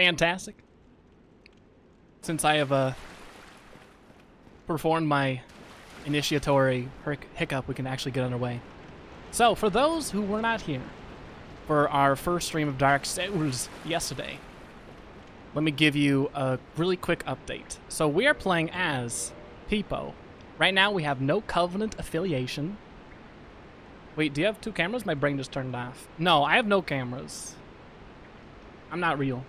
Fantastic. Since I have performed my initiatory hiccup, we can actually get underway. So, for those who were not here for our first stream of Dark Souls yesterday, let me give you a really quick update. So, we are playing as Peepo. Right now, we have no Covenant affiliation. Wait, do you have two cameras? My brain just turned off. No, I have no cameras. I'm not real.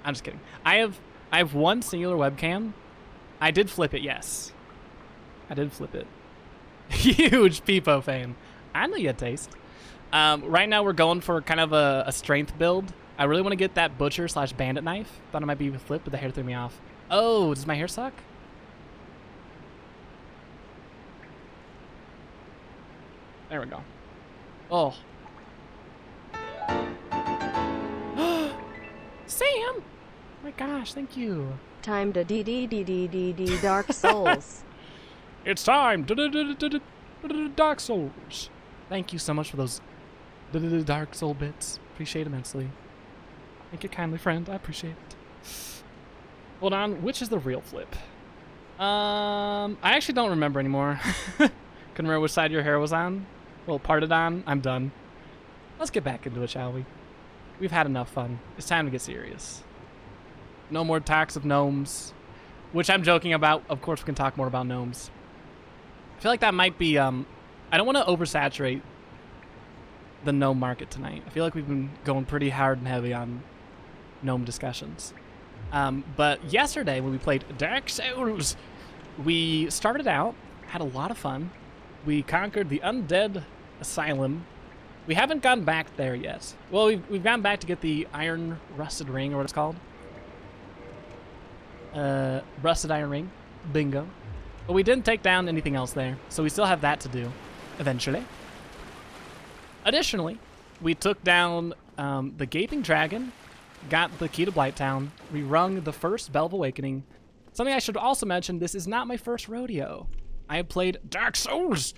I'm just kidding. I have one singular webcam. I did flip it, yes. I did flip it. Huge Peepo fan. I know you had taste. Right now we're going for kind of a strength build. I really want to get that butcher / bandit knife. Thought it might be flip, but the hair threw me off. Oh, does my hair suck? There we go. Oh. Sam! Oh my gosh, thank you. Time to D Dark Souls. It's time to Dark Souls. Thank you so much for those Dark Soul bits. Appreciate it immensely. Thank you kindly, friend. I appreciate it. Hold on, which is the real flip? I actually don't remember anymore. Couldn't remember which side your hair was on. Well, parted on. I'm done. Let's get back into it, shall we? We've had enough fun. It's time to get serious. No more talks of gnomes, which I'm joking about. Of course, we can talk more about gnomes. I feel like that might be, I don't want to oversaturate the gnome market tonight. I feel like we've been going pretty hard and heavy on gnome discussions. But yesterday when we played Dark Souls, we started out, had a lot of fun. We conquered the undead asylum. We haven't gone back there yet. Well, we've gone back to get the iron rusted ring, or what it's called. Rusted iron ring. Bingo. But we didn't take down anything else there, so we still have that to do, eventually. Additionally, we took down the Gaping Dragon, got the key to Blighttown, we rung the first Bell of Awakening. Something I should also mention, this is not my first rodeo. I have played Dark Souls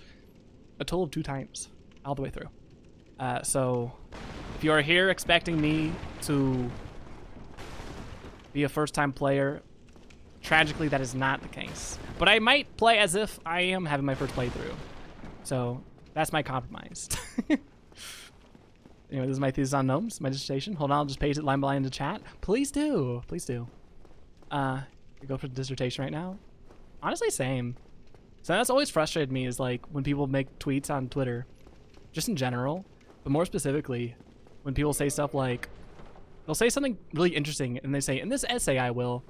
a total of 2 times, all the way through. So, if you are here expecting me to be a first-time player, tragically that is not the case. But I might play as if I am having my first playthrough. So, that's my compromise. Anyway, this is my thesis on gnomes, my dissertation. Hold on, I'll just paste it line by line in the chat. Please do. Please do. Go for the dissertation right now. Honestly, same. So that's always frustrated me is like when people make tweets on Twitter, just in general, but more specifically, when people say stuff like, they'll say something really interesting and they say, in this essay I will,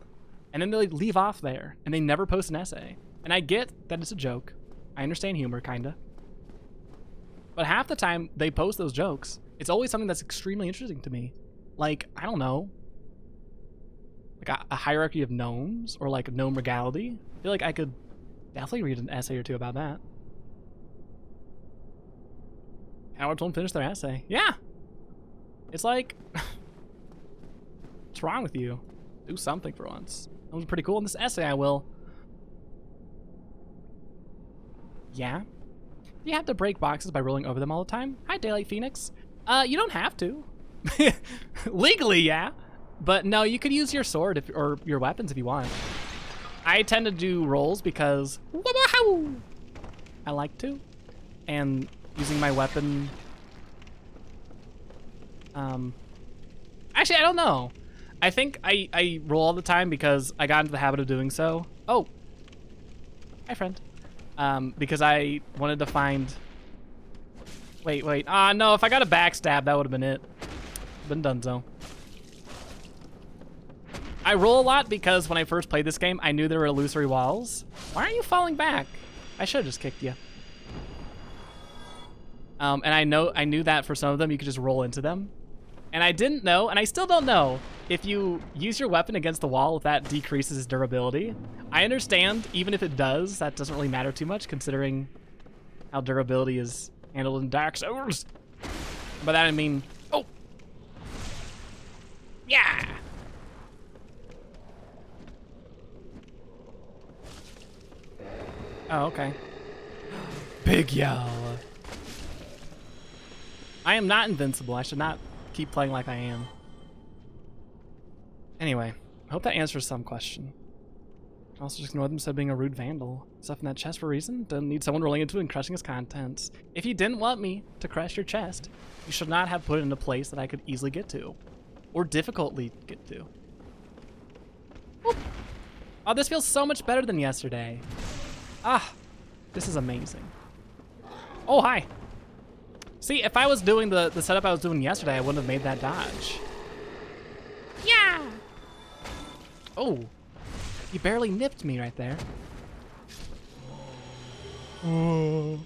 and then they leave off there and they never post an essay. And I get that it's a joke. I understand humor, kinda. But half the time they post those jokes, it's always something that's extremely interesting to me. Like, I don't know, like a hierarchy of gnomes or like gnome regality. I feel like I could definitely read an essay or two about that. Cowards won't finish their essay. Yeah. It's like, what's wrong with you? Do something for once. That was pretty cool. In this essay I will. Yeah. Do you have to break boxes by rolling over them all the time? Hi, Daylight Phoenix. You don't have to. Legally, yeah. But no, you could use your sword or your weapons if you want. I tend to do rolls because I like to. And using my weapon... Actually, I don't know. I think I roll all the time because I got into the habit of doing so. Oh. Hi, friend. Because I wanted to find... Wait. Ah, no, if I got a backstab, that would have been it. Been done so. I roll a lot because when I first played this game, I knew there were illusory walls. Why aren't you falling back? I should have just kicked you. And I knew that for some of them, you could just roll into them. And I didn't know, and I still don't know, if you use your weapon against the wall, if that decreases its durability. I understand, even if it does, that doesn't really matter too much, considering how durability is handled in Dark Souls. By that I mean, oh! Yeah! Oh, okay. Big yell. I am not invincible. I should not keep playing like I am. Anyway, I hope that answers some question. Also, just ignore them instead of being a rude vandal. Stuff in that chest for a reason. Doesn't need someone rolling into it and crushing its contents. If you didn't want me to crush your chest, you should not have put it in a place that I could easily get to. Or difficultly get to. Whoop. Oh, this feels so much better than yesterday. Ah, this is amazing. Oh, hi. See, if I was doing the setup I was doing yesterday, I wouldn't have made that dodge. Yeah. Oh. You barely nipped me right there. Oh.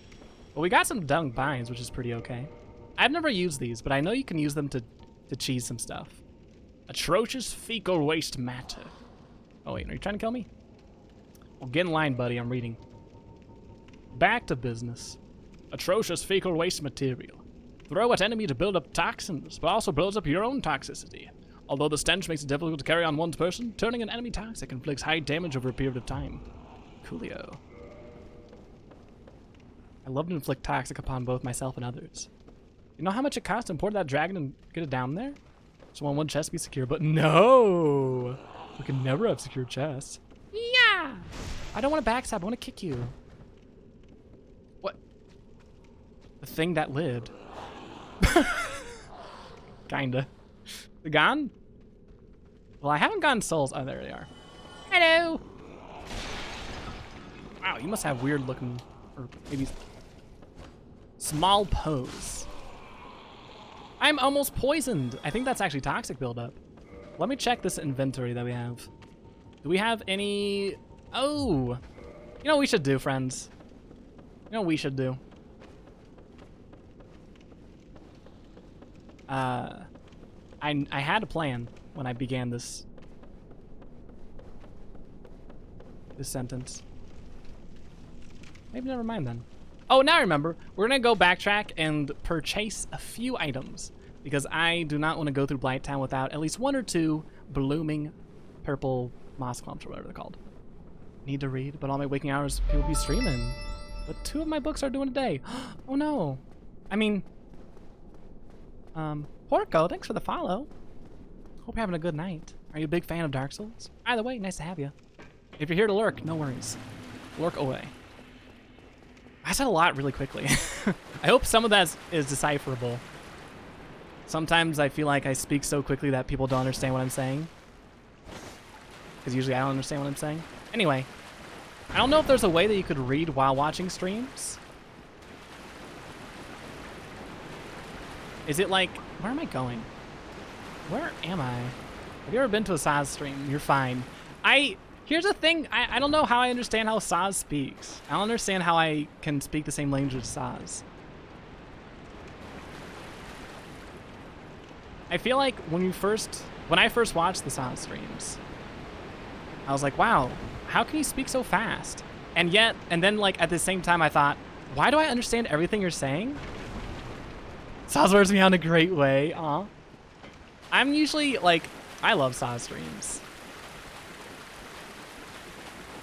Well, we got some dung binds, which is pretty okay. I've never used these, but I know you can use them to cheese some stuff. Atrocious fecal waste matter. Oh wait, are you trying to kill me? Well, get in line, buddy, I'm reading. Back to business. Atrocious fecal waste material. Throw at enemy to build up toxins, but also builds up your own toxicity. Although the stench makes it difficult to carry on one's person, turning an enemy toxic inflicts high damage over a period of time. Coolio. I love to inflict toxic upon both myself and others. You know how much it costs to import that dragon and get it down there? Just want one chest to be secure, but no! We can never have secure chests. Yeah! I don't want to backstab, I want to kick you. What? The thing that lived. Kinda. They gone? Well, I haven't gotten souls. Oh, there they are. Hello! Wow, you must have weird looking, or maybe small pose. I'm almost poisoned. I think that's actually toxic buildup. Let me check this inventory that we have. Do we have any... Oh! You know what we should do, friends? You know what we should do? I had a plan when I began this sentence. Maybe never mind then. Oh, now I remember. We're gonna go backtrack and purchase a few items because I do not want to go through Blighttown without at least one or two blooming purple moss clumps or whatever they're called. Need to read, but all my waking hours people be streaming. But 2 of my books are doing a day. Oh no. I mean, Porco, thanks for the follow. Hope you're having a good night. Are you a big fan of Dark Souls? Either way, nice to have you. If you're here to lurk, no worries. Lurk away. I said a lot really quickly. I hope some of that is decipherable. Sometimes I feel like I speak so quickly that people don't understand what I'm saying. Because usually I don't understand what I'm saying. Anyway, I don't know if there's a way that you could read while watching streams. Is it like, where am I going? Where am I? Have you ever been to a Saz stream? You're fine. Here's the thing, I don't know how I understand how Saz speaks. I don't understand how I can speak the same language as Saz. I feel like when I first watched the Saz streams, I was like, wow, how can you speak so fast? And then like at the same time I thought, why do I understand everything you're saying? Saz wears me out in a great way, aw. I'm usually like, I love Saz streams.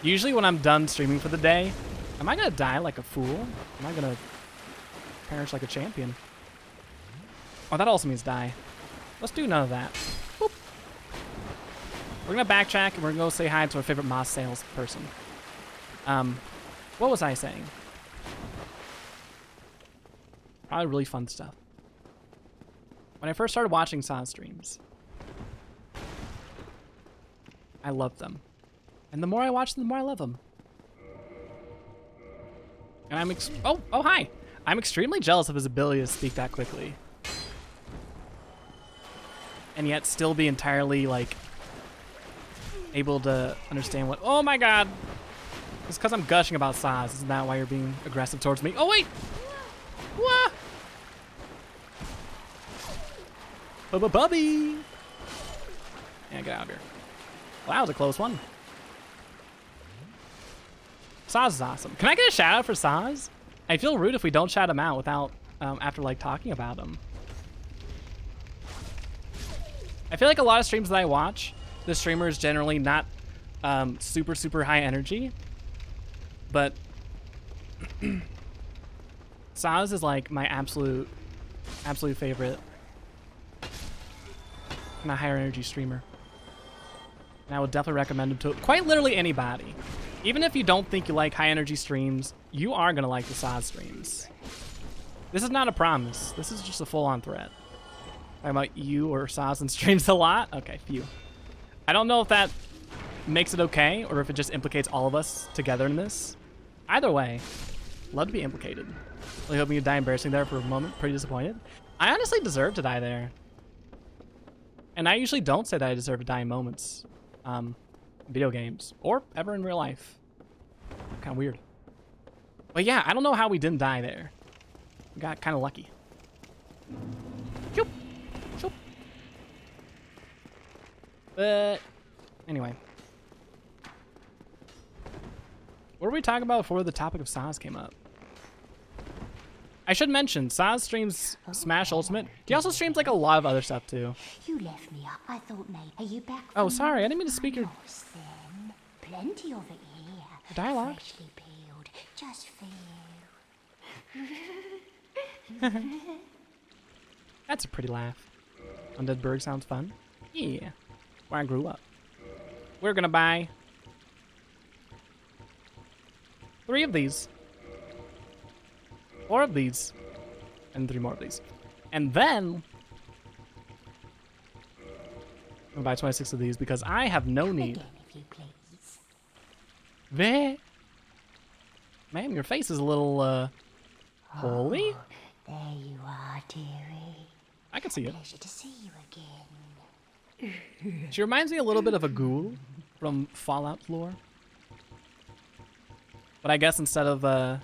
Usually when I'm done streaming for the day, am I gonna die like a fool? Am I gonna perish like a champion? Oh, that also means die. Let's do none of that. Boop. We're gonna backtrack and we're gonna go say hi to our favorite Moss sales person. What was I saying? Probably really fun stuff. When I first started watching Saz streams, I loved them. And the more I watch them, the more I love them. And I'm oh, hi! I'm extremely jealous of his ability to speak that quickly. And yet still be entirely, like, able to understand what... Oh my god! It's because I'm gushing about Saz. Isn't that why you're being aggressive towards me? Oh, wait! Wah! Bubby! Yeah, get out of here. Well, that was a close one. Saz is awesome. Can I get a shout out for Saz? I feel rude if we don't shout him out without, after like talking about him. I feel like a lot of streams that I watch, the streamer is generally not super high energy, but Saz is like my absolute favorite kind of higher energy streamer. And I would definitely recommend it to quite literally anybody. Even if you don't think you like high energy streams, you are gonna like the Saz streams. This is not a promise. This is just a full-on threat. Talking about you or Saz and streams a lot? Okay, phew. I don't know if that makes it okay or if it just implicates all of us together in this. Either way, love to be implicated. Really hoping you die embarrassing there for a moment. Pretty disappointed. I honestly deserve to die there. And I usually don't say that I deserve to die in moments. Video games. Or ever in real life. Kind of weird. But yeah, I don't know how we didn't die there. We got kind of lucky. Choop. Choop. But anyway. What were we talking about before the topic of Saz came up? I should mention, Saz streams Smash Ultimate. He also streams like a lot of other stuff too. You left me up. I thought maybe. Are you back? Oh, sorry, I didn't mean to speak your Then plenty of it here. dialogue. Freshly peeled. Just feel. That's a pretty laugh. Undead Berg sounds fun. Yeah, where I grew up. We're gonna buy 3 of these. 4 of these. And 3 more of these. And then I'm gonna buy 26 of these because I have no need. Again, if you please. There. Man, your face is a little, holy. There you are, dearie. I can see it. Pleasure to see you again. She reminds me a little bit of a ghoul from Fallout lore. But I guess instead of, the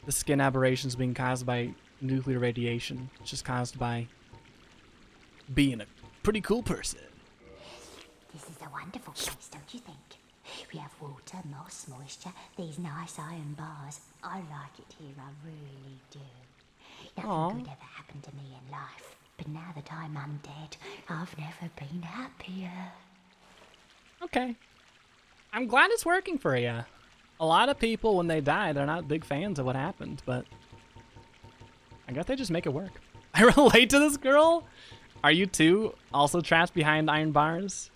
skin aberrations being caused by nuclear radiation, it's just caused by being a pretty cool person. This is a wonderful place, don't you think? We have water, moss, moisture, these nice iron bars. I like it here, I really do. Nothing Aw. good ever happened to me in life, but now that I'm undead, I've never been happier. Okay. I'm glad it's working for you. A lot of people, when they die, they're not big fans of what happened, but I guess they just make it work. I relate to this girl. Are you too also trapped behind iron bars?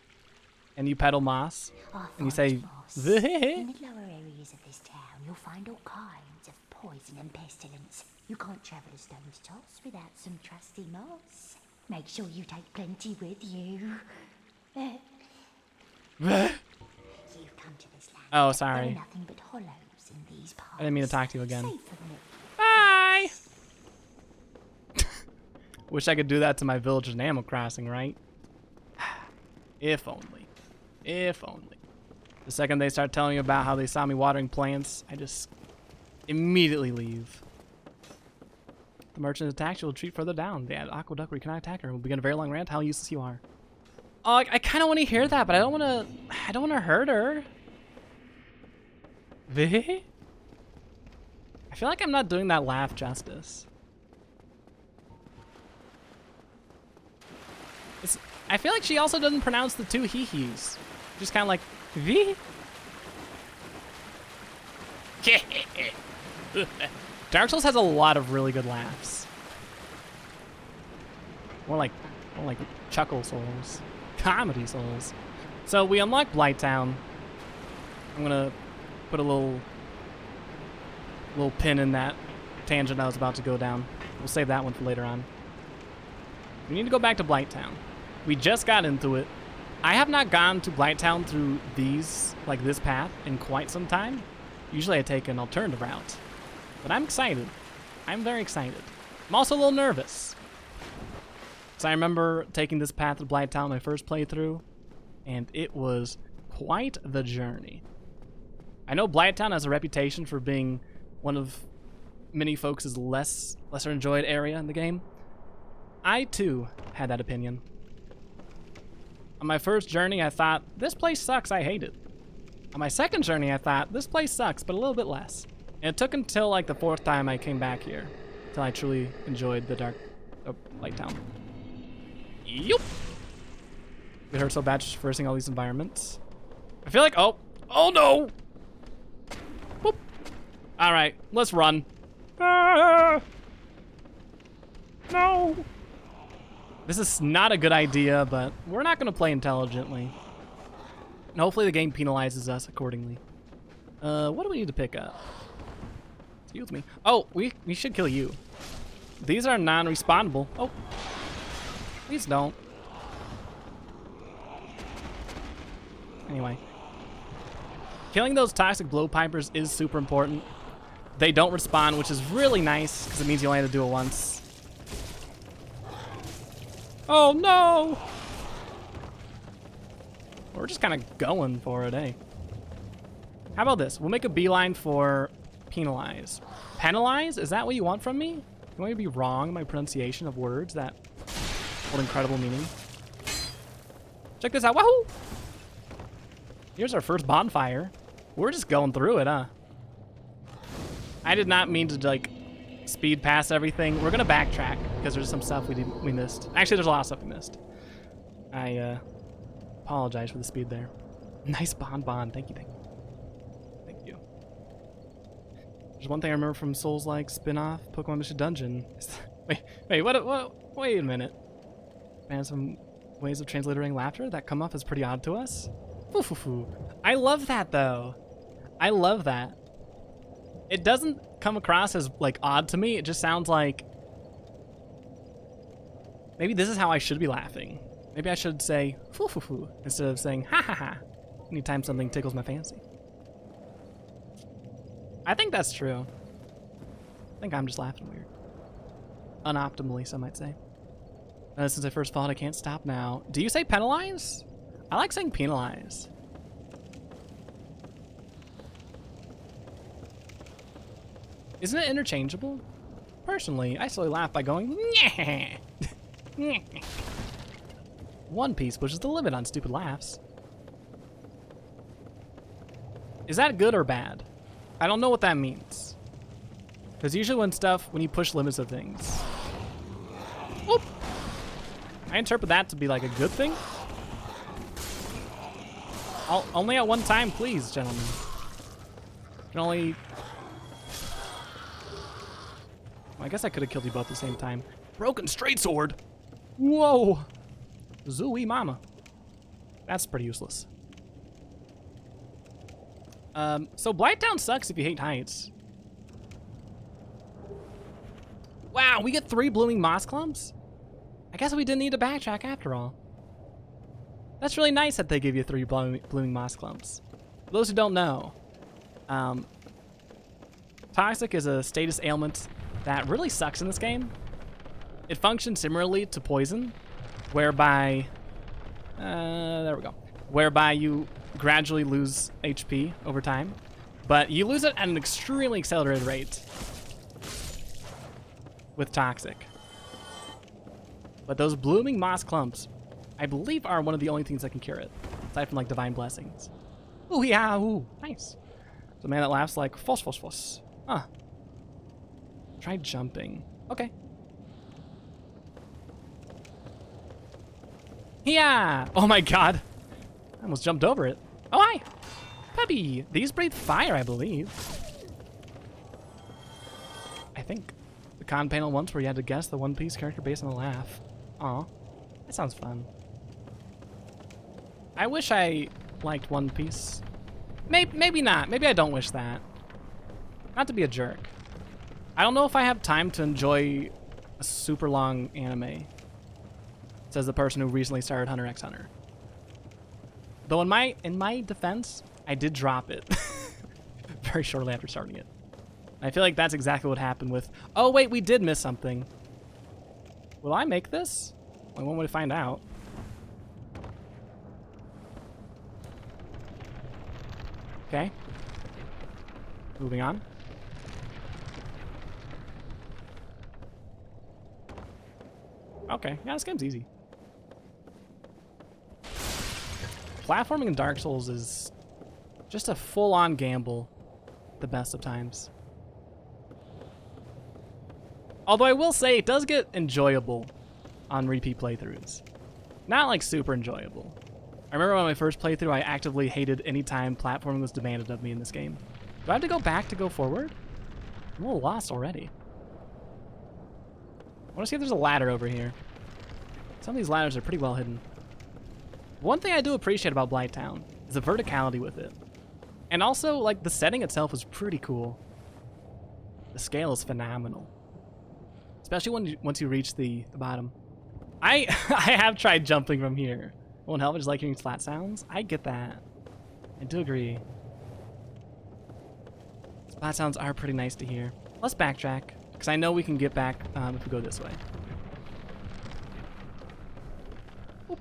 And you peddle moss? And you say, In the lower areas of this town, you'll find all kinds of poison and pestilence. You can't travel a stone's toss without some trusty moss. Make sure you take plenty with you. You've come to this land. Oh, There sorry. are nothing but hollows in these parts. I didn't mean to talk to you again. Safe from it. Bye! Wish I could do that to my village in Animal Crossing, right? If only. If only. The second they start telling me about how they saw me watering plants, I just immediately leave. The merchant attacks you will retreat further down. The aqueduct where you cannot attack her will begin a very long rant how useless you are. Oh, I kind of want to hear that, but I don't want to hurt her. I feel like I'm not doing that laugh justice. I feel like she also doesn't pronounce the 2 hee-hees. Just kind of like, V? Dark Souls has a lot of really good laughs. More like chuckle souls. Comedy souls. So we unlocked Blighttown. I'm gonna put a little pin in that tangent I was about to go down. We'll save that one for later on. We need to go back to Blighttown. We just got into it. I have not gone to Blighttown through this path in quite some time. Usually I take an alternative route. But I'm excited. I'm very excited. I'm also a little nervous. So I remember taking this path to Blighttown my first playthrough, and it was quite the journey. I know Blighttown has a reputation for being one of many folks' lesser enjoyed area in the game. I too had that opinion. On my first journey, I thought, this place sucks, I hate it. On my second journey, I thought, this place sucks, but a little bit less. And it took until like the 4th time I came back here until I truly enjoyed the Blighttown. Yup. It hurt so bad just traversing all these environments. I feel like, oh no! Boop. All right, let's run. Ah! No! This is not a good idea, but we're not gonna play intelligently. And hopefully the game penalizes us accordingly. What do we need to pick up? Excuse me. Oh, we should kill you. These are non-respawnable. Oh. Please don't. Anyway. Killing those toxic blowpipers is super important. They don't respawn, which is really nice, because it means you only have to do it once. Oh no! We're just kind of going for it, eh? How about this? We'll make a beeline for penalize. Penalize? Is that what you want from me? You want me to be wrong in my pronunciation of words that hold incredible meaning? Check this out. Wahoo! Here's our first bonfire. We're just going through it, huh? I did not mean to, like, speed past everything. We're gonna backtrack because there's some stuff we missed. Actually, there's a lot of stuff we missed. I apologize for the speed there. Nice bonbon. Thank you, thank you. Thank you. There's one thing I remember from Souls-like spin-off Pokemon Mission Dungeon. Wait, what? Wait a minute. Man, some ways of transliterating laughter that come off as pretty odd to us. Foo-foo-foo. I love that, though. I love that. It doesn't come across as, like, odd to me. It just sounds like... Maybe this is how I should be laughing. Maybe I should say, foo-foo-foo, instead of saying, ha-ha-ha, anytime something tickles my fancy. I think that's true. I think I'm just laughing weird. Unoptimally, some might say. Since I first fought, I can't stop now. Do you say penalize? I like saying penalize. Isn't it interchangeable? Personally, I slowly laugh by going, nyeh. One Piece pushes the limit on stupid laughs. Is that good or bad? I don't know what that means. Because usually when you push limits of things. Whoop! I interpret that to be like a good thing. Only at one time, please, gentlemen. You can only... Well, I guess I could have killed you both at the same time. Broken straight sword! Whoa! Zooey mama. That's pretty useless. So Blighttown sucks if you hate heights. Wow, we get 3 blooming moss clumps? I guess we didn't need to backtrack after all. That's really nice that they give you 3 blooming moss clumps. For those who don't know, Toxic is a status ailment that really sucks in this game. It functions similarly to poison, whereby, there we go, whereby you gradually lose HP over time, but you lose it at an extremely accelerated rate with Toxic. But those blooming moss clumps, I believe, are one of the only things that can cure it, aside from like divine blessings. Ooh, yeah, ooh, nice. It's a man that laughs like fos fos fos. Huh. Try jumping. Okay. Yeah! Oh my god. I almost jumped over it. Oh, hi! Puppy! These breathe fire, I believe. I think. The con panel once where you had to guess the One Piece character based on a laugh. Aw. That sounds fun. I wish I liked One Piece. Maybe not. Maybe I don't wish that. Not to be a jerk. I don't know if I have time to enjoy a super long anime, says the person who recently started Hunter x Hunter. Though in my defense, I did drop it very shortly after starting it. I feel like that's exactly what happened with... Oh wait, we did miss something. Will I make this? Only one way to find out. Okay. Moving on. Okay, yeah, this game's easy. Platforming in Dark Souls is just a full-on gamble the best of times. Although I will say it does get enjoyable on repeat playthroughs. Not like super enjoyable. I remember on my first playthrough I actively hated any time platforming was demanded of me in this game. Do I have to go back to go forward? I'm a little lost already. I want to see if there's a ladder over here. Some of these ladders are pretty well hidden. One thing I do appreciate about Blighttown is the verticality with it. And also, like, the setting itself is pretty cool. The scale is phenomenal. Especially once you reach the bottom. I have tried jumping from here. Won't help, I just like hearing flat sounds. I get that. I do agree. Flat sounds are pretty nice to hear. Let's backtrack, because I know we can get back if we go this way. Oop.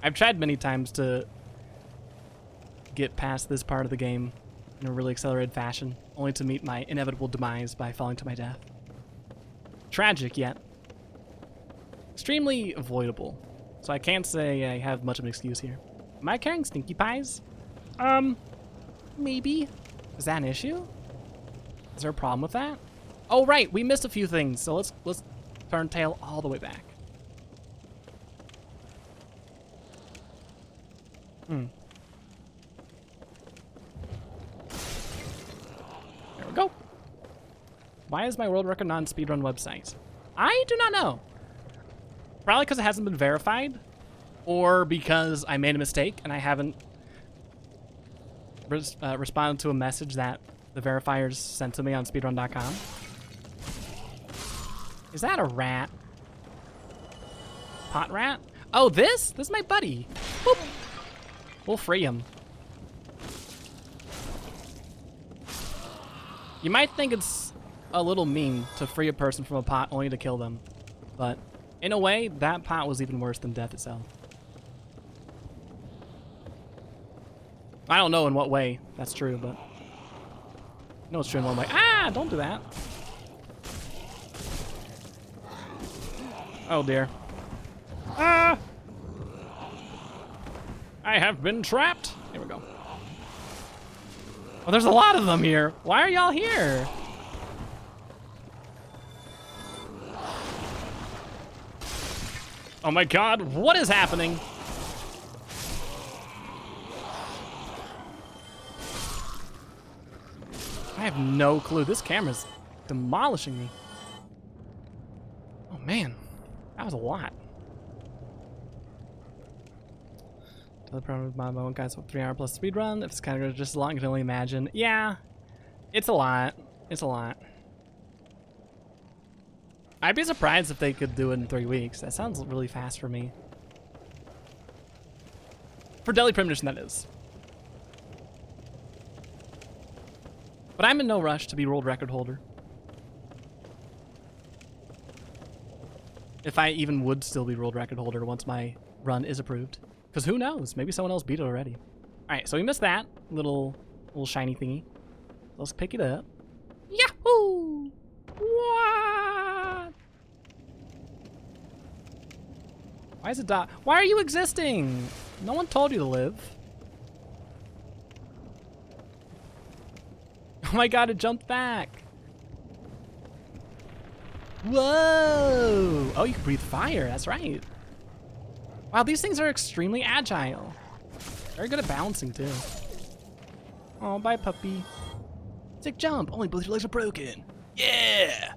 I've tried many times to get past this part of the game in a really accelerated fashion, only to meet my inevitable demise by falling to my death. Tragic, yet extremely avoidable. So I can't say I have much of an excuse here. Am I carrying stinky pies? Maybe. Is that an issue? Is there a problem with that? Oh, right, we missed a few things, so let's turn tail all the way back. There we go. Why is my world record non-speedrun website? I do not know. Probably because it hasn't been verified, or because I made a mistake and I haven't responded to a message that the verifiers sent to me on speedrun.com. Is that a rat? Pot rat? Oh, this? This is my buddy. Boop. We'll free him. You might think it's a little mean to free a person from a pot only to kill them, but in a way, that pot was even worse than death itself. I don't know in what way that's true, but I know it's true in one way. Ah, don't do that. Oh dear. Ah! I have been trapped. Here we go. Oh, there's a lot of them here. Why are y'all here? Oh my god, what is happening? I have no clue. This camera's demolishing me. Oh man, that was a lot. The problem with my own guys with 3 hour plus speed run. If it's kind of just as long, you can only imagine. Yeah, it's a lot. It's a lot. I'd be surprised if they could do it in 3 weeks. That sounds really fast for me. For Deadly Premonition, that is. But I'm in no rush to be world record holder. If I even would still be world record holder once my run is approved. Because who knows? Maybe someone else beat it already. Alright, so we missed that little shiny thingy. Let's pick it up. Yahoo! What? Why is it dot? Why are you existing? No one told you to live. Oh my god, it jumped back. Whoa! Oh, you can breathe fire. That's right. Wow, these things are extremely agile. Very good at balancing, too. Oh, bye, puppy. Sick jump. Only both your legs are broken. Yeah!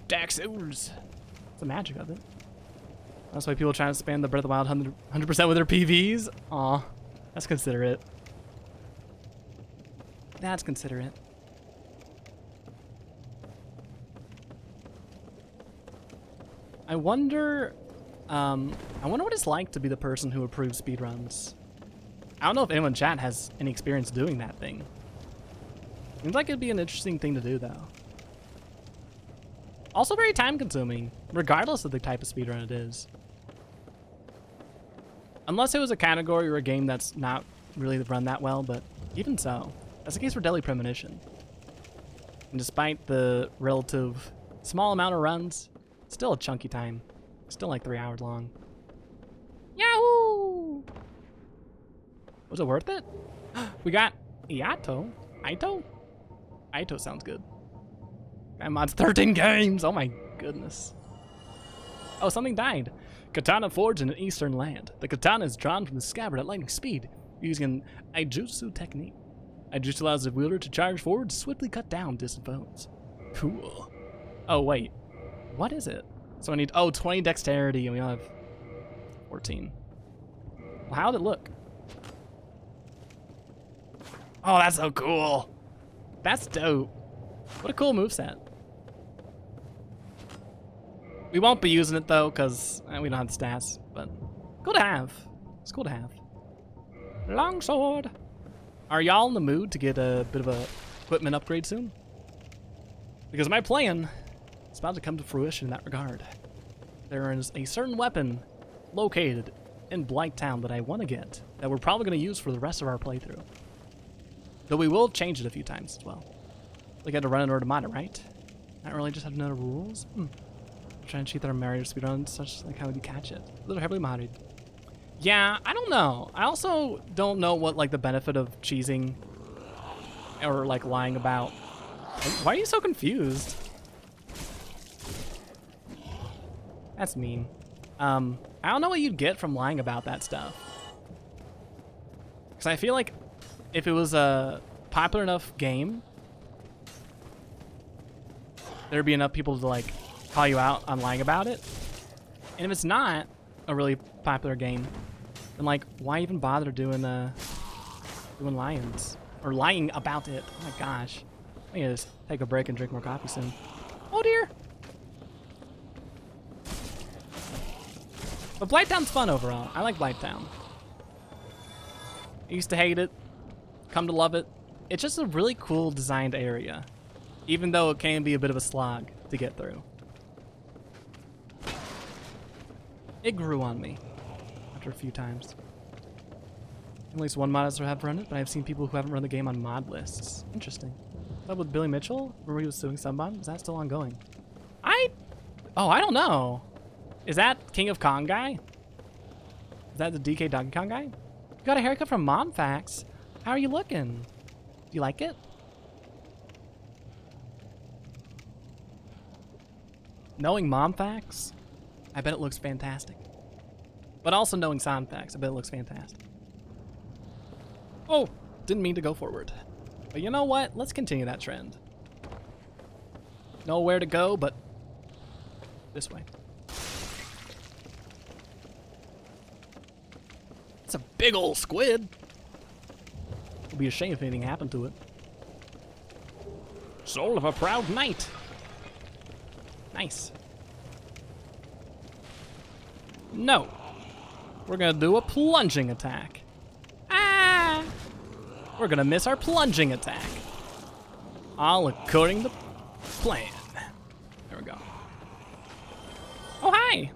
Dark Souls. It's the magic of it. That's why people try to spam the Breath of the Wild 100% with their PVs. Aw, that's considerate. That's considerate. I wonder what it's like to be the person who approves speedruns. I don't know if anyone in chat has any experience doing that thing. Seems like it'd be an interesting thing to do, though. Also very time-consuming, regardless of the type of speedrun it is. Unless it was a category or a game that's not really run that well, but even so. That's the case for Deadly Premonition. And despite the relative small amount of runs, still a chunky time. Still like 3 hours long. Yahoo! Was it worth it? We got Iato. Aito sounds good. Guy mods 13 games. Oh my goodness. Oh, something died. Katana forged in an eastern land. The katana is drawn from the scabbard at lightning speed using an Aijutsu technique. Aijutsu allows the wielder to charge forward to swiftly cut down distant foes. Cool. Oh, wait. What is it? So I need, 20 dexterity, and we only have 14. Well, how'd it look? Oh, that's so cool. That's dope. What a cool moveset. We won't be using it though, because we don't have the stats, but cool to have. It's cool to have. Longsword. Are y'all in the mood to get a bit of a equipment upgrade soon? Because my plan is about to come to fruition in that regard. There is a certain weapon located in Blighttown that I want to get, that we're probably going to use for the rest of our playthrough. Though we will change it a few times as well. Like I had to run in order to mod it, right? Not really just have to know the rules? I'm trying to cheat that our Mario speedrun, such like how would you catch it? A little heavily modded. Yeah, I don't know. I also don't know what like the benefit of cheesing or like lying about. Why are you so confused? That's mean. I don't know what you'd get from lying about that stuff. Because I feel like if it was a popular enough game, there'd be enough people to like call you out on lying about it. And if it's not a really popular game, then like why even bother doing lions or lying about it? Oh my gosh. I need to just take a break and drink more coffee soon. Oh dear. But Blighttown's fun overall. I like Blighttown. I used to hate it, come to love it. It's just a really cool designed area, even though it can be a bit of a slog to get through. It grew on me after a few times. At least one modder have run it, but I've seen people who haven't run the game on mod lists. Interesting. What with Billy Mitchell? Remember he was suing somebody? Is that still ongoing? I don't know. Is that King of Kong guy? Is that the DK Donkey Kong guy? You got a haircut from Mom Facts. How are you looking? Do you like it? Knowing Mom Facts, I bet it looks fantastic. But also knowing Sound Facts, I bet it looks fantastic. Oh, didn't mean to go forward. But you know what? Let's continue that trend. Nowhere to go, but this way. It's a big old squid. It'd be a shame if anything happened to it. Soul of a proud knight. Nice. No. We're gonna do a plunging attack. Ah! We're gonna miss our plunging attack. All according to plan. There we go. Oh, hi!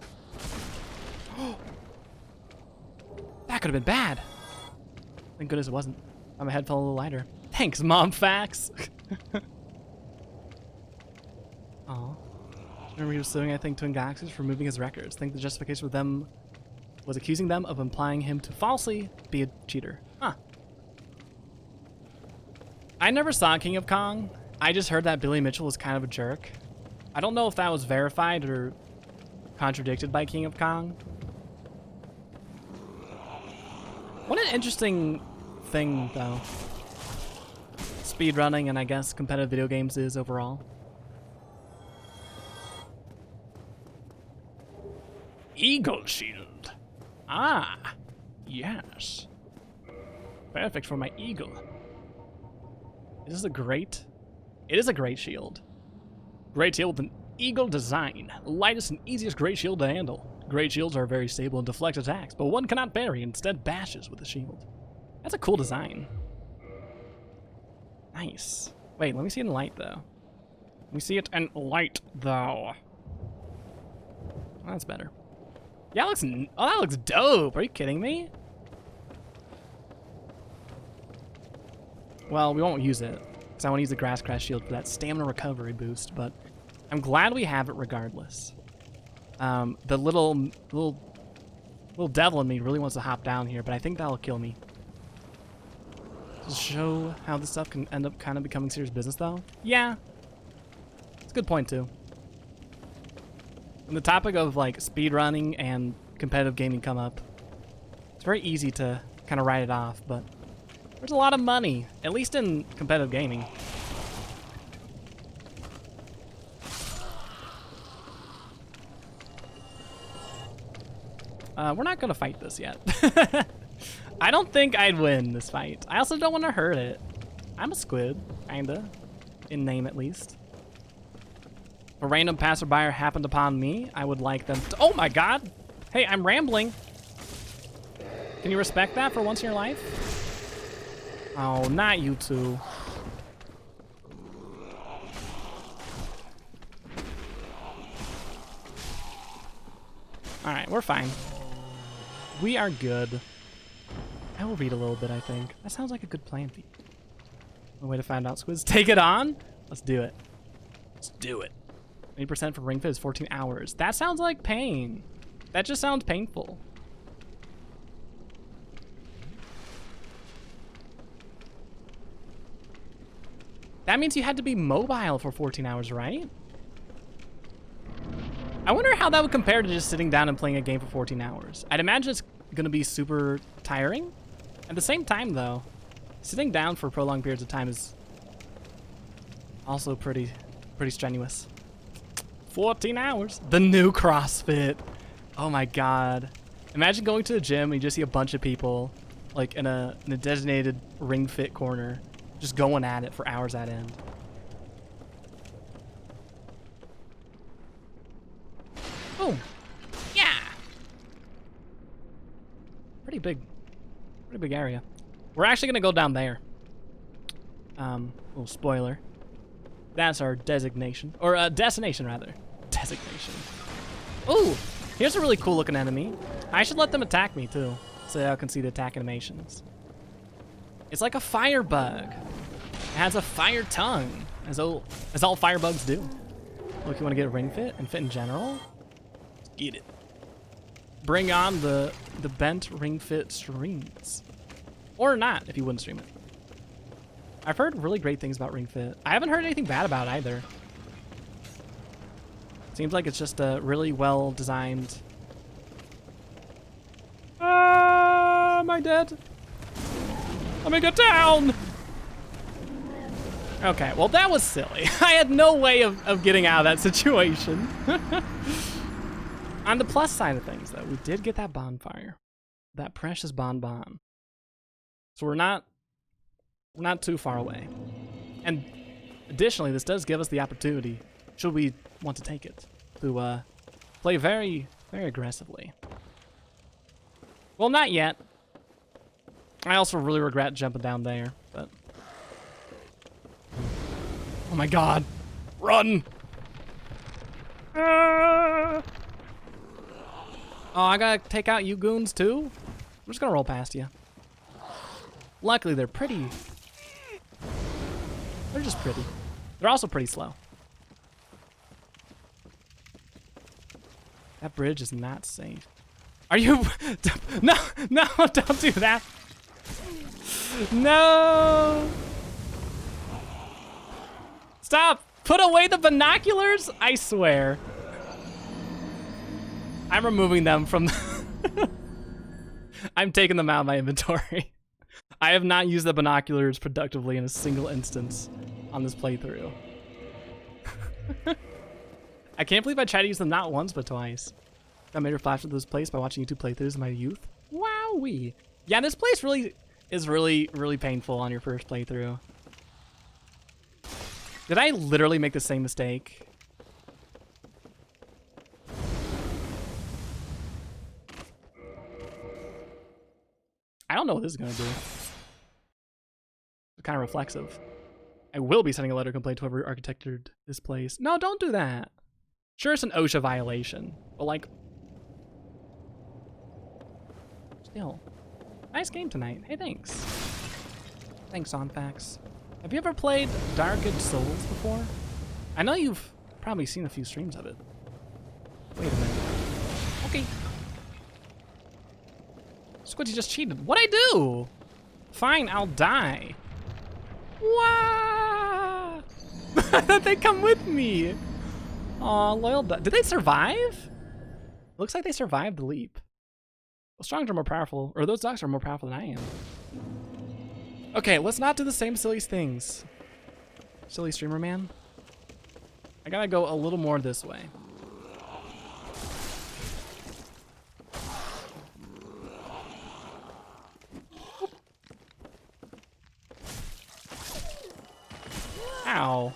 That could have been bad. Thank goodness it wasn't. My head fell a little lighter. Thanks, Mom Facts. Aw. Remember he was suing, I think, Twin Galaxies for moving his records. I think the justification with them was accusing them of implying him to falsely be a cheater. Huh. I never saw King of Kong. I just heard that Billy Mitchell was kind of a jerk. I don't know if that was verified or contradicted by King of Kong. What an interesting thing, though, speedrunning and I guess competitive video games is overall. Eagle shield. Ah, yes. Perfect for my eagle. Is this a great? It is a great shield. Great shield with an eagle design. Lightest and easiest great shield to handle. Great shields are very stable and deflect attacks, but one cannot parry, instead bashes with a shield. That's a cool design. Nice. Wait, let me see it in light, though. Let me see it in light, though. Oh, that's better. Yeah, that looks dope. Are you kidding me? Well, we won't use it, because I want to use the Grass Crash shield for that stamina recovery boost, but I'm glad we have it regardless. The little devil in me really wants to hop down here, but I think that'll kill me. To show how this stuff can end up kind of becoming serious business, though. Yeah, it's a good point too. When the topic of like speedrunning and competitive gaming come up, it's very easy to kind of write it off, but there's a lot of money, at least in competitive gaming. We're not gonna fight this yet. I don't think I'd win this fight. I also don't want to hurt it. I'm a squid, kinda. In name, at least. If a random passerby happened upon me, I would like them to— oh my god! Hey, I'm rambling. Can you respect that for once in your life? Oh, not you two. Alright, we're fine. We are good. I will read a little bit, I think. That sounds like a good plan, Pete. A way to find out, Squids. Take it on? Let's do it. Let's do it. 80% for ring fit is 14 hours. That sounds like pain. That just sounds painful. That means you had to be mobile for 14 hours, right? I wonder how that would compare to just sitting down and playing a game for 14 hours. I'd imagine it's gonna be super tiring. At the same time though, sitting down for prolonged periods of time is also pretty strenuous. 14 hours. The new CrossFit. Oh my god. Imagine going to the gym and you just see a bunch of people like in a designated ring fit corner just going at it for hours at end. Boom. Yeah. Pretty big area. We're actually gonna go down there. Little spoiler. That's our designation, or destination rather. Designation. Ooh, here's a really cool looking enemy. I should let them attack me too, so I can see the attack animations. It's like a firebug. It has a fire tongue, as all firebugs do. Look, you want to get a ring fit and fit in general? Let's get it. Bring on the bent ring fit streams, or not if you wouldn't stream it. I've heard really great things about ring fit. I haven't heard anything bad about it either. Seems like it's just a really well designed. Am I dead? Let me get down! Okay, well that was silly. I had no way of getting out of that situation. On the plus side of things though, we did get that bonfire. That precious bonbon. So we're not too far away. And additionally, this does give us the opportunity, should we want to take it, to play very, very aggressively. Well, not yet. I also really regret jumping down there, but... oh my god. Run! Oh, I gotta take out you goons too? I'm just gonna roll past you. Luckily, they're pretty... they're just pretty. They're also pretty slow. That bridge is not safe. Are you... no, no, don't do that. No. Stop. Put away the binoculars. I swear. I'm removing them from... I'm taking them out of my inventory. I have not used the binoculars productively in a single instance on this playthrough. I can't believe I tried to use them not once but twice. I made a flash of this place by watching YouTube playthroughs in my youth. Wowee. Yeah, this place really is really painful on your first playthrough. Did I literally make the same mistake? I don't know what this is gonna do. It's kind of reflexive. I will be sending a letter of complaint to whoever architected this place. No, don't do that. Sure, it's an OSHA violation, but like... still. Nice game tonight. Hey, thanks. Thanks, Onfax. Have you ever played Dark Souls before? I know you've probably seen a few streams of it. Wait a minute. Okay. Squiddsey just cheated. What'd I do? Fine, I'll die. Wow! They come with me. Aw, loyal. Did they survive? Looks like they survived the leap. Those strongs are more powerful, or those dogs are more powerful than I am. Okay, let's not do the same silly things. Silly streamer man. I gotta go a little more this way. Wow.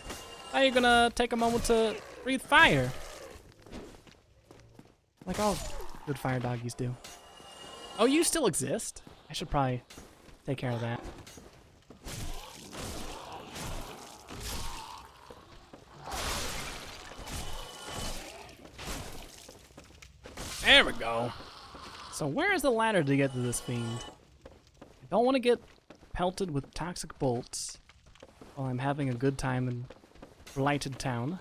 Are you gonna take a moment to breathe fire? Like all good fire doggies do. Oh, you still exist? I should probably take care of that. There we go. So where is the ladder to get to this fiend? I don't want to get pelted with toxic bolts while I'm having a good time in Blighted Town.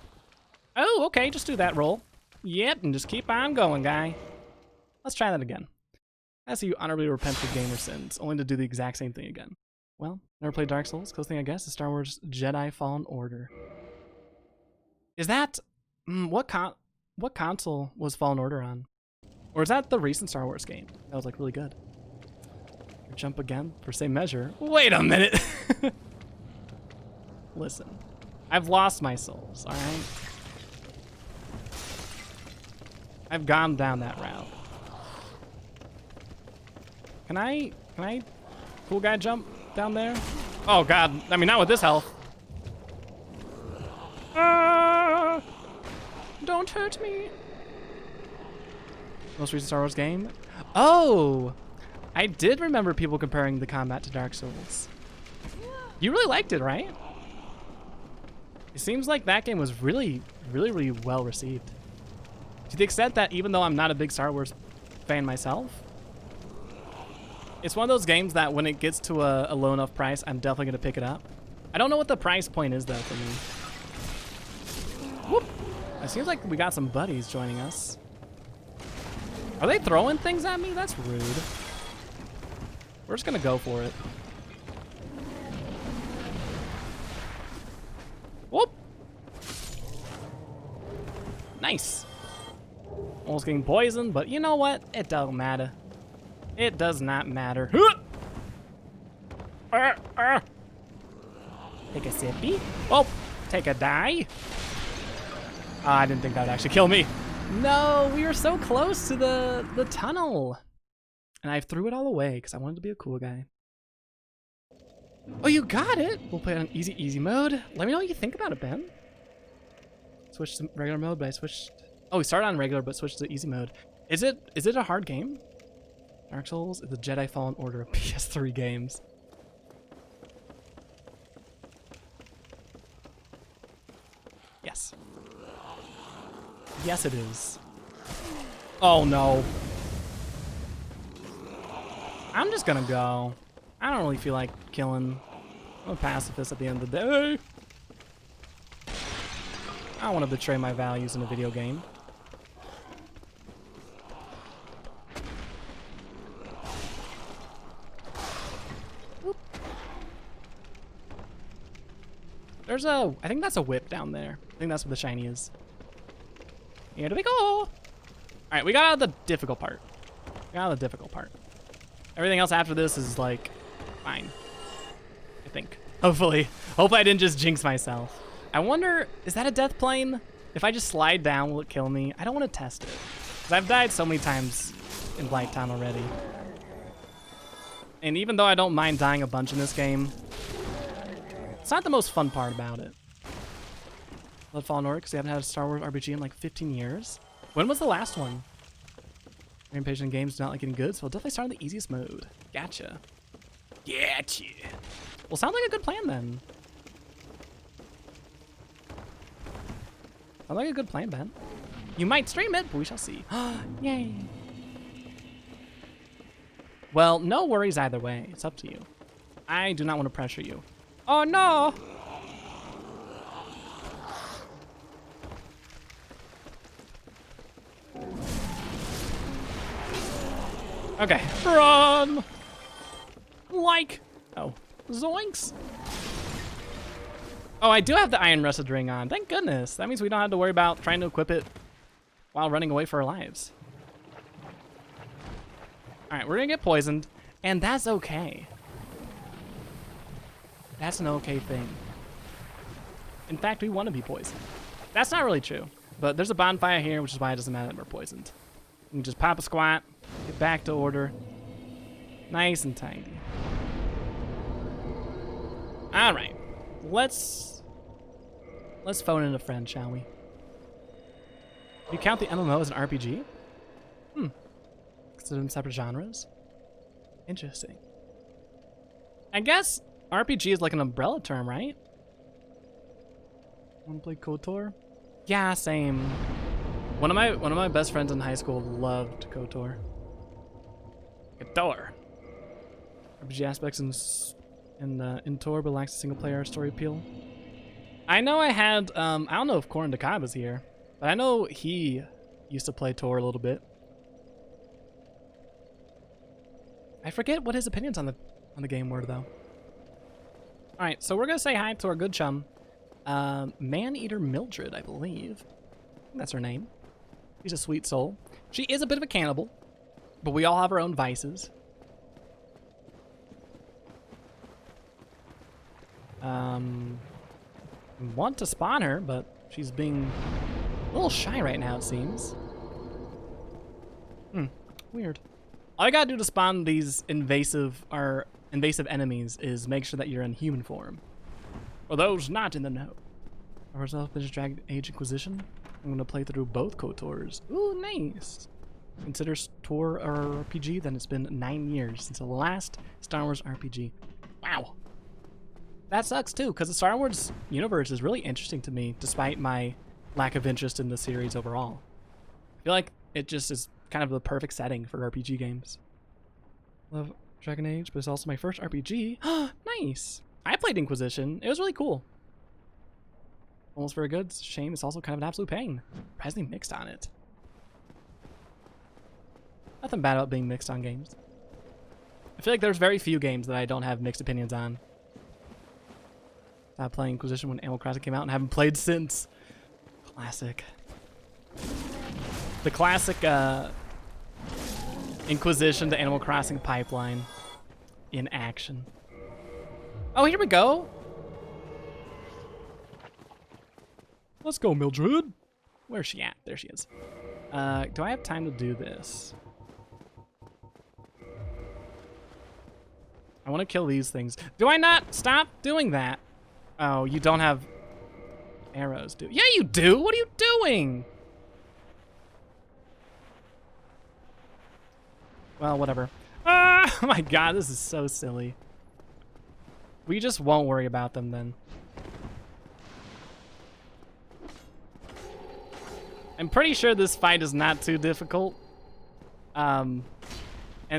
Oh, okay, just do that roll. Yep, and just keep on going, guy. Let's try that again. As you honorably repent for gamer sins, only to do the exact same thing again. Well, never played Dark Souls. Close thing, I guess, is Star Wars Jedi Fallen Order. Is that... what console was Fallen Order on? Or is that the recent Star Wars game? That was, like, really good. Jump again for same measure. Wait a minute! Listen. I've lost my souls, alright? I've gone down that route. Can I cool guy jump down there? Oh god, I mean not with this health. Don't hurt me. Most recent Star Wars game? Oh! I did remember people comparing the combat to Dark Souls. You really liked it, right? It seems like that game was really well received. To the extent that even though I'm not a big Star Wars fan myself, it's one of those games that when it gets to a low enough price, I'm definitely going to pick it up. I don't know what the price point is, though, for me. Whoop! It seems like we got some buddies joining us. Are they throwing things at me? That's rude. We're just going to go for it. Whoop! Nice. Almost getting poisoned, but you know what? It don't matter. It does not matter. Take a sippy. Oh, take a die. I didn't think that would actually kill me. No, we were so close to the tunnel. And I threw it all away because I wanted to be a cool guy. Oh, you got it. We'll play it on easy mode. Let me know what you think about it, Ben. Switched to regular mode, but I switched... Oh, we started on regular, but switched to easy mode. Is it a hard game? Dark Souls is the Jedi Fallen Order of PS3 games. Yes. Yes, it is. Oh, no. I'm just gonna go. I don't really feel like killing. I'm a pacifist at the end of the day. I don't want to betray my values in a video game. Whoop. There's a... I think that's a whip down there. I think that's what the shiny is. Here we go. Alright, we got out of the difficult part. We got out of the difficult part. Everything else after this is, like, fine. I think. Hopefully. Hopefully I didn't just jinx myself. I wonder, is that a death plane? If I just slide down, will it kill me? I don't want to test it. Because I've died so many times in Blight Town already. And even though I don't mind dying a bunch in this game, it's not the most fun part about it. Love Fallen Order because they haven't had a Star Wars RPG in like 15 years. When was the last one? Very impatient in games, do not like getting good, so I'll definitely start on the easiest mode. Gotcha. Gotcha. Well, sounds like a good plan then. Sounds like a good plan, Ben. You might stream it, but we shall see. Yay. Well, no worries either way. It's up to you. I do not want to pressure you. Oh, no! Okay, run! Like, oh, zoinks. Oh, I do have the Iron Rusted Ring on. Thank goodness. That means we don't have to worry about trying to equip it while running away for our lives. All right, we're gonna get poisoned, and that's okay. That's an okay thing. In fact, we want to be poisoned. That's not really true, but there's a bonfire here, which is why it doesn't matter that we're poisoned. You can just pop a squat, get back to order. Nice and tidy. All right, let's Let's phone in a friend, shall we? You count the MMO as an RPG? Consider them separate genres? Interesting. I guess RPG is like an umbrella term, right? Wanna play KOTOR? Yeah, same. One of my best friends in high school loved KOTOR. KOTOR. RPG aspects in Tor, but lacks a single player story appeal. I know I had I don't know if Korin Dakaba's here, but I know he used to play Tor a little bit. I forget what his opinions on the game were though. All right, so we're gonna say hi to our good chum, Man-Eater Mildred, I believe. That's her name. She's a sweet soul. She is a bit of a cannibal, but we all have our own vices. Want to spawn her, but she's being a little shy right now, it seems. Weird. All I gotta do to spawn these invasive enemies is make sure that you're in human form. For those not in the know. Ourselves finished Dragon Age Inquisition. I'm gonna play through both KOTORs. Ooh, nice. Consider Tor a RPG, then it's been 9 years since the last Star Wars RPG. Wow. That sucks too, because the Star Wars universe is really interesting to me, despite my lack of interest in the series overall. I feel like it just is kind of the perfect setting for RPG games. Love Dragon Age, but it's also my first RPG. Nice. I played Inquisition. It was really cool. Almost very good. It's a shame it's also kind of an absolute pain. Surprisingly mixed on it. Nothing bad about being mixed on games. I feel like there's very few games that I don't have mixed opinions on. Stopped playing Inquisition when Animal Crossing came out and haven't played since. Classic. The classic Inquisition to Animal Crossing pipeline in action. Oh, here we go. Let's go, Mildred. Where's she at? There she is. Do I have time to do this? I want to kill these things. Do I not? Stop doing that. Oh, you don't have arrows, do you? Yeah, you do. What are you doing? Well, whatever. Ah, oh my god, this is so silly. We just won't worry about them then. I'm pretty sure this fight is not too difficult. And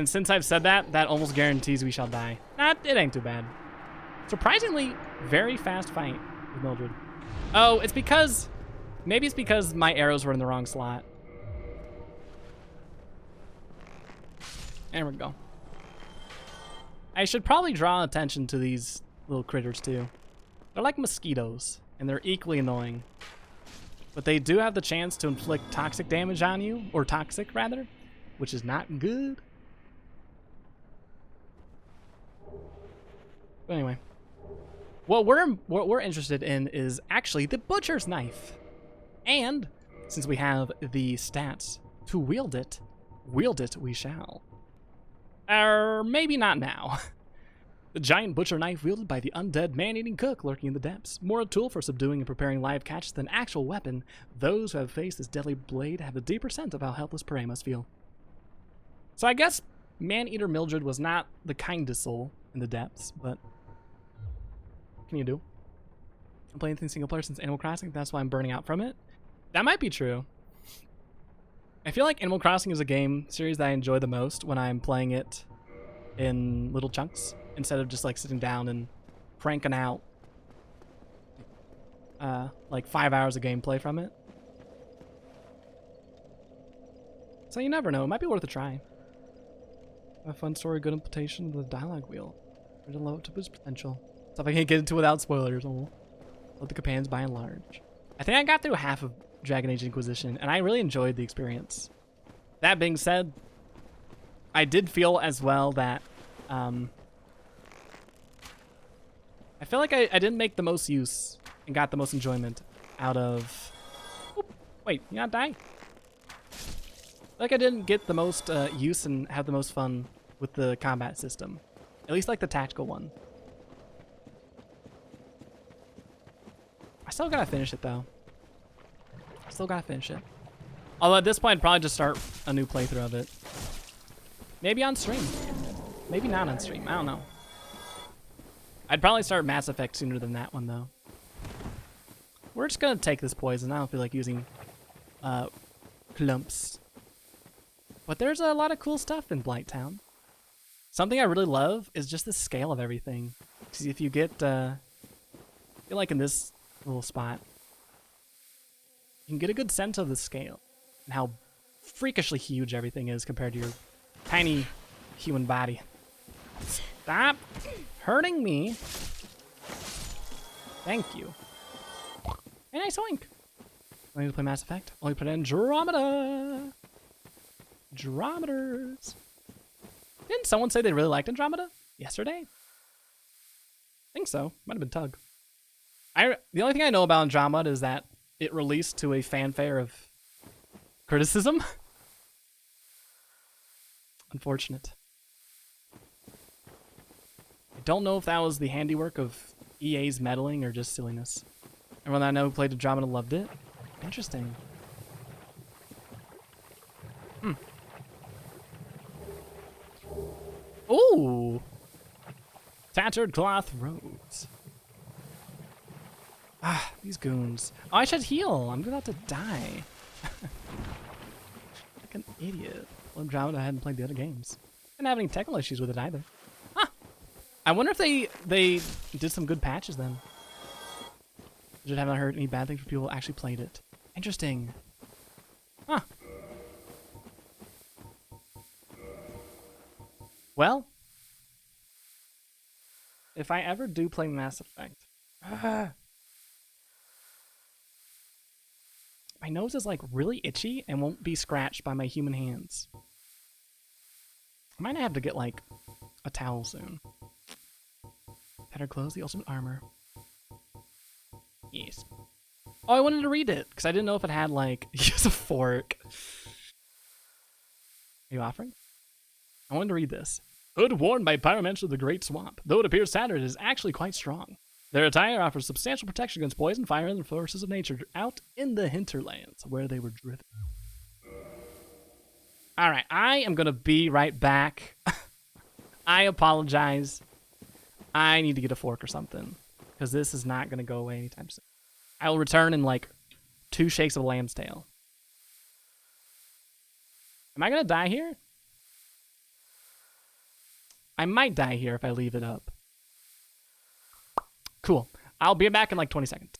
since I've said that, that almost guarantees we shall die. It ain't too bad. Surprisingly, very fast fight with Mildred. Oh, it's because... Maybe it's because my arrows were in the wrong slot. There we go. I should probably draw attention to these little critters too. They're like mosquitoes, and they're equally annoying. But they do have the chance to inflict toxic damage on you, or toxic rather, which is not good. But anyway, what we're interested in is actually the butcher's knife. And since we have the stats to wield it we shall. Or maybe not now. The giant butcher knife wielded by the undead man-eating cook lurking in the depths. More a tool for subduing and preparing live catches than an actual weapon, those who have faced this deadly blade have a deeper sense of how helpless prey must feel. So I guess Man-Eater Mildred was not the kindest soul in the depths, but what can you do? I'm playing anything single player since Animal Crossing, that's why I'm burning out from it. That might be true. I feel like Animal Crossing is a game series that I enjoy the most when I'm playing it in little chunks, instead of just like sitting down and cranking out like 5 hours of gameplay from it. So you never know, it might be worth a try. A fun story, good implementation of the dialogue wheel. Ready to low up to its potential. Stuff I can't get into without spoilers. Oh, love the companions by and large. I think I got through half of Dragon Age Inquisition, and I really enjoyed the experience. That being said, I did feel as well that I feel like I didn't make the most use and got the most enjoyment out of... Oop, wait, you not die? Like I didn't get the most use and have the most fun with the combat system. At least like the tactical one. still gotta finish it though. Still gotta finish it. Although at this point, I'd probably just start a new playthrough of it. Maybe on stream. Maybe not on stream. I don't know. I'd probably start Mass Effect sooner than that one though. We're just gonna take this poison. I don't feel like using clumps. But there's a lot of cool stuff in Blighttown. Something I really love is just the scale of everything. See, if you get, like in this little spot, you can get a good sense of the scale and how freakishly huge everything is compared to your tiny human body. Stop hurting me. Thank you. A nice oink. I need to play Mass Effect. Only put Andromeda. Andrometers. Didn't someone say they really liked Andromeda yesterday? I think so. Might have been Tug. The only thing I know about Andromeda is that it released to a fanfare of criticism. Unfortunate. I don't know if that was the handiwork of EA's meddling or just silliness. Everyone I know who played Andromeda loved it. Interesting. Ooh! Tattered cloth robes. Ah, these goons. Oh, I should heal. I'm about to die. Like an idiot. Well, Andromeda, I hadn't played the other games. Didn't have any technical issues with it either. Huh. I wonder if they did some good patches then. Just haven't heard any bad things from people who actually played it. Interesting. Huh. Well, if I ever do play Mass Effect, my nose is like really itchy and won't be scratched by my human hands. I might have to get like a towel soon. Tattered clothes, the ultimate armor. Yes. Oh, I wanted to read it because I didn't know if it had like use a fork. Are you offering? I wanted to read this. Hood worn by pyromancer of the Great Swamp. Though it appears tattered, it is actually quite strong. Their attire offers substantial protection against poison, fire, and the forces of nature out in the hinterlands where they were driven. Alright, I am going to be right back. I apologize. I need to get a fork or something because this is not going to go away anytime soon. I will return in like 2 shakes of a lamb's tail. Am I going to die here? I might die here if I leave it up. Cool. I'll be back in like 20 seconds.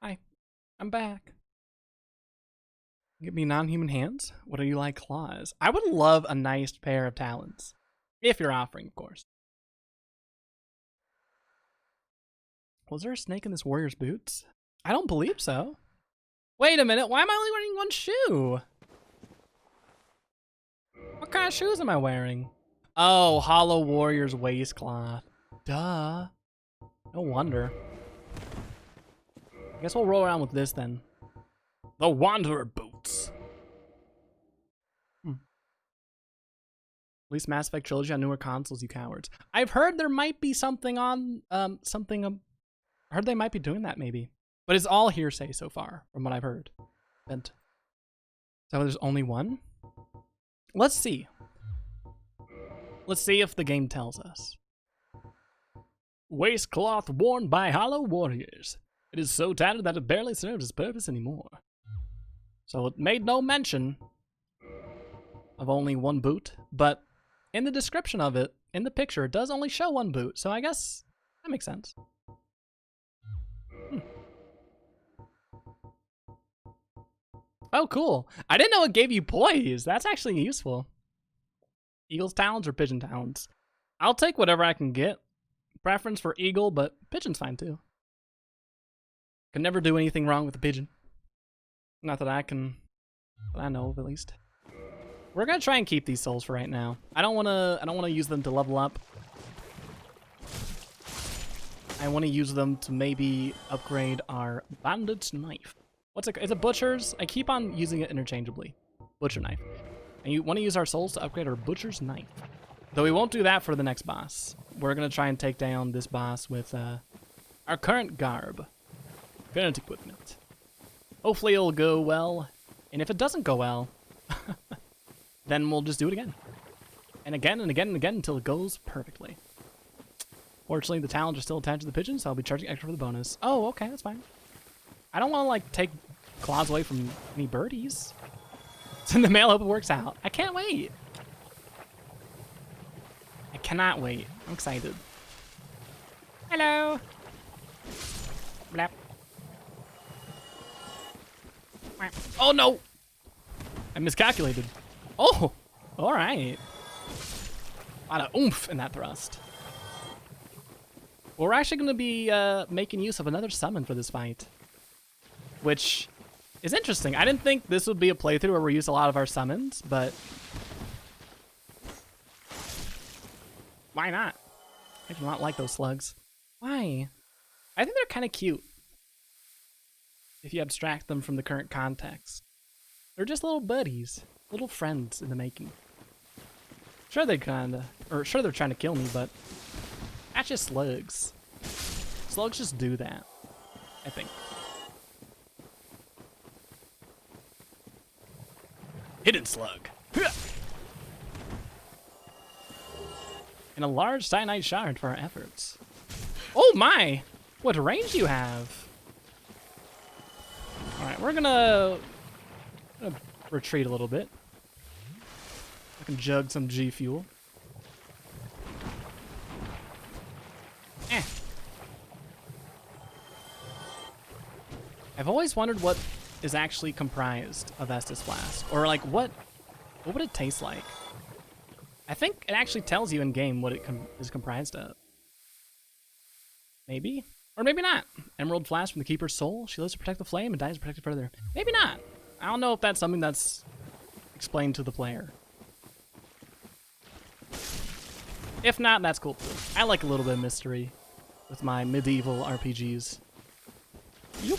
Hi, I'm back. Give me non-human hands? What do you like, claws? I would love a nice pair of talons. If you're offering, of course. Was there a snake in this warrior's boots? I don't believe so. Wait a minute, why am I only wearing one shoe? What kind of shoes am I wearing? Oh, Hollow Warrior's waistcloth. Duh. No wonder. I guess we'll roll around with this then. The Wanderer Boots. At least Mass Effect Trilogy on newer consoles, you cowards. I've heard there might be something on, I heard they might be doing that maybe. But it's all hearsay so far, from what I've heard. Bent. So there's only one? Let's see. Let's see if the game tells us. Waistcloth worn by Hollow Warriors. It is so tattered that it barely serves its purpose anymore. So it made no mention of only one boot, but in the description of it, in the picture, it does only show one boot, so I guess that makes sense. Oh, cool. I didn't know it gave you poise. That's actually useful. Eagle's talons or pigeon talons? I'll take whatever I can get. Preference for eagle, but pigeon's fine too. Can never do anything wrong with a pigeon. Not that I know of at least. We're gonna try and keep these souls for right now. I don't wanna use them to level up. I want to use them to maybe upgrade our bandit's knife. What's it? Is it butcher's? I keep on using it interchangeably. Butcher knife. And you want to use our souls to upgrade our butcher's knife. Though we won't do that for the next boss. We're gonna try and take down this boss with our current garb, current equipment. Hopefully it'll go well. And if it doesn't go well, then we'll just do it again. And again and again and again until it goes perfectly. Fortunately, the talons are still attached to the pigeon, so I'll be charging extra for the bonus. Oh, okay, that's fine. I don't want to, like, take claws away from any birdies. Send the mail, hope it works out. I can't wait. I cannot wait. I'm excited. Hello. Blap. Oh, no. I miscalculated. Oh, all right. A lot of oomph in that thrust. Well, we're actually going to be making use of another summon for this fight, which is interesting. I didn't think this would be a playthrough where we use a lot of our summons, but why not? I do not like those slugs. Why? I think they're kind of cute if you abstract them from the current context. They're just little buddies, little friends in the making. Sure, they're trying to kill me, but that's just slugs. Slugs just do that, I think. Hidden slug. And a large cyanide shard for our efforts. Oh my! What range do you have? Alright, we're gonna retreat a little bit. I can jug some G fuel. I've always wondered what is actually comprised of Estus Flask, or like what would it taste like? I think it actually tells you in game what it is comprised of. Maybe, or maybe not. Emerald Flask from the Keeper's Soul. She lives to protect the flame and dies to protect it further. Maybe not. I don't know if that's something that's explained to the player. If not, that's cool too. I like a little bit of mystery with my medieval RPGs. Yup.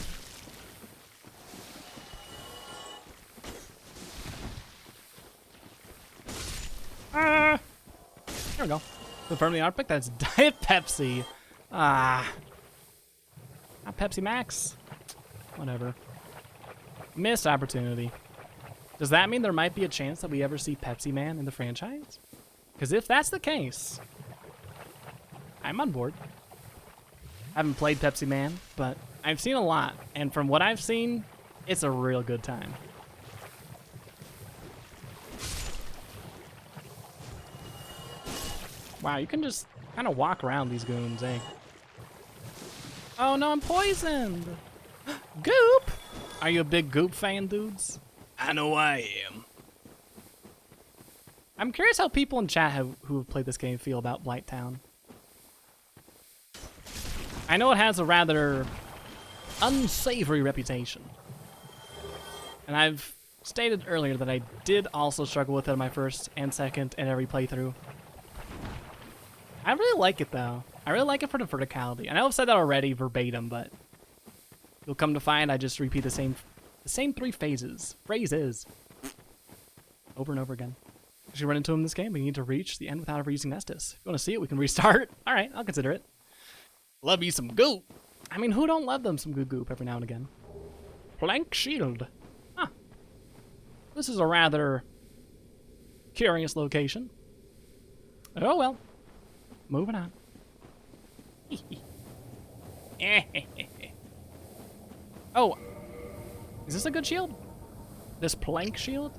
There we go. Confirm the outpick. That's Diet Pepsi. Not Pepsi Max. Whatever. Missed opportunity. Does that mean there might be a chance that we ever see Pepsi Man in the franchise? Because if that's the case, I'm on board. I haven't played Pepsi Man, but I've seen a lot. And from what I've seen, it's a real good time. Wow, you can just kind of walk around these goons, eh? Oh no, I'm poisoned! Goop! Are you a big Goop fan, dudes? I know I am. I'm curious how people in chat who have played this game feel about Blighttown. I know it has a rather unsavory reputation. And I've stated earlier that I did also struggle with it on my first and second and every playthrough. I really like it though. I really like it for the verticality. I know I've said that already verbatim, but you'll come to find I just repeat the same three phrases over and over again. If you run into him in this game, we need to reach the end without ever using Estus. If you want to see it, we can restart. All right, I'll consider it. Love you some goop. I mean, who don't love them some good goop every now and again? Plank shield. Huh. This is a rather curious location. Oh well. Moving on. Oh, is this a good shield? This plank shield?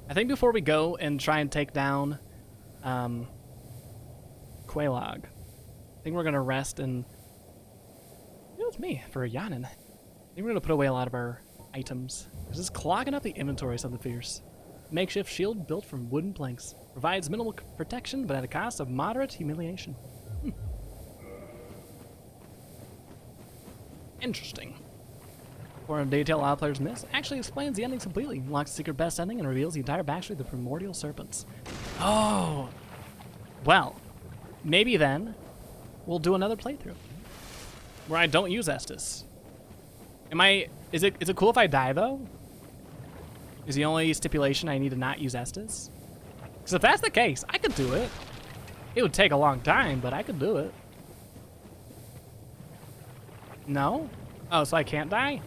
I think before we go and try and take down Quelaag, I think we're gonna rest and it's me for a yawning. I think we're gonna put away a lot of our items. This is clogging up the inventory something fierce. makeshift shield built from wooden planks. Provides minimal protection, but at a cost of moderate humiliation. Interesting. For a detail a lot of players miss, actually explains the endings completely, unlocks the secret best ending, and reveals the entire backstory of the primordial serpents. Oh! Well, maybe then we'll do another playthrough where I don't use Estus. Is it cool if I die though? Is the only stipulation I need to not use Estus? Because if that's the case, I could do it. It would take a long time, but I could do it. No? Oh, so I can't die?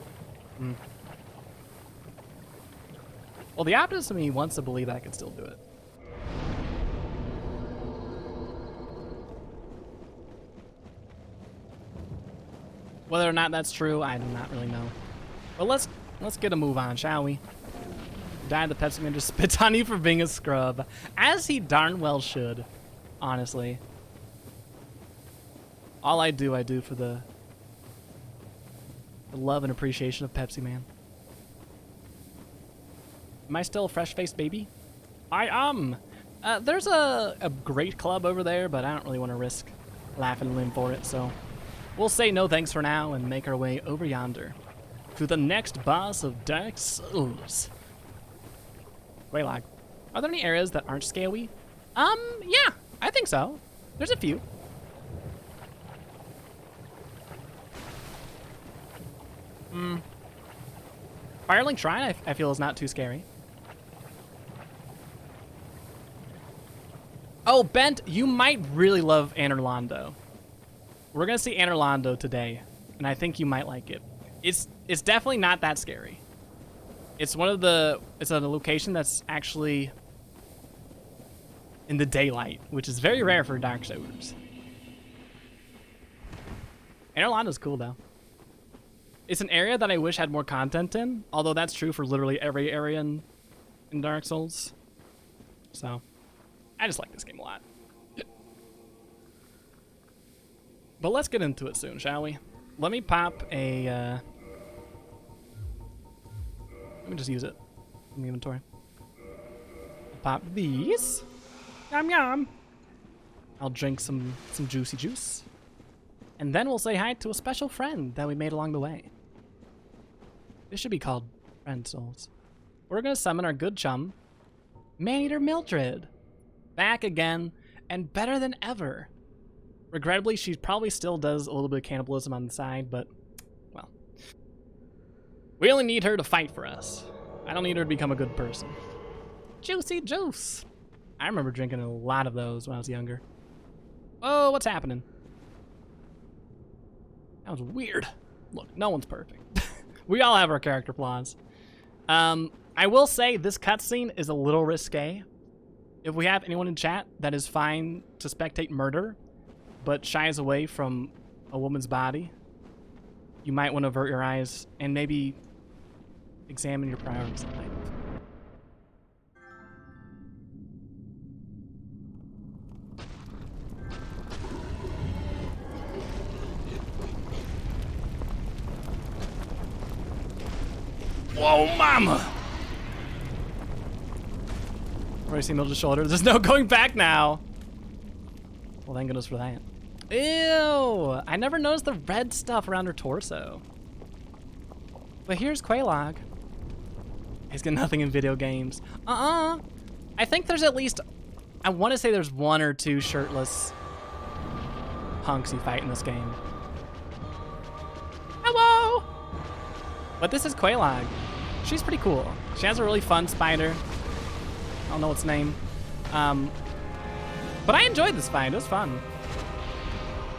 Well, the optimist of me wants to believe that I can still do it. Whether or not that's true, I do not really know. But let's get a move on, shall we? Die, the Pepsi Man just spits on you for being a scrub. As he darn well should, honestly. All I do for the love and appreciation of Pepsi Man. Am I still a fresh-faced baby? I am! There's a great club over there, but I don't really want to risk laughing limb for it, so we'll say no thanks for now and make our way over yonder to the next boss of Dark Souls. Waylog. Are there any areas that aren't scaly? Yeah, I think so. There's a few. Firelink Shrine, I feel, is not too scary. Oh, Bent, you might really love Anorlando. We're gonna see Anorlando today, and I think you might like it. It's definitely not that scary. It's it's a location that's actually in the daylight, which is very rare for Dark Souls. Anorlando's cool though. It's an area that I wish had more content in, although that's true for literally every area in Dark Souls. So, I just like this game a lot. But let's get into it soon, shall we? Let me pop a, let me just use it in the inventory. Pop these. Yum yum. I'll drink some juicy juice. And then we'll say hi to a special friend that we made along the way. This should be called Friend Souls. We're gonna summon our good chum, Maneater Mildred. Back again, and better than ever. Regrettably, she probably still does a little bit of cannibalism on the side, but, well. We only need her to fight for us. I don't need her to become a good person. Juicy juice. I remember drinking a lot of those when I was younger. Oh, what's happening? That was weird. Look, no one's perfect. We all have our character flaws. I will say this cutscene is a little risque. If we have anyone in chat that is fine to spectate murder, but shies away from a woman's body, you might want to avert your eyes and maybe examine your priorities in life. Whoa, mama! Already see Mildred's shoulder. There's no going back now. Well, thank goodness for that. Ew! I never noticed the red stuff around her torso. But here's Quelaag. He's got nothing in video games. I think there's at least, I want to say there's 1 or 2 shirtless punks you fight in this game. Hello! But this is Quelaag. She's pretty cool. She has a really fun spider. I don't know its name. But I enjoyed this fight. It was fun.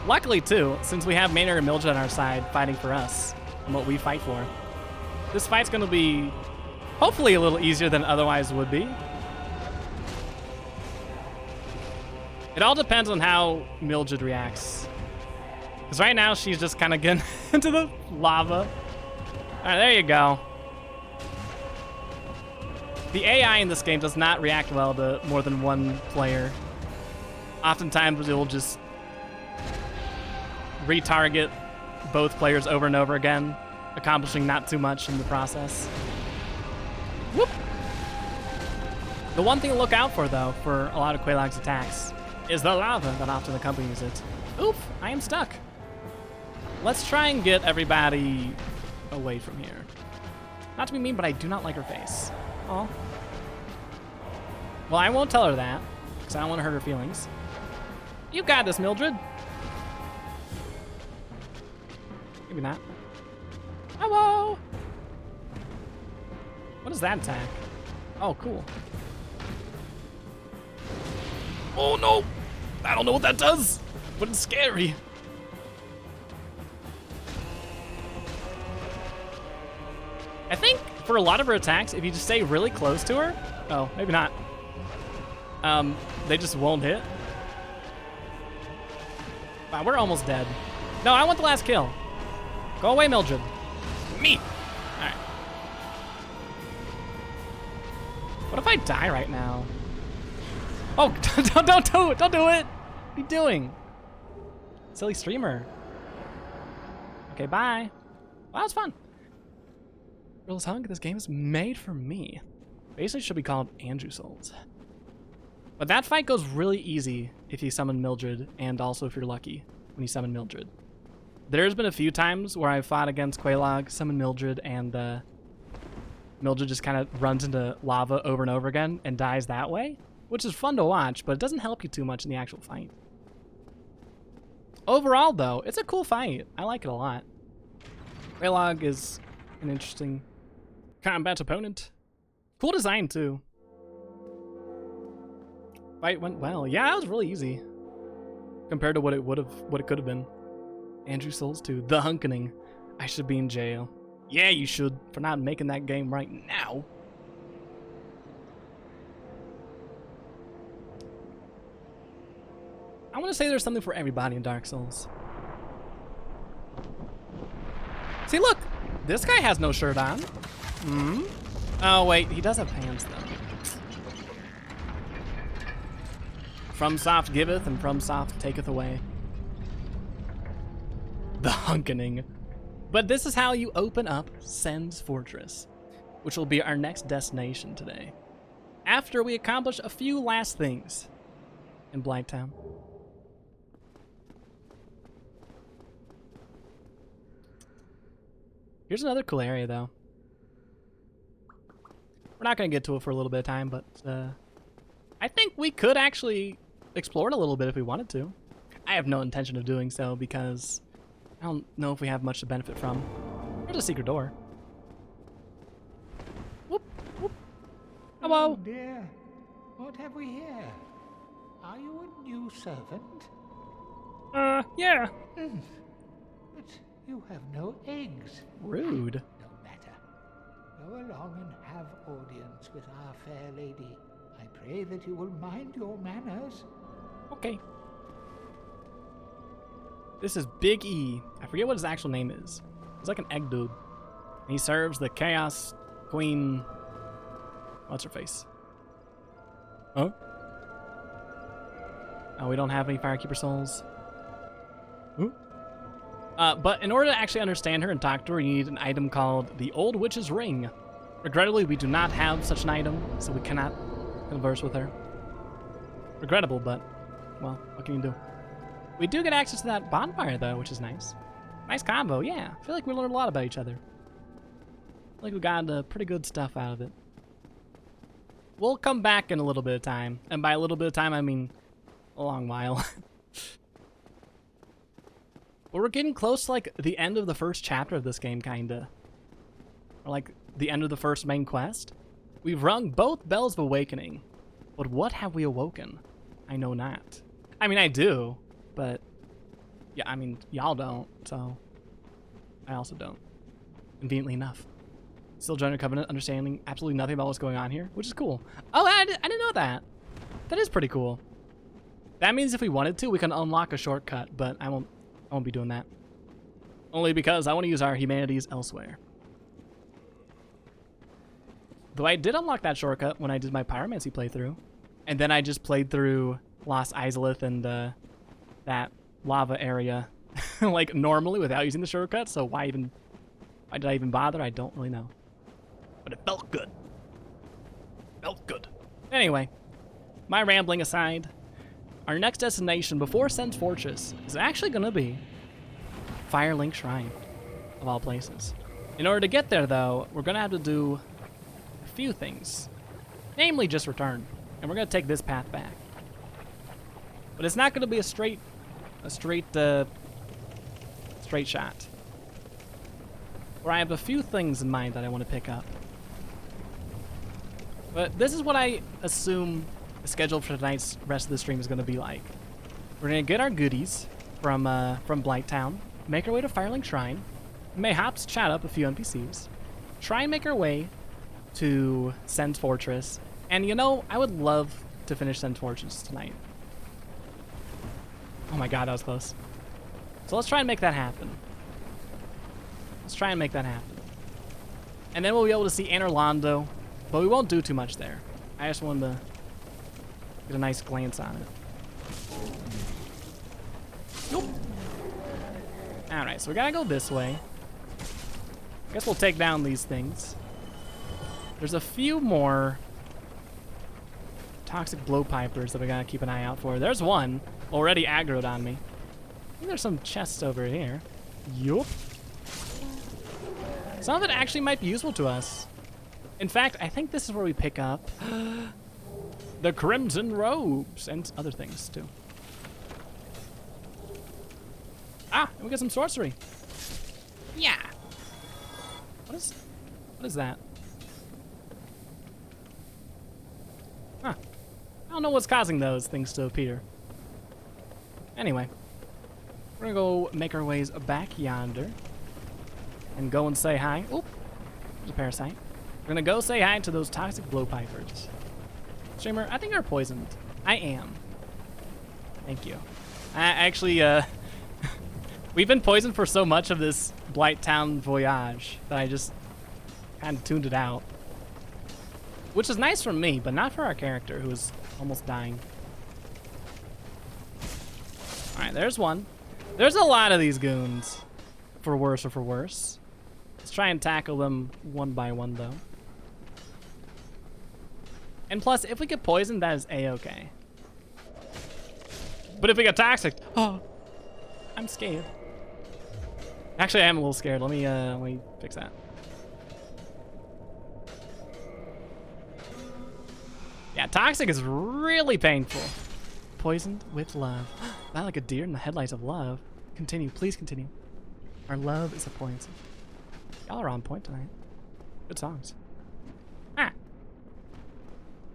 Luckily, too, since we have Maynard and Mildred on our side fighting for us and what we fight for, this fight's going to be hopefully a little easier than it otherwise would be. It all depends on how Mildred reacts. Because right now, she's just kind of getting into the lava. All right, there you go. The AI in this game does not react well to more than one player. Oftentimes, it will just retarget both players over and over again, accomplishing not too much in the process. Whoop! The one thing to look out for, though, for a lot of Quelaag's attacks is the lava that often accompanies it. Oof, I am stuck. Let's try and get everybody away from here. Not to be mean, but I do not like her face. Oh. Well, I won't tell her that, because I don't want to hurt her feelings. You got this, Mildred. Maybe not. Hello! What is that attack? Oh, cool. Oh, no! I don't know what that does, but it's scary. I think for a lot of her attacks, if you just stay really close to her, oh, maybe not. They just won't hit. Wow, we're almost dead. No, I want the last kill. Go away, Mildred. Me. All right. What if I die right now? Oh, don't do it! Don't do it! What are you doing? Silly streamer. Okay, bye. Wow, that was fun. Girls Hug, this game is made for me. Basically, it should be called Andrew Souls. But that fight goes really easy if you summon Mildred, and also if you're lucky when you summon Mildred. There's been a few times where I fought against Quelaag, summoned Mildred, and Mildred just kind of runs into lava over and over again and dies that way, which is fun to watch, but it doesn't help you too much in the actual fight. Overall, though, it's a cool fight. I like it a lot. Quelaag is an interesting combat opponent. Cool design, too. Fight went well. Yeah, that was really easy compared to what it could have been. Andrew Souls 2, The Hunkening. I should be in jail. Yeah, you should, for not making that game right now. I want to say there's something for everybody in Dark Souls. See, look! This guy has no shirt on. Hmm? Oh, wait, he does have pants, though. FromSoft giveth, and FromSoft taketh away. The Hunkening. But this is how you open up Sen's Fortress, which will be our next destination today, after we accomplish a few last things in Blighttown. Here's another cool area, though. We're not going to get to it for a little bit of time, but I think we could actually explore it a little bit if we wanted to. I have no intention of doing so because I don't know if we have much to benefit from. There's a secret door. Whoop, whoop. Hello. Oh dear, what have we here? Are you a new servant? Yeah. But you have no eggs. Rude. No matter. Go along and have audience with our fair lady. I pray that you will mind your manners. Okay. This is Big E. I forget what his actual name is. He's like an egg dude. And he serves the Chaos Queen. What's her face? Huh? Oh, we don't have any Firekeeper souls. Ooh. But in order to actually understand her and talk to her, you need an item called the Old Witch's Ring. Regrettably, we do not have such an item, so we cannot converse with her. Regrettable, but, well, what can you do? We do get access to that bonfire, though, which is nice. Nice combo, yeah. I feel like we learned a lot about each other. I feel like we got pretty good stuff out of it. We'll come back in a little bit of time. And by a little bit of time, I mean a long while. But we're getting close to, like, the end of the first chapter of this game, kinda. Or, like, the end of the first main quest. We've rung both bells of awakening. But what have we awoken? I know not. I mean, I do. But, yeah, I mean, y'all don't, so I also don't. Conveniently enough. Still joining Covenant, understanding absolutely nothing about what's going on here, which is cool. Oh, I didn't know that. That is pretty cool. That means if we wanted to, we can unlock a shortcut, but I won't be doing that. Only because I want to use our humanities elsewhere. Though I did unlock that shortcut when I did my Pyromancy playthrough. And then I just played through Lost Izalith and that lava area like normally without using the shortcut, so why did I even bother? I don't really know. But it felt good. Felt good. Anyway, my rambling aside, our next destination before Sen's Fortress is actually going to be Firelink Shrine, of all places. In order to get there, though, we're going to have to do a few things. Namely, just return. And we're going to take this path back. But it's not going to be a straight shot. Where I have a few things in mind that I want to pick up. But this is what I assume the schedule for tonight's rest of the stream is going to be like. We're going to get our goodies from Blighttown, make our way to Firelink Shrine, mayhaps chat up a few NPCs, try and make our way to Sen's Fortress, and you know, I would love to finish Sen's Fortress tonight. Oh my god, that was close. So let's try and make that happen. Let's try and make that happen. And then we'll be able to see Anor Londo, but we won't do too much there. I just wanted to get a nice glance on it. Nope. Alright, so we gotta go this way. I guess we'll take down these things. There's a few more toxic blowpipers that we gotta keep an eye out for. There's one already aggroed on me. I think there's some chests over here. Yup. Some of it actually might be useful to us. In fact, I think this is where we pick up the Crimson Robes and other things too. Ah, and we got some sorcery. Yeah. What is that? Huh. I don't know what's causing those things to appear. Anyway, we're gonna go make our ways back yonder and go and say hi. Oh, there's a parasite. We're gonna go say hi to those toxic blowpipers. Streamer, I think you're poisoned. I am. Thank you. I actually, we've been poisoned for so much of this Blighttown voyage that I just kind of tuned it out. Which is nice for me, but not for our character who is almost dying. Alright, there's one. There's a lot of these goons. For worse or for worse. Let's try and tackle them one by one, though. And plus, if we get poisoned, that is A-okay. But if we get toxic, oh, I'm scared. Actually, I am a little scared. Let me fix that. Yeah, toxic is really painful. Poisoned with love. Not like a deer in the headlights of love. Continue, please continue. Our love is a poison. Y'all are on point tonight. Good songs. Ah.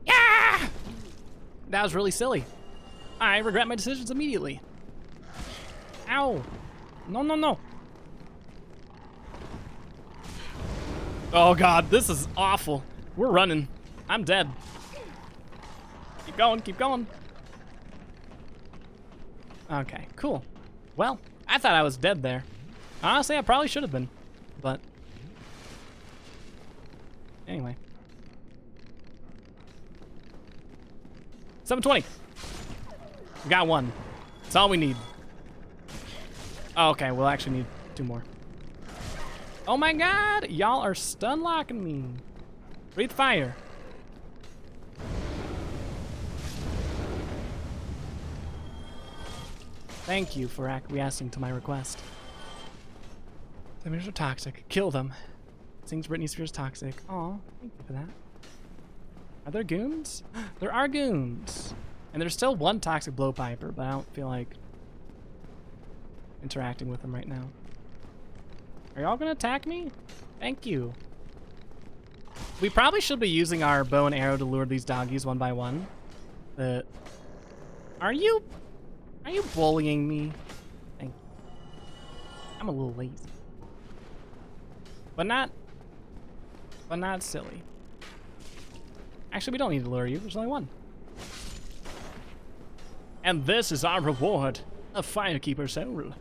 Yeah! That was really silly. I regret my decisions immediately. Ow. No, no, no. Oh god, this is awful. We're running. I'm dead. Keep going, keep going. Okay, cool. Well, I thought I was dead there. Honestly, I probably should have been, but anyway. 720. We got one. That's all we need. Oh, okay, we'll actually need 2 more. Oh my god, y'all are stun locking me. Breathe fire. Thank you for acquiescing to my request. The meters are toxic. Kill them. Sings Britney Spears toxic. Aw, thank you for that. Are there goons? There are goons. And there's still one toxic blowpiper, but I don't feel like interacting with them right now. Are y'all gonna attack me? Thank you. We probably should be using our bow and arrow to lure these doggies one by one. But are you bullying me? Thank you. I'm a little lazy. But not silly. Actually, we don't need to lure you. There's only one. And this is our reward, a Firekeeper soul,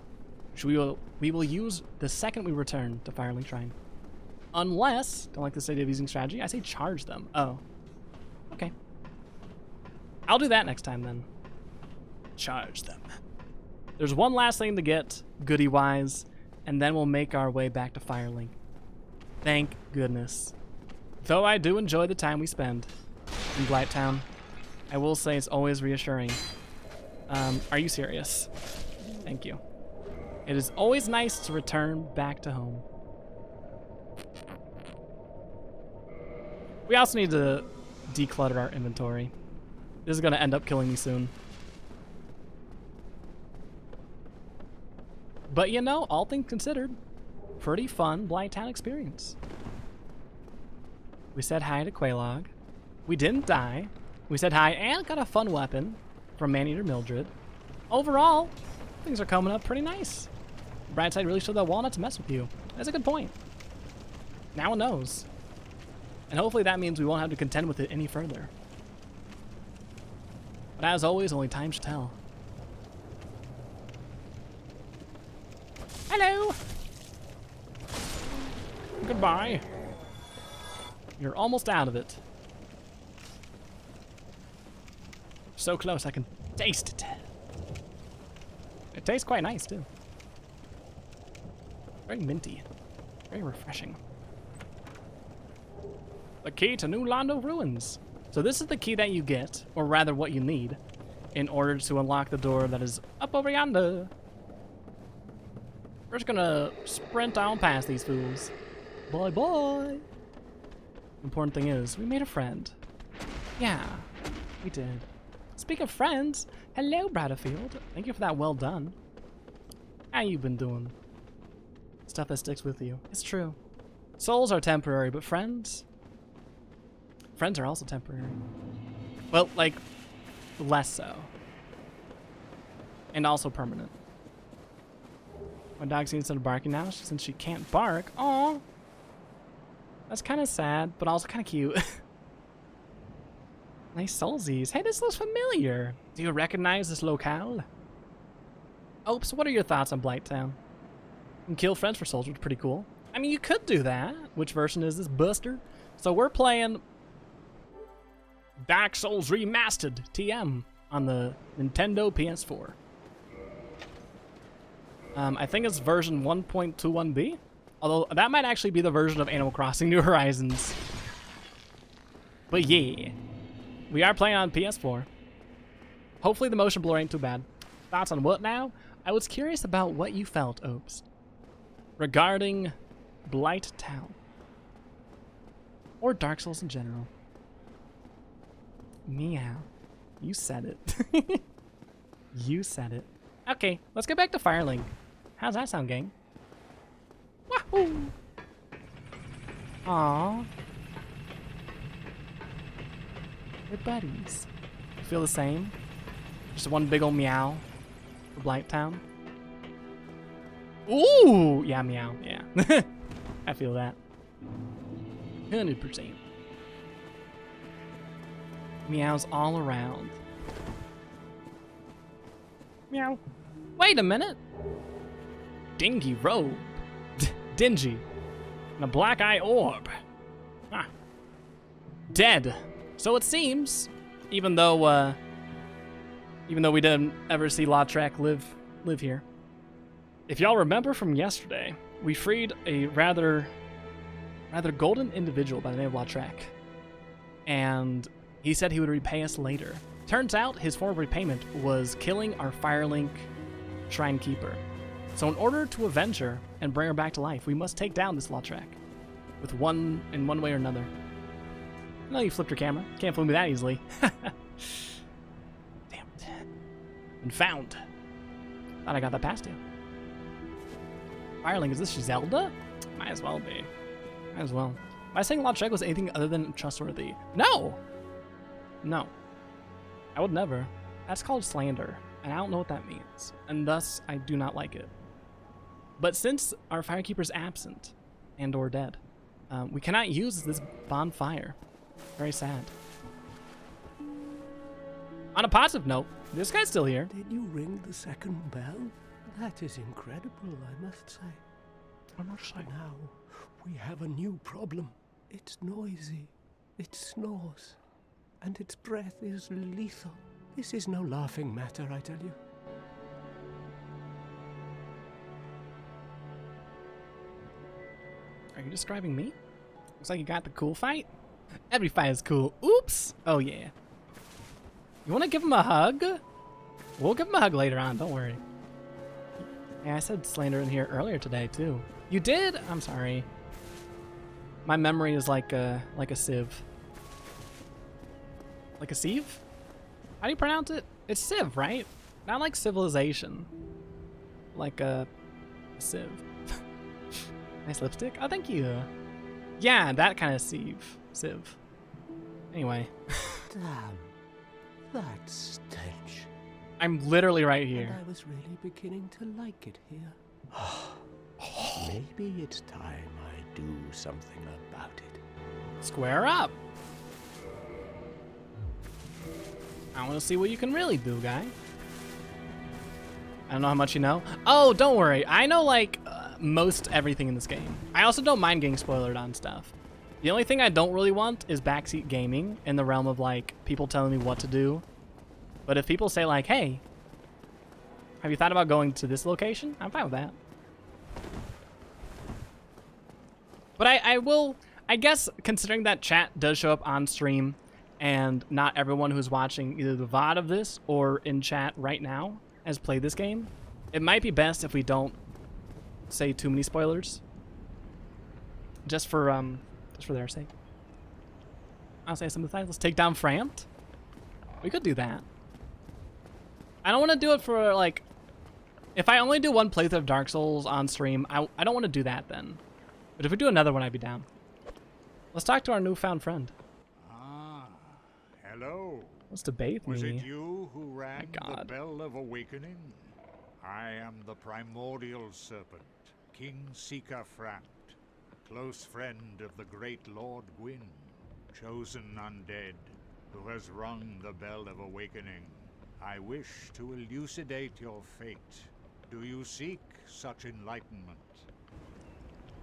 which we will use the second we return to Firelink Shrine. Unless, don't like this idea of using strategy, I say charge them. Oh. Okay. I'll do that next time then. Charge them. There's one last thing to get, goodie-wise, and then we'll make our way back to Firelink. Thank goodness. Though I do enjoy the time we spend in Blighttown. I will say it's always reassuring. Are you serious? Thank you. It is always nice to return back to home. We also need to declutter our inventory. This is gonna end up killing me soon. But you know, all things considered, pretty fun Blighttown experience. We said hi to Quelaag. We didn't die. We said hi and got a fun weapon from Maneater Mildred. Overall, things are coming up pretty nice. Brightside really showed that walnut to mess with you. That's a good point. Now it knows. And hopefully that means we won't have to contend with it any further. But as always, only time shall tell. Hello! Goodbye. You're almost out of it. So close, I can taste it. It tastes quite nice, too. Very minty. Very refreshing. The key to New Londo Ruins. So this is the key that you get, or rather what you need, in order to unlock the door that is up over yonder. We're just gonna sprint on past these fools. Bye-bye. Important thing is, we made a friend. Yeah, we did. Speaking of friends, hello, Bradfield. Thank you for that well done. How you been doing? Stuff that sticks with you. It's true. Souls are temporary, but friends? Friends are also temporary. Well, like, less so. And also permanent. My dog seems to start barking now since she can't bark. Aw. That's kind of sad, but also kind of cute. Nice soulsies. Hey, this looks familiar. Do you recognize this locale? Oops, what are your thoughts on Blighttown? You can kill friends for souls, which is pretty cool. I mean, you could do that. Which version is this, Buster? So we're playing Dark Souls Remastered TM on the Nintendo PS4. I think it's version 1.21b. Although that might actually be the version of Animal Crossing New Horizons. But yeah. We are playing on PS4. Hopefully the motion blur ain't too bad. Thoughts on what now? I was curious about what you felt, Opes, regarding Blighttown. Or Dark Souls in general. Meow. You said it. You said it. Okay, let's get back to Firelink. How's that sound, gang? Wahoo! Aww. We're buddies. You feel the same? Just one big ol' meow for Blighttown. Ooh! Yeah, meow. Yeah. I feel that. 100%. Meows all around. Meow. Wait a minute. Dingy robe. Dingy. And a black eye orb. Ah. Dead. So it seems, even though we didn't ever see Lautrec live here. If y'all remember from yesterday, we freed a rather golden individual by the name of Lautrec. And he said he would repay us later. Turns out his form of repayment was killing our Firelink Shrine Keeper. So in order to avenge her and bring her back to life, we must take down this Lautrec in one way or another. No, you flipped your camera. Can't fool me that easily. Damn it. Been found. Thought I got that past you. Firelink, is this Zelda? Might as well be. Might as well. Am I saying Lautrec was anything other than trustworthy? No! No. I would never. That's called slander, and I don't know what that means. And thus, I do not like it. But since our Firekeeper is absent and or dead, we cannot use this bonfire. Very sad. On a positive note, this guy's still here. Did you ring the second bell? That is incredible, I must say. I must say. Now, we have a new problem. It's noisy, it snores, and its breath is lethal. This is no laughing matter, I tell you. Are you describing me? Looks like you got the cool fight. Every fight is cool. Oops. Oh, yeah. You want to give him a hug? We'll give him a hug later on. Don't worry. Yeah, I said slander in here earlier today, too. You did? I'm sorry. My memory is like a sieve. Like a sieve? How do you pronounce it? It's sieve, right? Not like civilization. Like a sieve. Nice lipstick. Oh, thank you. Yeah, that kind of sieve. Sieve. Anyway. Damn. That stench. I'm literally right And here. I was really beginning to like it here. Maybe it's time I do something about it. Square up. I want to see what you can really do, guy. I don't know how much you know. Oh, don't worry. I know, like, most everything in this game. I also don't mind getting spoiled on stuff. The only thing I don't really want is backseat gaming in the realm of, like, people telling me what to do. But if people say, like, hey, have you thought about going to this location? I'm fine with that. But I will, I guess, considering that chat does show up on stream and not everyone who's watching either the VOD of this or in chat right now has played this game, it might be best if we don't say too many spoilers. Just for their sake. I'll say some of the things. Let's take down Framped. We could do that. I don't want to do it for, like, if I only do one playthrough of Dark Souls on stream, I don't want to do that then. But if we do another one, I'd be down. Let's talk to our newfound friend. Ah, hello. Let's debate me. Was it you who rang the God. Bell of Awakening? I am the primordial serpent, King Seeker Frampt, close friend of the great Lord Gwyn, chosen undead, who has rung the Bell of Awakening. I wish to elucidate your fate. Do you seek such enlightenment?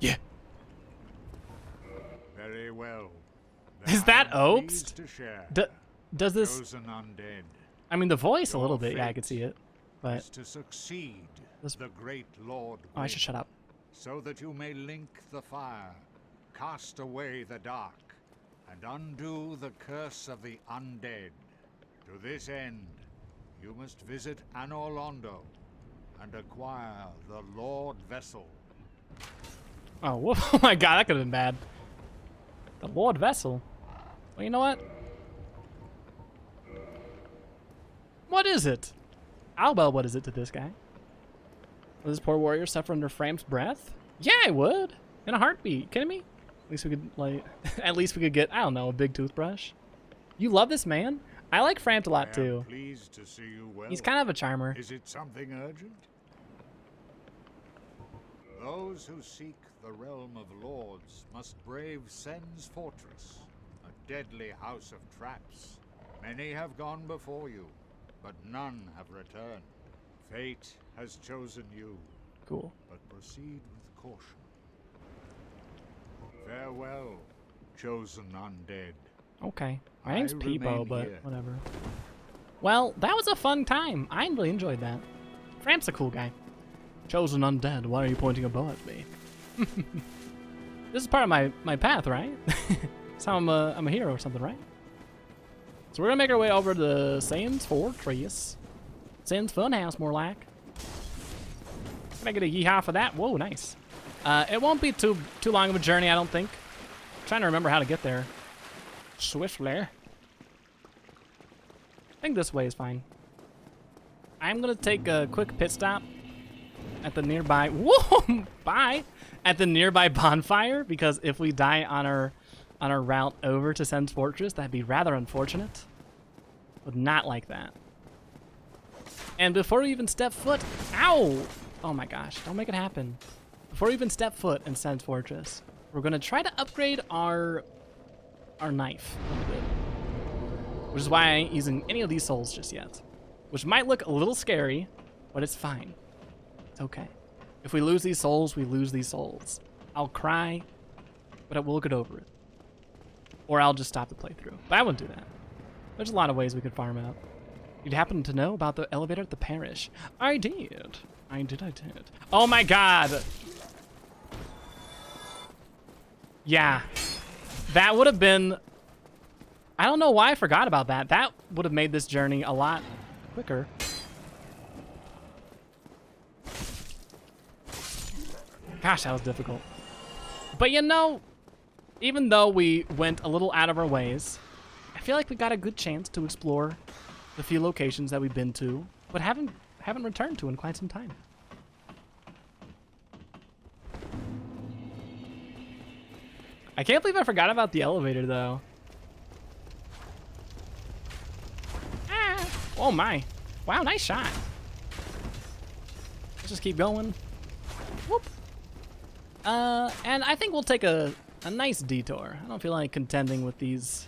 Yeah. Very well. Is that I am Obst? pleased to share. Does this... Chosen undead. I mean, the voice a Your little bit. Yeah, I fate could see it. But... is to succeed This- the great Lord Oh, I Gwyn, should shut up. so that you may link the fire, cast away the dark, and undo the curse of the undead. To this end, you must visit Anor Londo and acquire the Lord Vessel. Oh, whoop. Oh my god, that could have been bad. The Lord Vessel. Well, you know what? What is it? What is it to this guy? Will this poor warrior suffer under Fram's breath? Yeah, I would. In a heartbeat. You kidding me? At least we could, like, at least we could get, I don't know, a big toothbrush. You love this man? I like Frampt a lot, I too. am pleased to see you well. He's kind of a charmer. Is it something urgent? Those who seek the realm of lords must brave Sen's fortress, a deadly house of traps. Many have gone before you, but none have returned. Fate has chosen you, Cool. but proceed with caution. Farewell, chosen undead. Okay. My I name's Peebo, remain but here. whatever. Well, that was a fun time. I really enjoyed that. Framp's a cool guy. Chosen undead, why are you pointing a bow at me? This is part of my path, right? So I'm a hero or something, right? So we're gonna make our way over to Sans Fortress. Sans Funhouse, more like. Can I get a yeehaw for that? Whoa, nice. It won't be too long of a journey, I don't think. I'm trying to remember how to get there swiftly. I think this way is fine. I'm gonna take a quick pit stop at the nearby at the nearby bonfire, because if we die on our route over to Sen's Fortress, that'd be rather unfortunate. Would not like that. And before we even step foot, ow! Oh my gosh, don't make it happen. Before we even step foot in Sen's Fortress, we're gonna try to upgrade our knife a little bit. Which is why I ain't using any of these souls just yet. Which might look a little scary, but it's fine. It's okay. If we lose these souls, we lose these souls. I'll cry, but we'll get over it. Or I'll just stop the playthrough. But I wouldn't do that. There's a lot of ways we could farm out. You'd happen to know about the elevator at the parish? I did. I did. Oh my god! Yeah. That would have been I don't know why I forgot about that. That would have made this journey a lot quicker. Gosh, that was difficult. But you know, even though we went a little out of our ways, I feel like we got a good chance to explore the few locations that we've been to, but haven't returned to in quite some time. I can't believe I forgot about the elevator, though. Ah! Oh my. Wow, nice shot. Let's just keep going. Whoop. And I think we'll take a nice detour. I don't feel like contending with these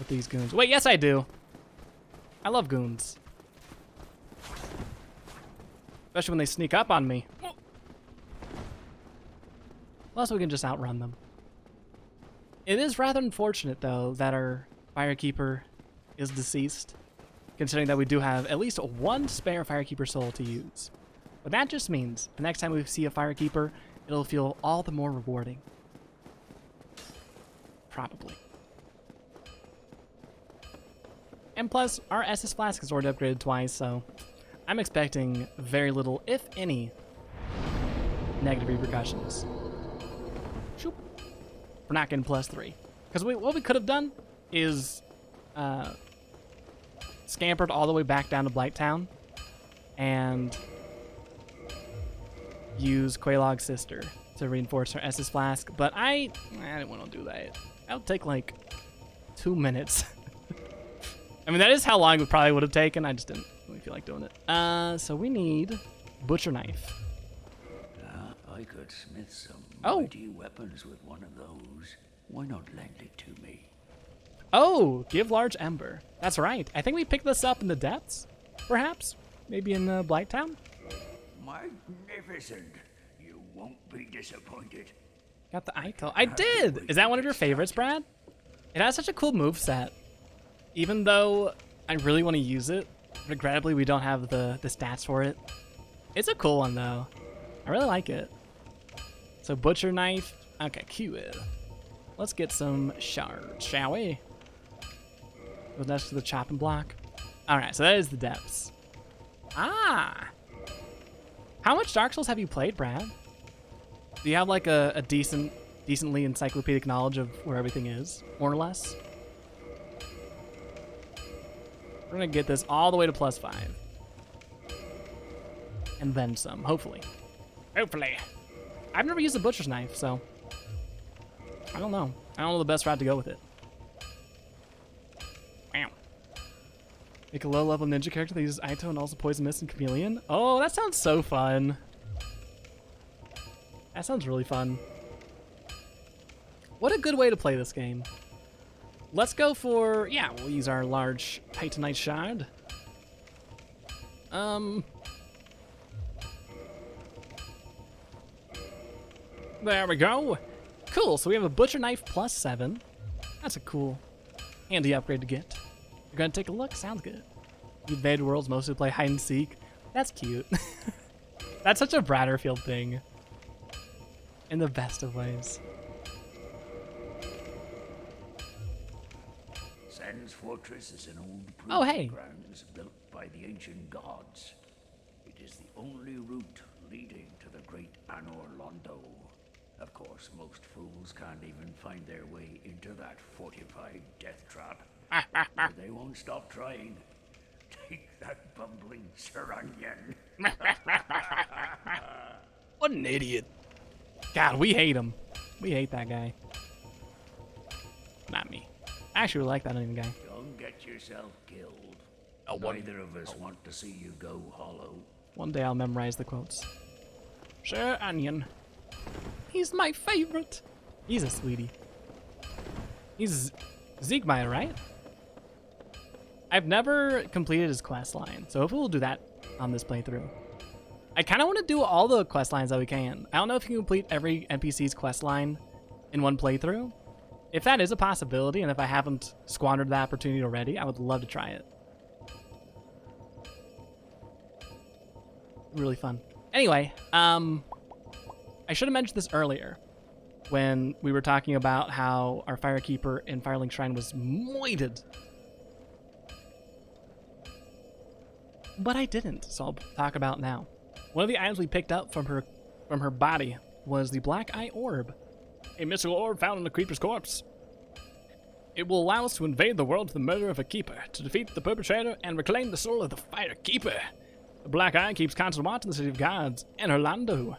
goons. Wait, yes I do. I love goons. Especially when they sneak up on me. Plus we can just outrun them. It is rather unfortunate, though, that our Firekeeper is deceased, considering that we do have at least one spare Firekeeper soul to use. But that just means the next time we see a Firekeeper, it'll feel all the more rewarding. Probably. And plus, our SS Flask is already upgraded twice, so I'm expecting very little, if any, negative repercussions. Shoop. We're not getting +3. Because what we could have done is scampered all the way back down to Blighttown and use Quelaag's sister to reinforce her SS Flask, but I didn't want to do that. That would take like 2 minutes. I mean, that is how long it probably would have taken. I just didn't really feel like doing it. So we need Butcher Knife. I could smith some Oh. mighty weapons with one of those. Why not lend it to me? Oh, give large ember. That's right. I think we picked this up in the depths, perhaps? Maybe in Blighttown? Magnificent! You won't be disappointed. Got the Ito. I did! Is that one of your favorites, Brad? It has such a cool moveset. Even though I really want to use it, regrettably we don't have the stats for it. It's a cool one, though. I really like it. So Butcher Knife. Okay, cute. Let's get some shards, shall we? Goes next to the chopping block. Alright, so that is the depths. Ah! How much Dark Souls have you played, Brad? Do you have like a decently encyclopedic knowledge of where everything is, more or less? We're gonna get this all the way to +5. And then some, hopefully. Hopefully. I've never used a butcher's knife, so I don't know. I don't know the best route to go with it. Wow. Make a low-level ninja character that uses Ito and also Poison Mist and Chameleon. Oh, that sounds so fun. That sounds really fun. What a good way to play this game. Let's go for, yeah, we'll use our large Titanite shard. There we go. Cool, so we have a Butcher Knife +7. That's a cool, handy upgrade to get. You're gonna take a look? Sounds good. You invade worlds mostly to play hide and seek. That's cute. That's such a Bratterfield thing. In the best of ways. Sands Fortress is an old Oh, hey. grounds built by the ancient gods. It is the only route leading to the great Anor Londo. Of course, most fools can't even find their way into that fortified death trap. But they won't stop trying. Take that bumbling Saranian. What an idiot. God, we hate him. We hate that guy. Not me. I actually like that Indian guy. Don't get yourself killed. Oh, Neither of us want to see you go hollow. One day I'll memorize the quotes. Sir Onion. He's my favorite. He's a sweetie. He's Siegmeyer, right? I've never completed his quest line, so hopefully we'll do that on this playthrough. I kind of want to do all the quest lines that we can. I don't know if you can complete every NPC's quest line in one playthrough. If that is a possibility, and if I haven't squandered that opportunity already, I would love to try it. Really fun. Anyway, I should have mentioned this earlier. when we were talking about how our Firekeeper in Firelink Shrine was moited. But I didn't, so I'll talk about now. One of the items we picked up from her body was the Black Eye Orb, a mystical orb found in the Creeper's corpse. It will allow us to invade the world for the murder of a keeper, to defeat the perpetrator, and reclaim the soul of the Firekeeper. The Black Eye keeps constant watch in the City of Gods and Orlando.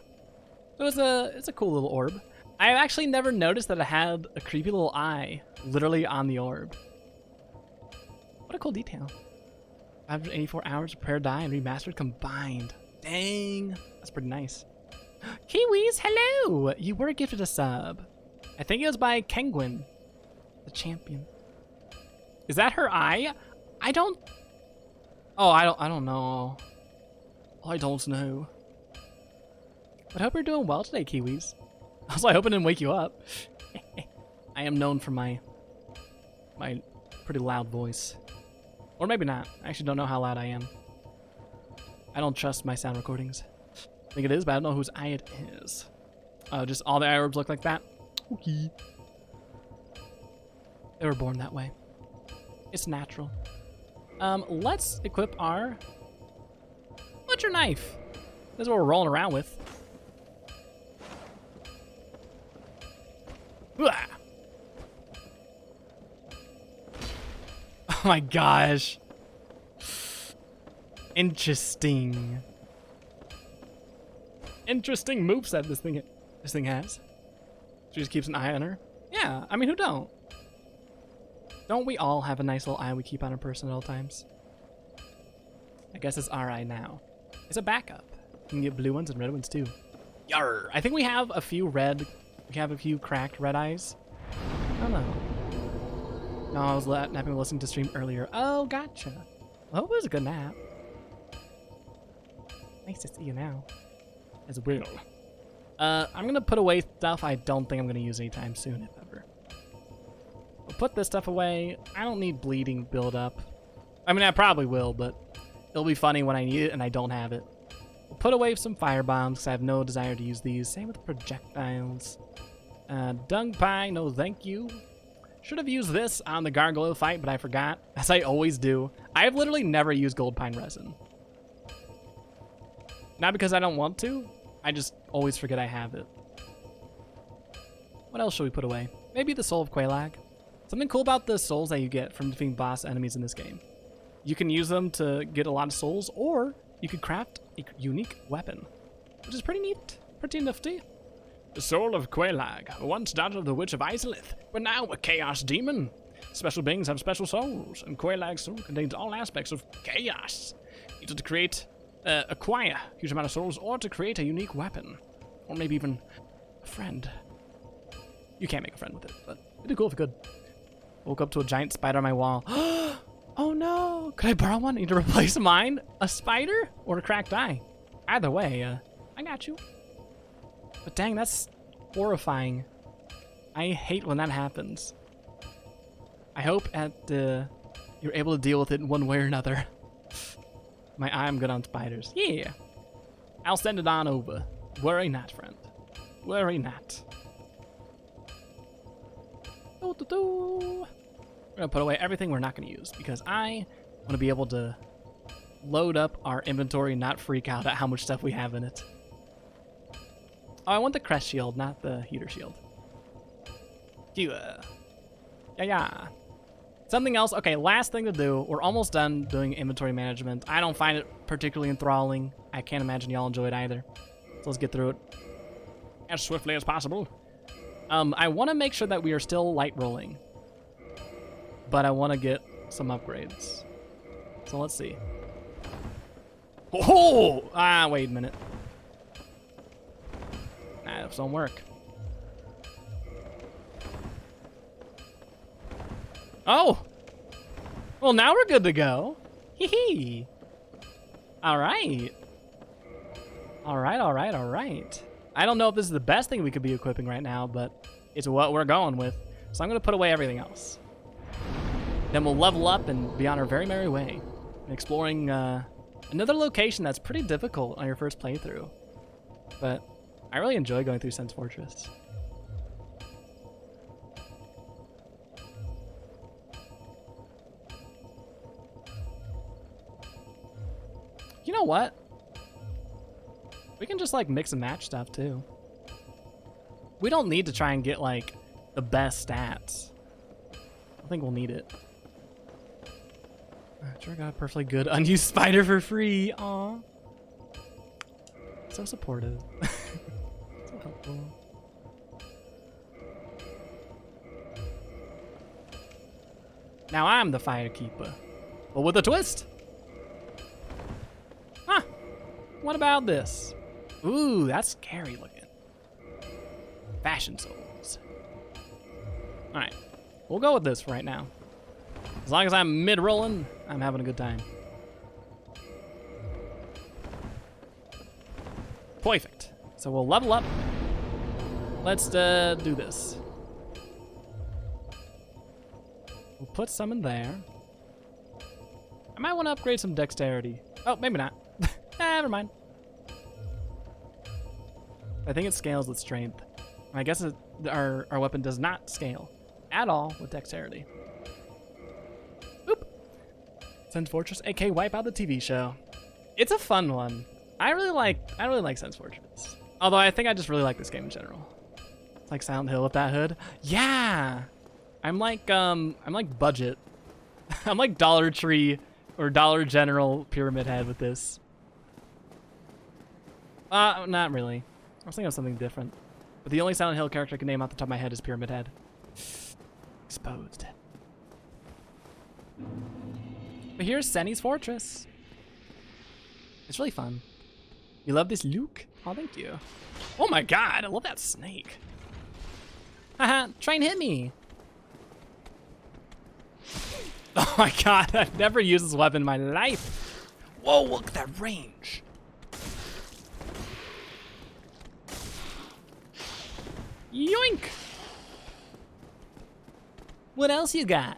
So it's a cool little orb. I've actually never noticed that it had a creepy little eye literally on the orb. What a cool detail. 584 hours of prayer die and remastered combined. Dang, that's pretty nice. Kiwis, hello! You were gifted a sub. I think it was by Kenguin, the champion. Is that her eye? I don't know. I don't know. But I hope you're doing well today, Kiwis. Also, I hope I didn't wake you up. I am known for my pretty loud voice. Or maybe not. I actually don't know how loud I am. I don't trust my sound recordings. I think it is, but I don't know whose eye it is. Just all the eye orbs look like that? Okay. They were born that way. It's natural. Let's equip our butcher knife. This is what we're rolling around with. Oh my gosh. Interesting. Interesting moveset this thing has. She just keeps an eye on her. Yeah, I mean, who don't? Don't we all have a nice little eye we keep on a person at all times? I guess it's our eye now. It's a backup. You can get blue ones and red ones too. Yarr! I think we have a few cracked red eyes. I don't know. No, I was napping listening to stream earlier. Oh, gotcha. Well, it was a good nap. Nice to see you now. As well. I'm gonna put away stuff I don't think I'm gonna use anytime soon, if ever. We'll put this stuff away. I don't need bleeding buildup. I mean, I probably will, but it'll be funny when I need it and I don't have it. We'll put away some fire bombs because I have no desire to use these. Same with projectiles. Dung pie, no thank you. Should have used this on the gargoyle fight, but I forgot, as I always do. I have literally never used gold pine resin. Not because I don't want to, I just always forget I have it. What else should we put away? Maybe the soul of Quelaag. Something cool about the souls that you get from defeating boss enemies in this game. You can use them to get a lot of souls, or you could craft a unique weapon, which is pretty neat, pretty nifty. The soul of Quelaag, once daughter of the Witch of Izalith, but now a chaos demon. Special beings have special souls, and Quelaag's soul contains all aspects of chaos. Either to create, acquire a huge amount of souls, or to create a unique weapon. Or maybe even a friend. You can't make a friend with it, but it'd be cool if you could. Woke up to a giant spider on my wall. Oh no! Could I borrow one? Need to replace mine? A spider? Or a cracked eye? Either way, I got you. But dang, that's horrifying. I hate when that happens. I hope you're able to deal with it in one way or another. I'm good on spiders. Yeah. I'll send it on over. Worry not, friend. Worry not. We're gonna put away everything we're not gonna use because I want to be able to load up our inventory and not freak out at how much stuff we have in it. Oh, I want the crest shield, not the heater shield. Yeah. Something else. Okay, last thing to do. We're almost done doing inventory management. I don't find it particularly enthralling. I can't imagine y'all enjoy it either. So let's get through it as swiftly as possible. I want to make sure that we are still light rolling, but I want to get some upgrades. So let's see. Oh! Wait a minute. That don't work. Oh! Well, now we're good to go. Hee hee. Alright. Alright. I don't know if this is the best thing we could be equipping right now, but it's what we're going with. So I'm going to put away everything else. Then we'll level up and be on our very merry way. Exploring another location that's pretty difficult on your first playthrough. But I really enjoy going through Sense Fortress. You know what? We can just like mix and match stuff too. We don't need to try and get like the best stats. I think we'll need it. Sure got a perfectly good unused spider for free. Aw. So supportive. So helpful. Now I'm the firekeeper. But with a twist. Huh. What about this? Ooh, that's scary looking. Fashion souls. Alright. We'll go with this for right now. As long as I'm mid-rolling, I'm having a good time. Perfect. So we'll level up. Let's do this. We'll put some in there. I might want to upgrade some dexterity. Oh, maybe not. Never mind. I think it scales with strength. I guess our weapon does not scale at all with dexterity. Oop. Sense Fortress, aka Wipe Out the TV show. It's a fun one. I really like Sense Fortress. Although I think I just really like this game in general. It's like Silent Hill with that hood. Yeah. I'm like budget. I'm like Dollar Tree or Dollar General Pyramid Head with this. Not really. I was thinking of something different. But the only Silent Hill character I can name off the top of my head is Pyramid Head. Exposed. But here's Senny's Fortress. It's really fun. You love this look? Oh, thank you. Oh my god, I love that snake. Haha, try and hit me. Oh my god, I've never used this weapon in my life. Whoa, look at that range. Yoink! What else you got?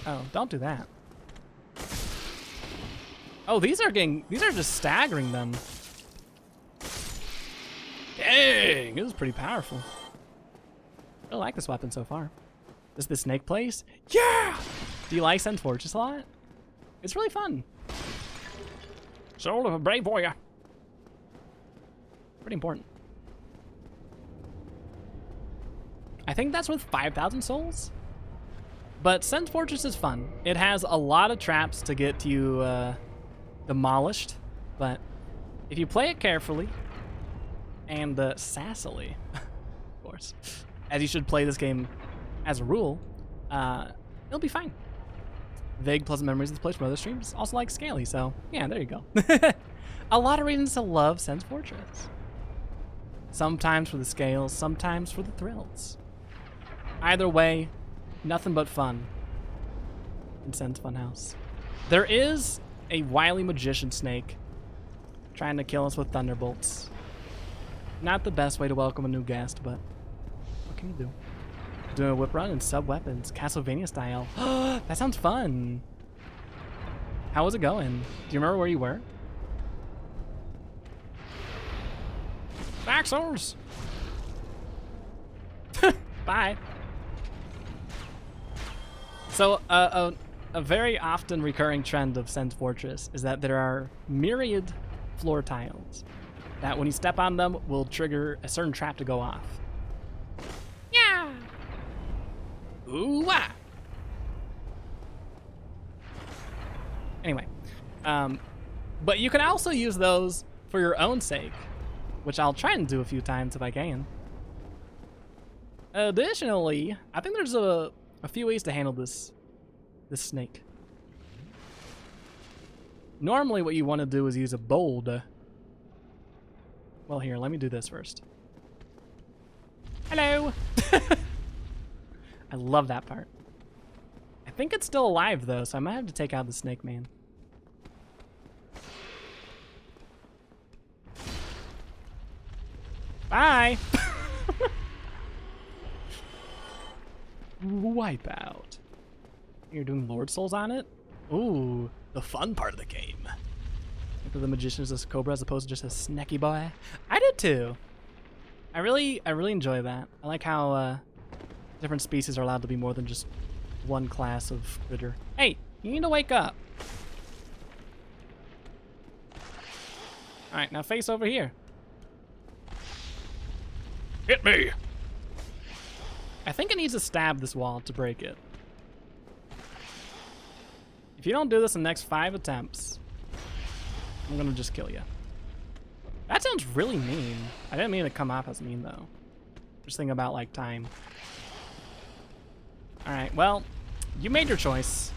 Oh, don't do that. Oh, these are just staggering them. Dang, this is pretty powerful. I like this weapon so far. This is the snake place? Yeah! Do you like Sense Fortress a lot? It's really fun. Soul of a brave warrior. Pretty important. I think that's with 5,000 souls. But Sense Fortress is fun. It has a lot of traps to get you demolished, but if you play it carefully and sassily, of course, as you should play this game as a rule, it'll be fine. Vague, pleasant memories of this place from other streams. Also like Scaly, so yeah, there you go. A lot of reasons to love Sense Fortress. Sometimes for the scales, sometimes for the thrills. Either way, nothing but fun in Sense Funhouse. There is a wily magician snake trying to kill us with thunderbolts. Not the best way to welcome a new guest, but what can you do? Doing a whip run and sub-weapons, Castlevania style. That sounds fun. How was it going? Do you remember where you were? Baxos! Bye. So, a very often recurring trend of Sense Fortress is that there are myriad floor tiles that when you step on them will trigger a certain trap to go off. Yeah! Ooh-wah! Anyway, but you can also use those for your own sake, which I'll try and do a few times if I can. Additionally, I think there's a few ways to handle this snake. Normally what you want to do is use a bold. Well, here, let me do this first. Hello! I love that part. I think it's still alive though, so I might have to take out the snake man. Bye! Wipe out. You're doing Lord Souls on it? Ooh, the fun part of the game. Look at the magician as a cobra as opposed to just a snacky boy. I did too. I really enjoy that. I like how different species are allowed to be more than just one class of critter. Hey, you need to wake up. Alright, now face over here. Hit me! I think it needs to stab this wall to break it. If you don't do this in the next 5 attempts, I'm gonna just kill you. That sounds really mean. I didn't mean to come off as mean, though. Just think about, like, time. Alright, well, you made your choice.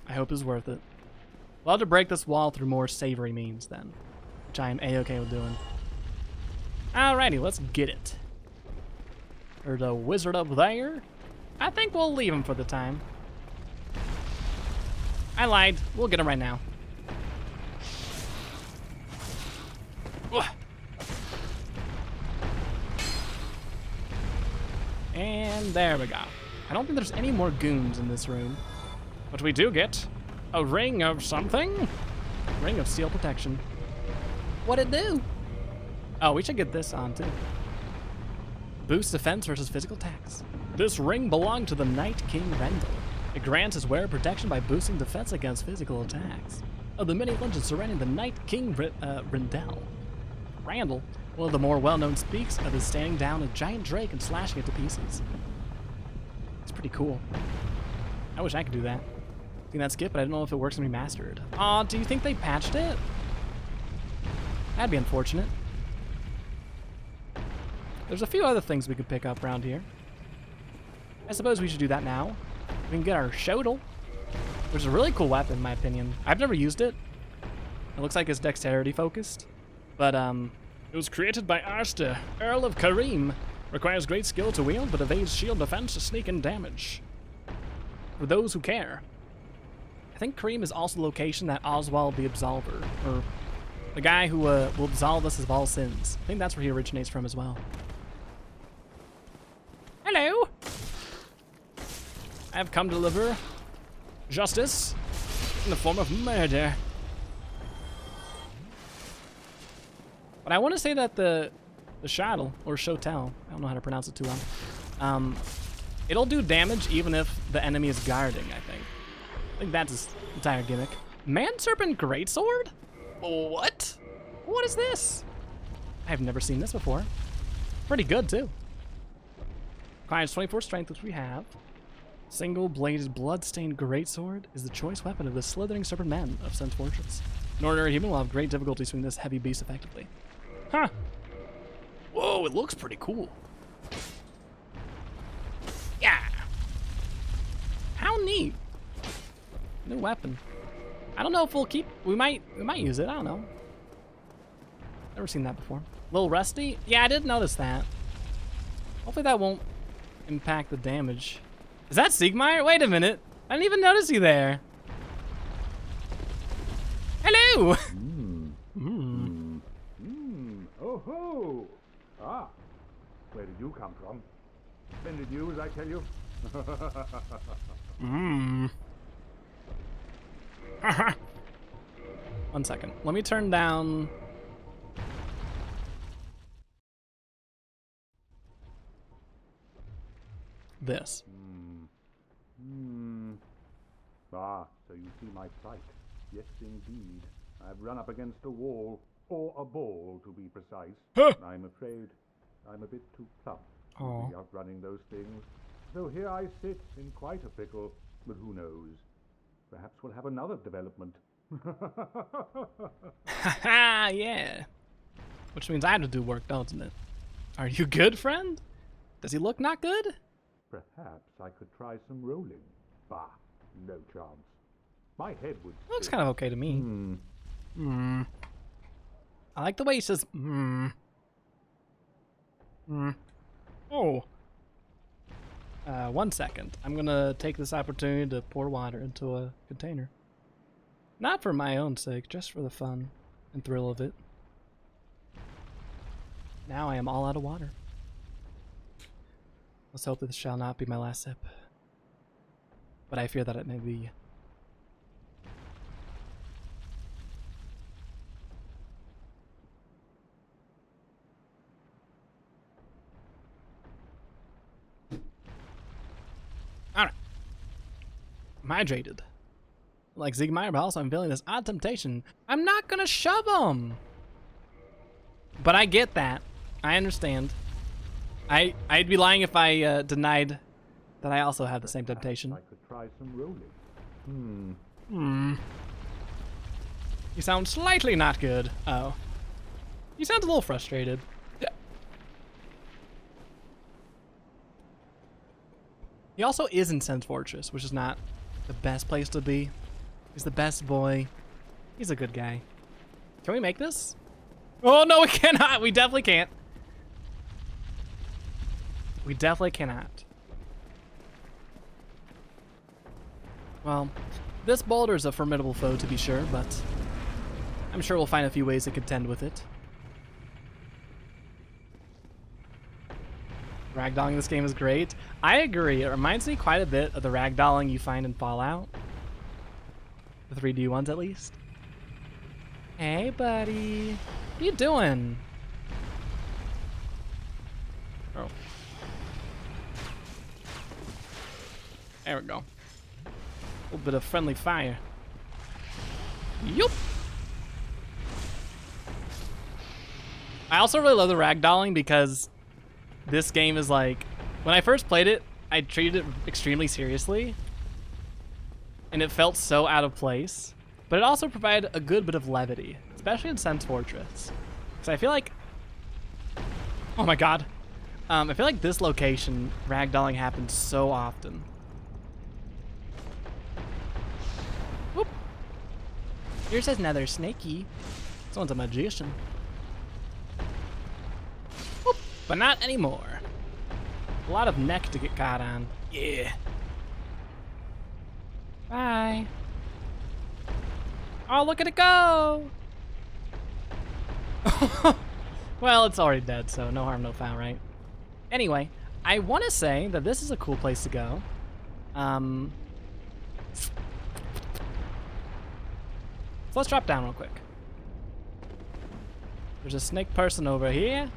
I hope it's worth it. We'll have to break this wall through more savory means, then. Which I am A-okay with doing. Alrighty, let's get it. There's a wizard up there. I think we'll leave him for the time. I lied. We'll get him right now. Ugh. And there we go. I don't think there's any more goons in this room. But we do get a ring of something. Ring of steel protection. What'd it do? Oh, we should get this on too. Boost defense versus physical attacks. This ring belonged to the Night King Rendell. It grants his wearer protection by boosting defense against physical attacks. Of the many legends surrounding the Night King Rendell, Randall, one of the more well-known, speaks of his standing down a giant drake and slashing it to pieces. It's pretty cool. I wish I could do that. I think that's good, but I don't know if it works when remastered. Aw, do you think they patched it? That'd be unfortunate. There's a few other things we could pick up around here. I suppose we should do that now. We can get our Shodel, which is a really cool weapon in my opinion. I've never used it. It looks like it's dexterity focused, but it was created by Arsta, Earl of Karim. Requires great skill to wield, but evades shield defense, sneak, and damage. For those who care. I think Karim is also the location that Oswald the Absolver, or the guy who will absolve us of all sins. I think that's where he originates from as well. Hello! I have come to deliver justice in the form of murder. But I want to say that the Shottle, or Shotel, I don't know how to pronounce it too well, it'll do damage even if the enemy is guarding, I think. I think that's his entire gimmick. Man Serpent Greatsword? What? What is this? I've never seen this before. Pretty good, too. Requires 24 strength, which we have. Single-bladed, blood-stained greatsword is the choice weapon of the slithering serpent men of Sen's Fortress. An ordinary human will have great difficulty swinging this heavy beast effectively. Huh. Whoa, it looks pretty cool. Yeah. How neat. New weapon. I don't know if we'll keep... We might use it. I don't know. Never seen that before. A little rusty? Yeah, I did notice that. Hopefully that won't impact the damage. Is that Siegmeyer? Wait a minute. I didn't even notice you there. Hello! Oh ho! Ah, where did you come from? Splendid news, I tell you. One second. Let me turn down... this. Ah, so you see my plight. Yes, indeed. I've run up against a wall, or a ball, to be precise. I'm afraid I'm a bit too plump to be outrunning those things. So here I sit in quite a pickle, but who knows? Perhaps we'll have another development. Haha, yeah. Which means I have to do work, doesn't it? Are you good, friend? Does he look not good? Perhaps I could try some rolling. Bah, no chance. My head would... Looks kind of okay to me. I like the way he says, Oh. 1 second. I'm gonna take this opportunity to pour water into a container. Not for my own sake, just for the fun and thrill of it. Now I am all out of water. Let's hope that this shall not be my last sip. But I fear that it may be. Alright. I'm hydrated. like Ziegmeyer, but also I'm feeling this odd temptation. I'm not gonna shove him. But I get that. I understand. I'd be lying if I denied that I also have the same temptation. I could try some rolling. You sound slightly not good. Oh. You sound a little frustrated. Yeah. He also is in Sense Fortress, which is not the best place to be. He's the best boy. He's a good guy. Can we make this? Oh, no, we cannot. We definitely can't. We definitely cannot. Well, this boulder is a formidable foe to be sure, but I'm sure we'll find a few ways to contend with it. Ragdolling in this game is great. I agree. It reminds me quite a bit of the ragdolling you find in Fallout. The 3D ones, at least. Hey, buddy. What are you doing? Oh. There we go. A little bit of friendly fire. Yup. I also really love the ragdolling because this game is like, when I first played it, I treated it extremely seriously. And it felt so out of place. But it also provided a good bit of levity, especially in Sense Fortress. Because I feel like, oh my god. I feel like this location, ragdolling happens so often. Whoop. Here's another snaky. Someone's a magician. Whoop. But not anymore. A lot of neck to get caught on. Yeah. Bye. Oh, look at it go! Well, it's already dead, so no harm, no foul, right? Anyway, I want to say that this is a cool place to go. So let's drop down real quick. There's a snake person over here.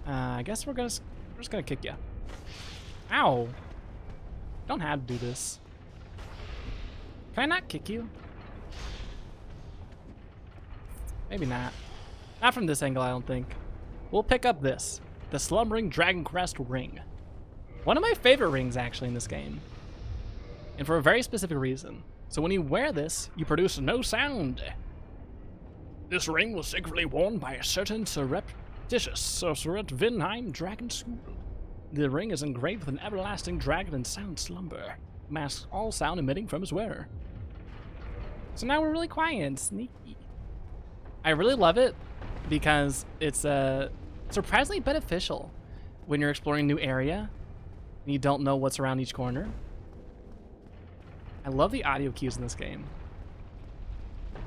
I guess we're just gonna kick you. Ow! Don't have to do this. Can I not kick you? Maybe not. Not from this angle, I don't think. We'll pick up this. The Slumbering Dragon Crest Ring. One of my favorite rings, actually, in this game. And for a very specific reason. So when you wear this, you produce no sound. This ring was secretly worn by a certain surreptitious sorcerer at Vinheim Dragon School. The ring is engraved with an everlasting dragon in sound slumber. Masks all sound emitting from his wearer. So now we're really quiet and sneaky. I really love it because it's surprisingly beneficial when you're exploring a new area and you don't know what's around each corner. I love the audio cues in this game.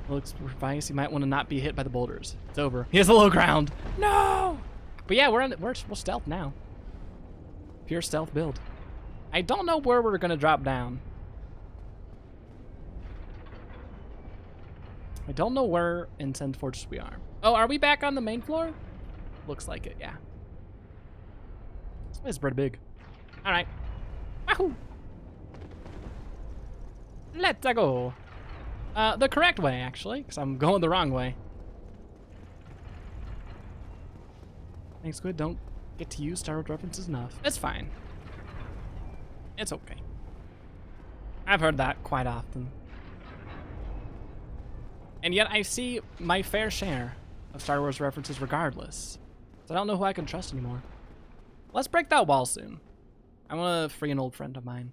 Looks advice, you might want to not be hit by the boulders. It's over. He has a low ground. No! But yeah, we're stealth now. Pure stealth build. I don't know where we're gonna drop down. I don't know where in Sense Fortress we are. Oh, are we back on the main floor? Looks like it, yeah. This place is pretty big. All right. Wahoo! Let's go. The correct way, actually, because I'm going the wrong way. Thanks, Squid. Don't get to use Star Wars references enough. It's fine. It's okay. I've heard that quite often. And yet I see my fair share of Star Wars references regardless. So I don't know who I can trust anymore. Let's break that wall soon. I want to free an old friend of mine.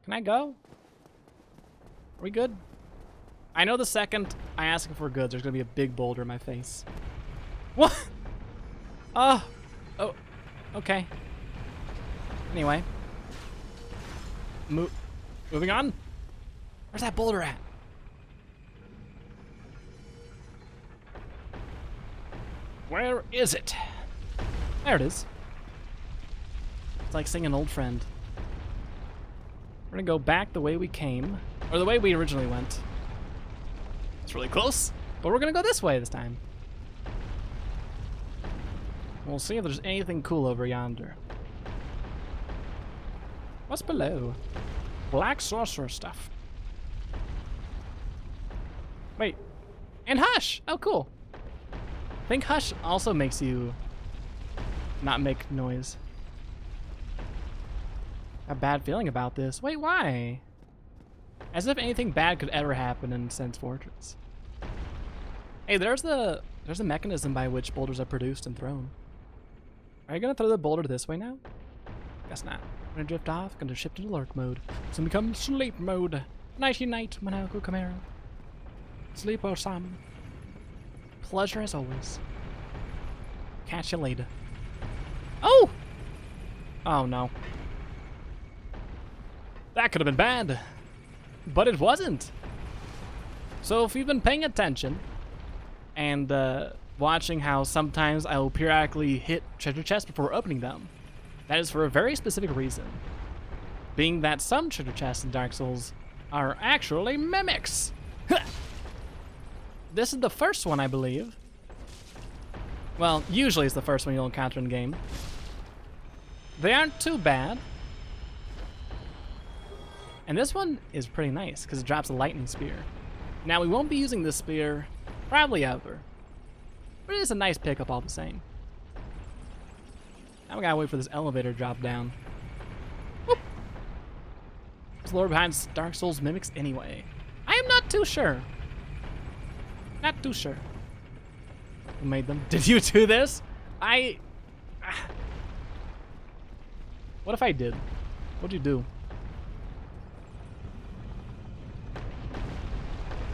Can I go? Are we good? I know the second I ask if we're good, there's going to be a big boulder in my face. What? Oh, okay. Anyway. Moving on. Where's that boulder at? Where is it? There it is. It's like seeing an old friend. We're gonna go back the way we came, or the way we originally went. It's really close, but we're gonna go this way this time. We'll see if there's anything cool over yonder. What's below? Black sorcerer stuff. Wait. And Hush! Oh, cool. I think Hush also makes you not make noise. A bad feeling about this. Wait, why? As if anything bad could ever happen in Sense Fortress. Hey, there's the mechanism by which boulders are produced and thrown. Are you gonna throw the boulder this way now? Guess not. Gonna drift off, gonna shift into lurk mode. So become sleep mode. Nighty night, Manako Chimera. Sleep or some. Pleasure as always. Catch you later. Oh! Oh no. That could have been bad. But it wasn't. So if you've been paying attention and watching how sometimes I will periodically hit treasure chests before opening them, that is for a very specific reason. Being that some treasure chests in Dark Souls are actually mimics. This is the first one, I believe. Well, usually it's the first one you'll encounter in game. They aren't too bad. And this one is pretty nice because it drops a lightning spear. Now, we won't be using this spear probably ever, but it is a nice pickup all the same. Now we gotta wait for this elevator to drop down. Whoop. What's the lore behind Dark Souls mimics anyway? I am not too sure. Not too sure. Who made them? Did you do this? What if I did? What'd you do?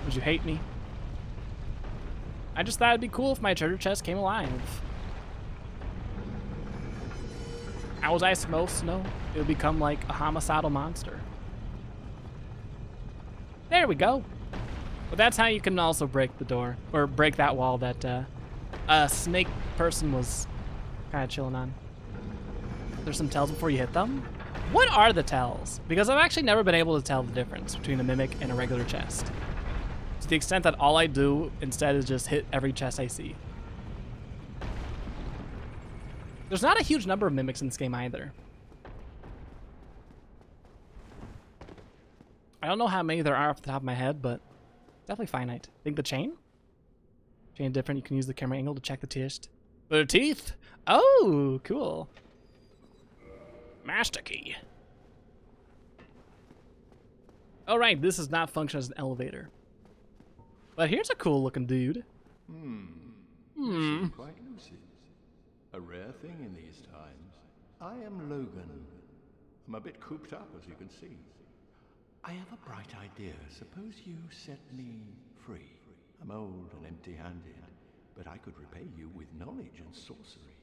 Would you hate me? I just thought it'd be cool if my treasure chest came alive. How was I supposed to know? It would become like a homicidal monster. There we go. But that's how you can also break the door, or break that wall that a snake person was kind of chilling on. There's some tells before you hit them. What are the tells? Because I've actually never been able to tell the difference between a mimic and a regular chest. To the extent that all I do instead is just hit every chest I see. There's not a huge number of mimics in this game either. I don't know how many there are off the top of my head, but definitely finite. Think the chain? Chain different, you can use the camera angle to check the teeth. The teeth? Oh, cool. Master key. Oh right, this does not function as an elevator. But here's a cool looking dude. Quite lucid. A rare thing in these times. I am Logan. I'm a bit cooped up, as you can see. I have a bright idea. Suppose you set me free. I'm old and empty-handed, but I could repay you with knowledge and sorcery.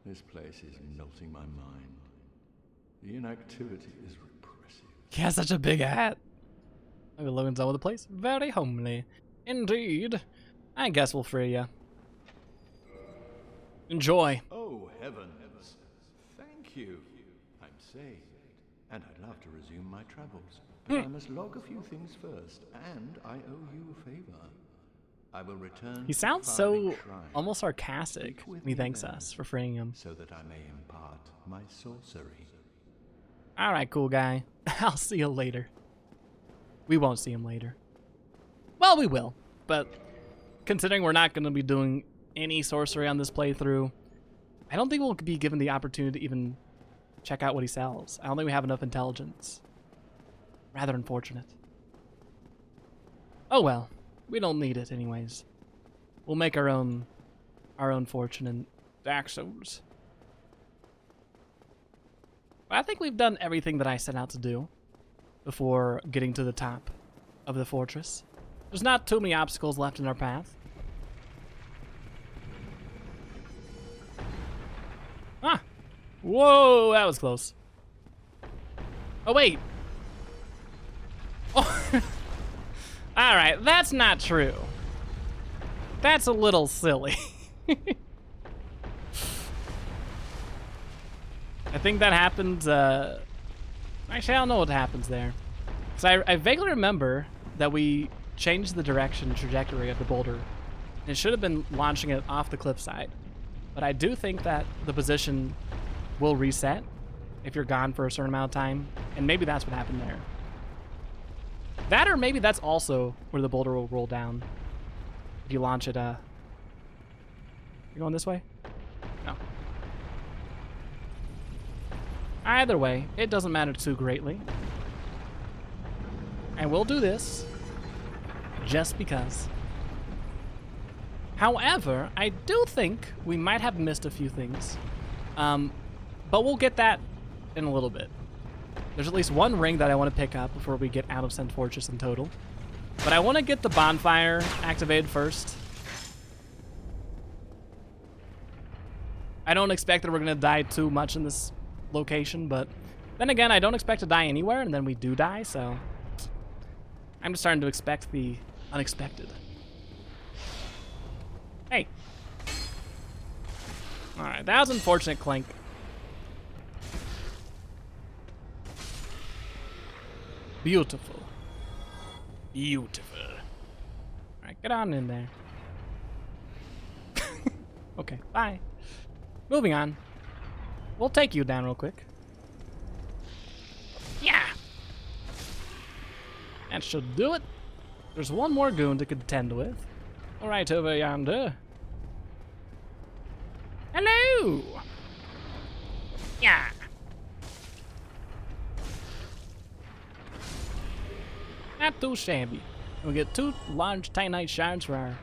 This place is melting my mind. The inactivity is repressive. He has such a big hat. Look at Logan's all over the place. Very homely. Indeed. I guess we'll free you. Enjoy. Oh, heavens. Thank you. I'm saved, and I'd love to resume my travels. But I must log a few things first, and I owe you a favor. I will return. He sounds so almost sarcastic when he thanks us for freeing him. So that I may impart my sorcery. Alright, cool guy. I'll see you later. We won't see him later. Well, we will, but considering we're not going to be doing any sorcery on this playthrough, I don't think we'll be given the opportunity to even check out what he sells. I don't think we have enough intelligence. Rather unfortunate. Oh well, we don't need it anyways. We'll make our own fortune in Dark Souls. But I think we've done everything that I set out to do before getting to the top of the fortress. There's not too many obstacles left in our path. Ah! Whoa, that was close. Oh, wait. Oh. Alright, that's not true. That's a little silly. I think that happens, actually, I don't know what happens there. So I vaguely remember that we changed the direction and trajectory of the boulder. And it should have been launching it off the cliffside. But I do think that the position will reset if you're gone for a certain amount of time. And maybe that's what happened there. That, or maybe that's also where the boulder will roll down. If you launch it, You going this way? No. Either way, it doesn't matter too greatly. And we'll do this just because. However, I do think we might have missed a few things. But we'll get that in a little bit. There's at least one ring that I want to pick up before we get out of Sand Fortress in total. But I want to get the bonfire activated first. I don't expect that we're going to die too much in this location, but then again, I don't expect to die anywhere, and then we do die, so I'm just starting to expect the unexpected. Hey. Alright, that was unfortunate, Clank. Beautiful. Beautiful. Alright, get on in there. Okay, bye. Moving on. We'll take you down real quick. Yeah! That should do it. There's one more goon to contend with. Right over yonder. Hello! Yeah! Not too shabby. We'll get 2 large Titanite shards for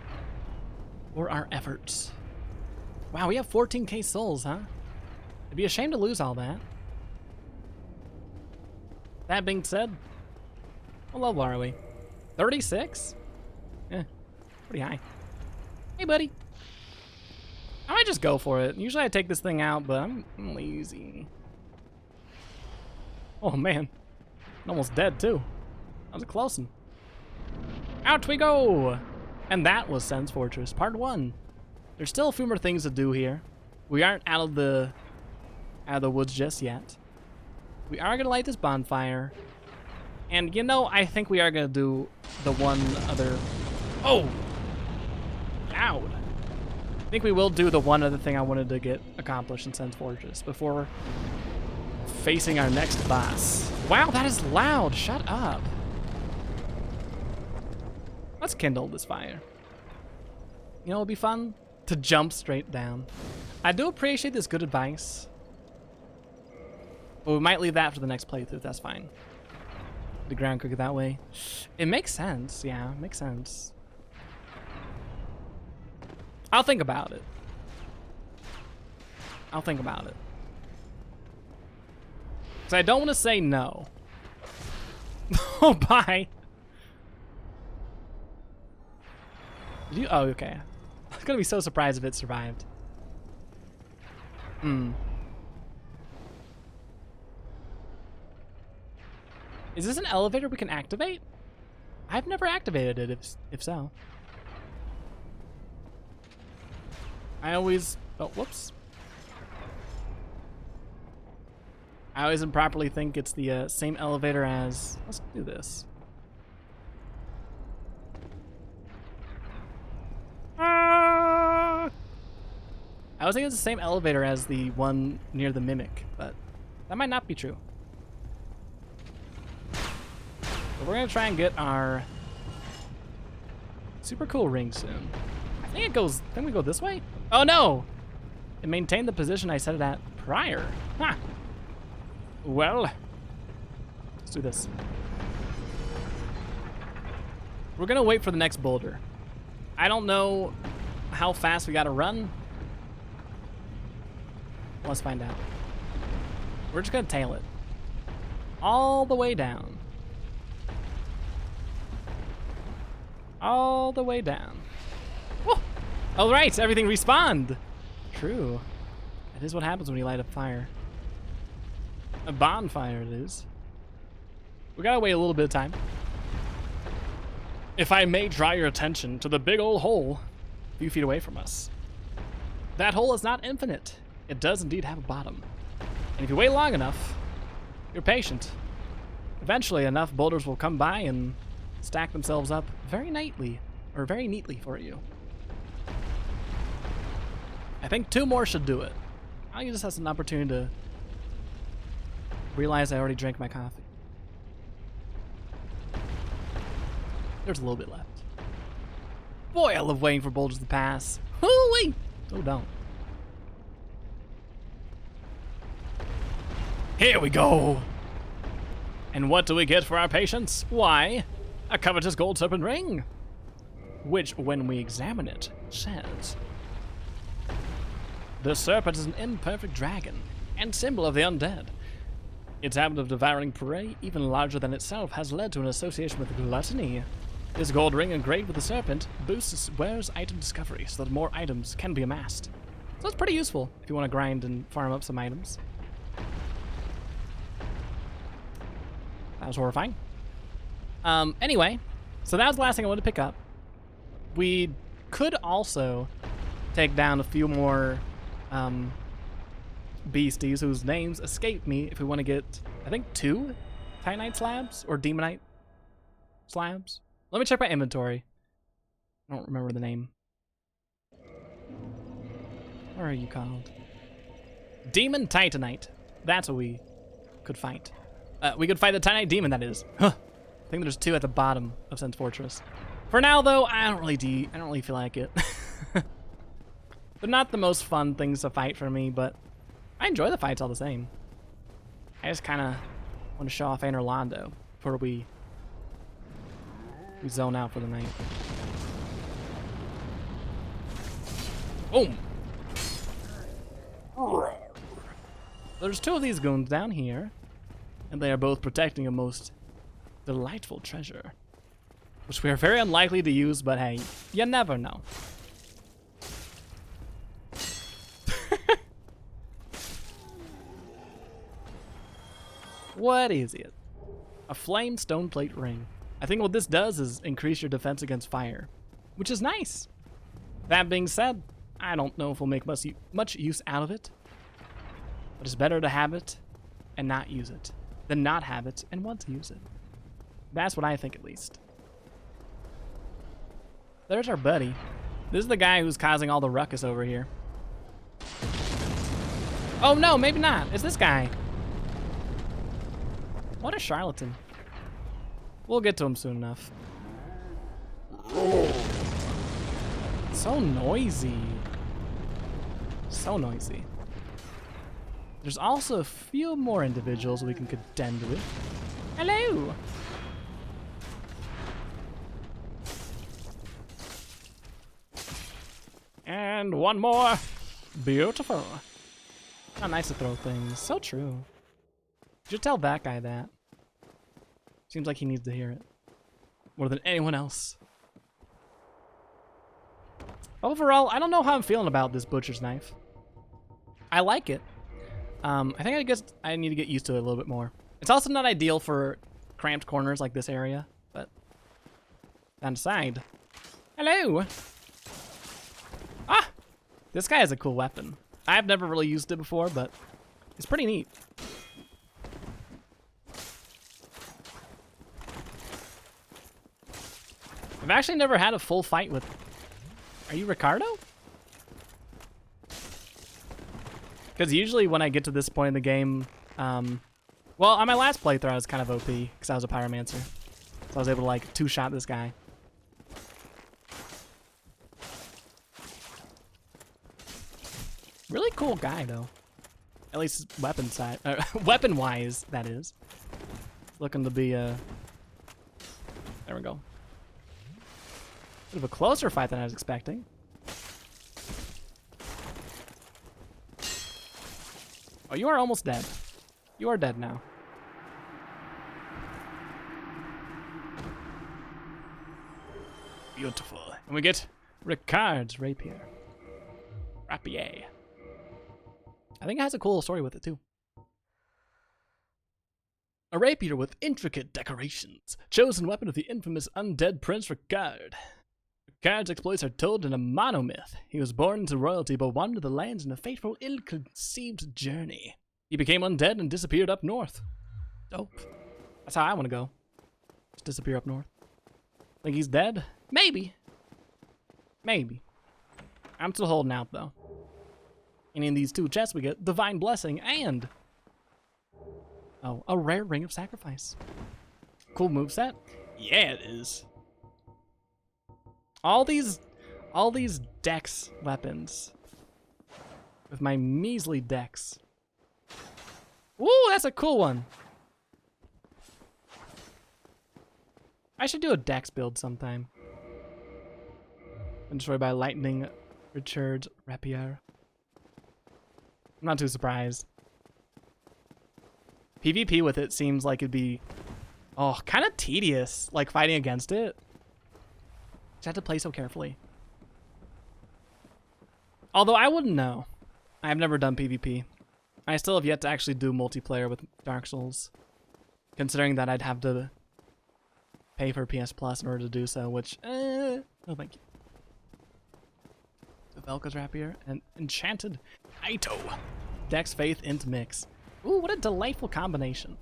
our efforts. Wow, we have 14k souls, huh? It'd be a shame to lose all that. That being said, what level are we? 36? Yeah, pretty high. Hey, buddy. I might just go for it. Usually I take this thing out, but I'm lazy. Oh, man. I'm almost dead, too. That was a close one. Out we go! And that was Sand Fortress, Part 1. There's still a few more things to do here. We aren't out of the woods just yet. We are gonna light this bonfire. And you know, I think we are gonna do the one other... Oh! Loud. I think we will do the one other thing I wanted to get accomplished in Sand Fortress before facing our next boss. Wow, that is loud! Shut up. Let's kindle this fire. You know, it'll be fun to jump straight down. I do appreciate this good advice. But we might leave that for the next playthrough, that's fine. The ground cook it that way. It makes sense, yeah, it makes sense. I'll think about it. I'll think about it. Because I don't want to say no. Oh, bye. Did you? Oh, okay. I'm gonna be so surprised if it survived. Is this an elevator we can activate? I've never activated it, if so. I always... Oh, whoops. I always improperly think it's the same elevator as... Let's do this. I was thinking it's the same elevator as the one near the Mimic, but that might not be true. But we're gonna try and get our super cool ring soon. I think it goes, then we go this way? Oh no! It maintained the position I set it at prior. Huh. Well, let's do this. We're gonna wait for the next boulder. I don't know how fast we gotta run. Let's find out. We're just gonna tail it. All the way down. All the way down. Whoa! All right, everything respawned. True. That is what happens when you light a fire. A bonfire it is. We gotta wait a little bit of time. If I may draw your attention to the big old hole a few feet away from us. That hole is not infinite. It does indeed have a bottom. And if you wait long enough, you're patient, eventually enough boulders will come by and stack themselves up very neatly for you. I think 2 more should do it. I'll use this as an opportunity to realize I already drank my coffee. There's a little bit left. Boy, I love waiting for boulders to pass. Hoo-wee! Oh, don't. Here we go! And what do we get for our patience? Why, a covetous gold serpent ring! Which, when we examine it, says... The serpent is an imperfect dragon, and symbol of the undead. Its habit of devouring prey, even larger than itself, has led to an association with gluttony. This gold ring engraved with the serpent boosts wearer's item discovery so that more items can be amassed. So it's pretty useful if you want to grind and farm up some items. That was horrifying. Anyway, so that was the last thing I wanted to pick up. We could also take down a few more beasties whose names escape me if we want to get, I think, 2 Titanite slabs or Demonite slabs. Let me check my inventory. I don't remember the name. What are you called? Demon Titanite. That's what we could fight. We could fight the Titanite Demon, that is. Huh. I think there's 2 at the bottom of Sense Fortress. For now, though, I don't really feel like it. They're not the most fun things to fight for me, but I enjoy the fights all the same. I just kind of want to show off Anor Londo before we zone out for the night. Boom! There's 2 of these goons down here, and they are both protecting a most delightful treasure, which we are very unlikely to use, but hey, you never know. What is it? A flame stone plate ring. I think what this does is increase your defense against fire, which is nice. That being said, I don't know if we'll make much use out of it, but it's better to have it and not use it than not have it and want to use it. That's what I think, at least. There's our buddy. This is the guy who's causing all the ruckus over here. Oh no, maybe not. It's this guy. What a charlatan. We'll get to him soon enough. So noisy. So noisy. There's also a few more individuals we can contend with. Hello! And one more. Beautiful. How nice to throw things. So true. You should tell that guy that. Seems like he needs to hear it. More than anyone else. Overall, I don't know how I'm feeling about this butcher's knife. I like it. I guess I need to get used to it a little bit more. It's also not ideal for cramped corners like this area, but down the side. Hello! Ah! This guy has a cool weapon. I've never really used it before, but it's pretty neat. I've actually never had a full fight with... Are you Ricardo? Because usually when I get to this point in the game, well, on my last playthrough I was kind of OP because I was a pyromancer. So I was able to like 2-shot this guy. Really cool guy though. At least weapon side, weapon wise, that is. Looking to be there we go. Bit of a closer fight than I was expecting. Oh, you are almost dead. You are dead now. Beautiful. And we get Ricard's rapier. Rapier. I think it has a cool story with it too. A rapier with intricate decorations. Chosen weapon of the infamous undead Prince Ricard. Ricard's exploits are told in a monomyth. He was born into royalty but wandered the lands in a fateful, ill-conceived journey. He became undead and disappeared up north. Dope. That's how I want to go. Just disappear up north. Think he's dead? Maybe. Maybe. I'm still holding out though. And in these 2 chests we get Divine Blessing and... oh, a rare Ring of Sacrifice. Cool moveset? Yeah, it is. All these dex weapons. With my measly dex. Ooh, that's a cool one. I should do a dex build sometime. And destroyed by lightning, Richard Rapier. I'm not too surprised. PvP with it seems like it'd be, oh, kind of tedious, like fighting against it. Just have to play so carefully. Although I wouldn't know. I've never done PvP. I still have yet to actually do multiplayer with Dark Souls. Considering that I'd have to pay for PS Plus in order to do so, which, no thank you. The Velka's Rapier and Enchanted Aito. Dex, Faith, Int Mix. Ooh, what a delightful combination.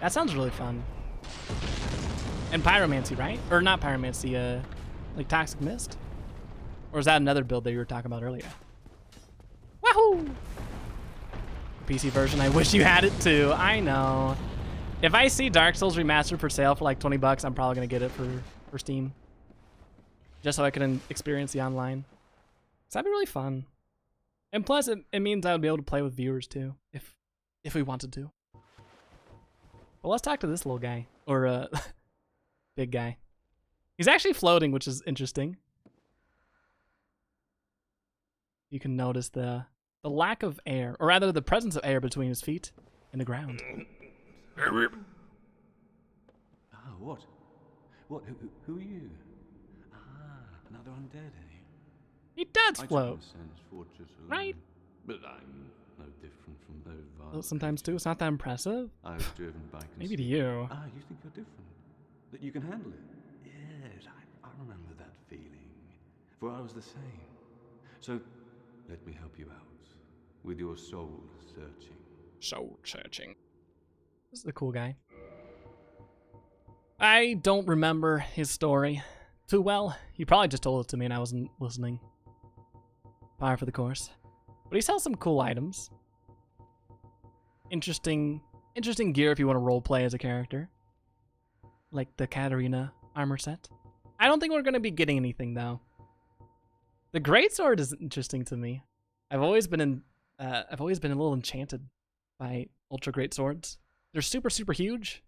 That sounds really fun. And Pyromancy, right? Or not Pyromancy, like Toxic Mist? Or is that another build that you were talking about earlier? Wahoo! PC version, I wish you had it too. I know. If I see Dark Souls Remastered for sale for like 20 bucks, I'm probably gonna get it for Steam. Just so I can experience the online. So that'd be really fun. And plus, it means I would be able to play with viewers too, if we wanted to. Well, let's talk to this little guy. Or, big guy. He's actually floating, which is interesting. You can notice the lack of air, or rather the presence of air between his feet and the ground. Ah, what? What? Who are you? Ah, another undead, eh? He does float, right? But I'm no different from those vile Well, sometimes too. It's not that impressive. I was driven by Maybe to you. Ah, you think you're different? That you can handle it? Yes, I remember that feeling. For I was the same. So, let me help you out with your soul searching. Soul searching. This is a cool guy. I don't remember his story too well. He probably just told it to me and I wasn't listening. Par for the course. But he sells some cool items. Interesting gear if you want to roleplay as a character. Like the Katarina armor set. I don't think we're going to be getting anything though. The greatsword is interesting to me. I've always been a little enchanted by ultra great swords. They're super huge.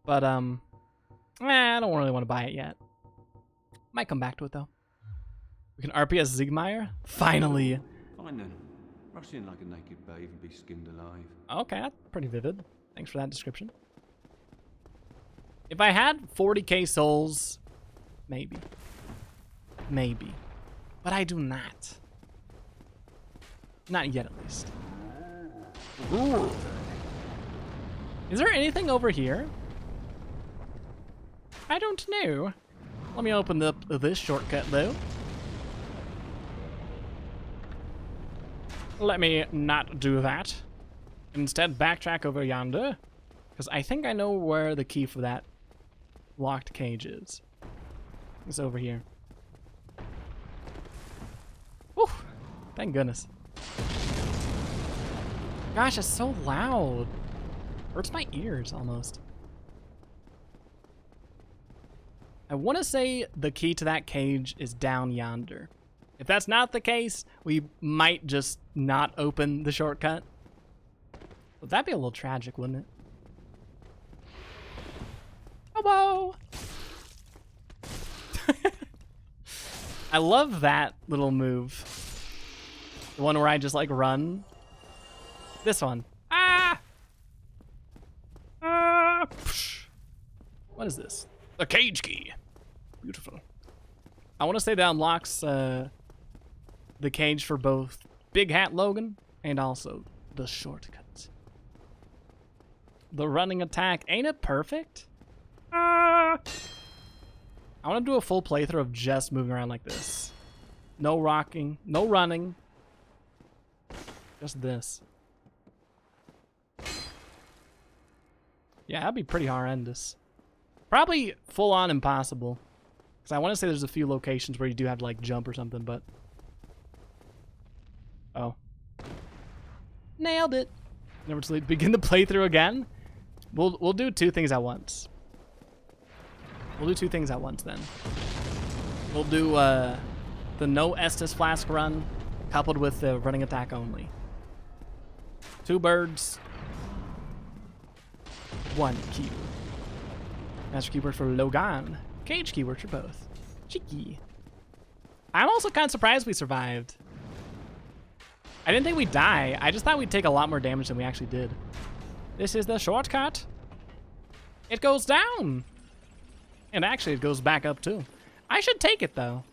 But I don't really want to buy it yet. Might come back to it though. We can RPS Ziegmeyer? Finally. Fine then. Rush in like a naked babe and be skinned alive. Okay, that's pretty vivid. Thanks for that description. If I had 40k souls, maybe. Maybe. But I do not. Not yet, at least. Ooh. Is there anything over here? I don't know. Let me open up this shortcut, though. Let me not do that. Instead, backtrack over yonder. Because I think I know where the key for that locked cage is. It's over here. Whew. Thank goodness. Gosh, it's so loud. Hurts my ears almost. I want to say the key to that cage is down yonder. If that's not the case, we might just not open the shortcut. Well, that'd be a little tragic, wouldn't it? Hello! I love that little move. The one where I just like run. This one. Ah! Ah! What is this? A cage key. Beautiful. I want to say that unlocks the cage for both Big Hat Logan and also the shortcut. The running attack. Ain't it perfect? Ah! I want to do a full playthrough of just moving around like this. No rocking, no running. Just this. Yeah, that'd be pretty horrendous. Probably full on impossible. Because I want to say there's a few locations where you do have to like jump or something, but... Oh. Nailed it. Never to begin the playthrough again. We'll do two things at once. We'll do two things at once then. We'll do the no Estus Flask run, coupled with the running attack only. 2 birds, 1 keyword. Master keyword for Logan. Cage keyword for both. Cheeky. I'm also kind of surprised we survived. I didn't think we'd die. I just thought we'd take a lot more damage than we actually did. This is the shortcut. It goes down. And actually, it goes back up too. I should take it though.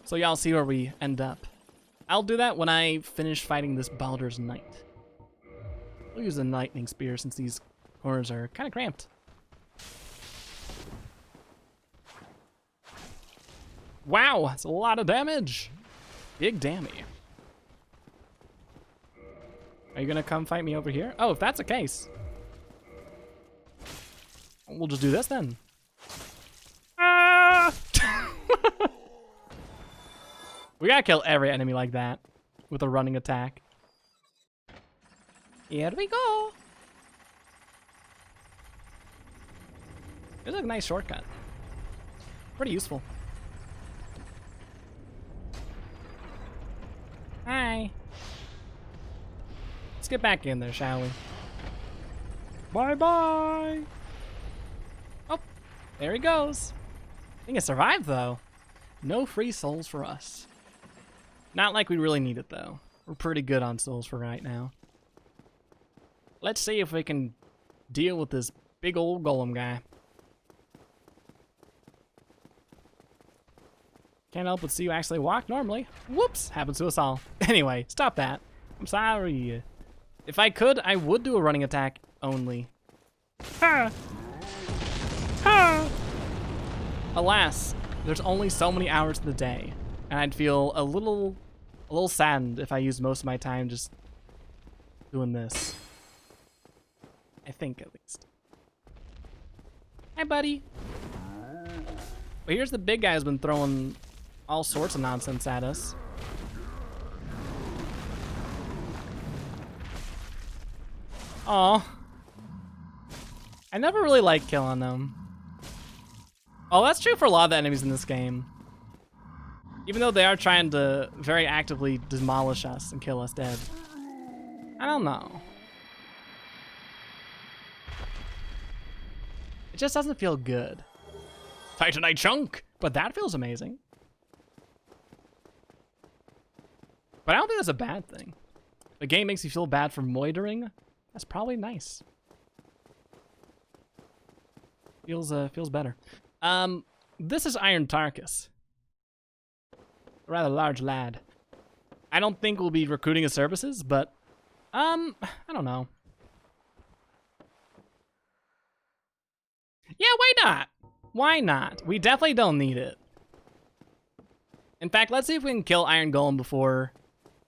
So y'all see where we end up. I'll do that when I finish fighting this Baldur's Knight. We'll use the lightning spear since these corners are kind of cramped. Wow, that's a lot of damage. Big dammy. Are you gonna come fight me over here? Oh, if that's the case, we'll just do this then. Ah! We gotta kill every enemy like that with a running attack. Here we go. This is a nice shortcut. Pretty useful. Hi. Let's get back in there, shall we? Bye-bye. Oh, there he goes. I think it survived, though. No free souls for us. Not like we really need it, though. We're pretty good on souls for right now. Let's see if we can deal with this big old golem guy. Can't help but see you actually walk normally. Whoops, happens to us all. Anyway, stop that. I'm sorry. If I could, I would do a running attack only. Ha! Ha! Alas, there's only so many hours in the day, and I'd feel a little saddened if I used most of my time just doing this. I think, at least. Hi, buddy. But here's the big guy who's been throwing all sorts of nonsense at us. Aw. I never really liked killing them. Oh, that's true for a lot of the enemies in this game. Even though they are trying to very actively demolish us and kill us dead. I don't know. It just doesn't feel good. Titanite chunk! But that feels amazing. But I don't think that's a bad thing. If a game makes you feel bad for moitering, that's probably nice. Feels better. This is Iron Tarkus. A rather large lad. I don't think we'll be recruiting his services, but I don't know. Yeah, why not? Why not? We definitely don't need it. In fact, let's see if we can kill Iron Golem before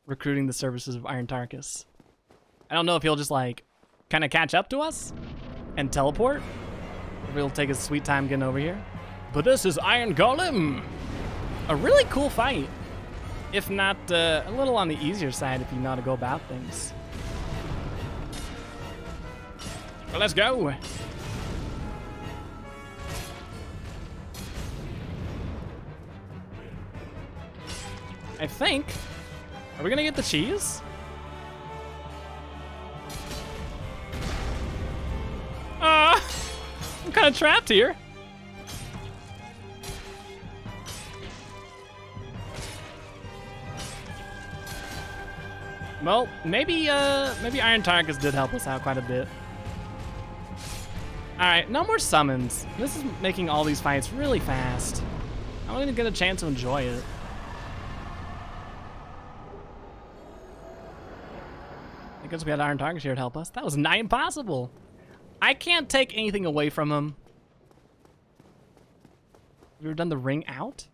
recruiting the services of Iron Tarkus. I don't know if he'll just like kind of catch up to us and teleport. Or he'll take his sweet time getting over here. But this is Iron Golem. A really cool fight. If not a little on the easier side if you know how to go about things. Well, let's go. I think. Are we gonna get the cheese? I'm kind of trapped here. Well, maybe Iron Tarkus did help us out quite a bit. All right, no more summons. This is making all these fights really fast. I don't even get a chance to enjoy it. I guess we had Iron Tarkus here to help us. That was nigh impossible. I can't take anything away from him. Have you ever done the ring out?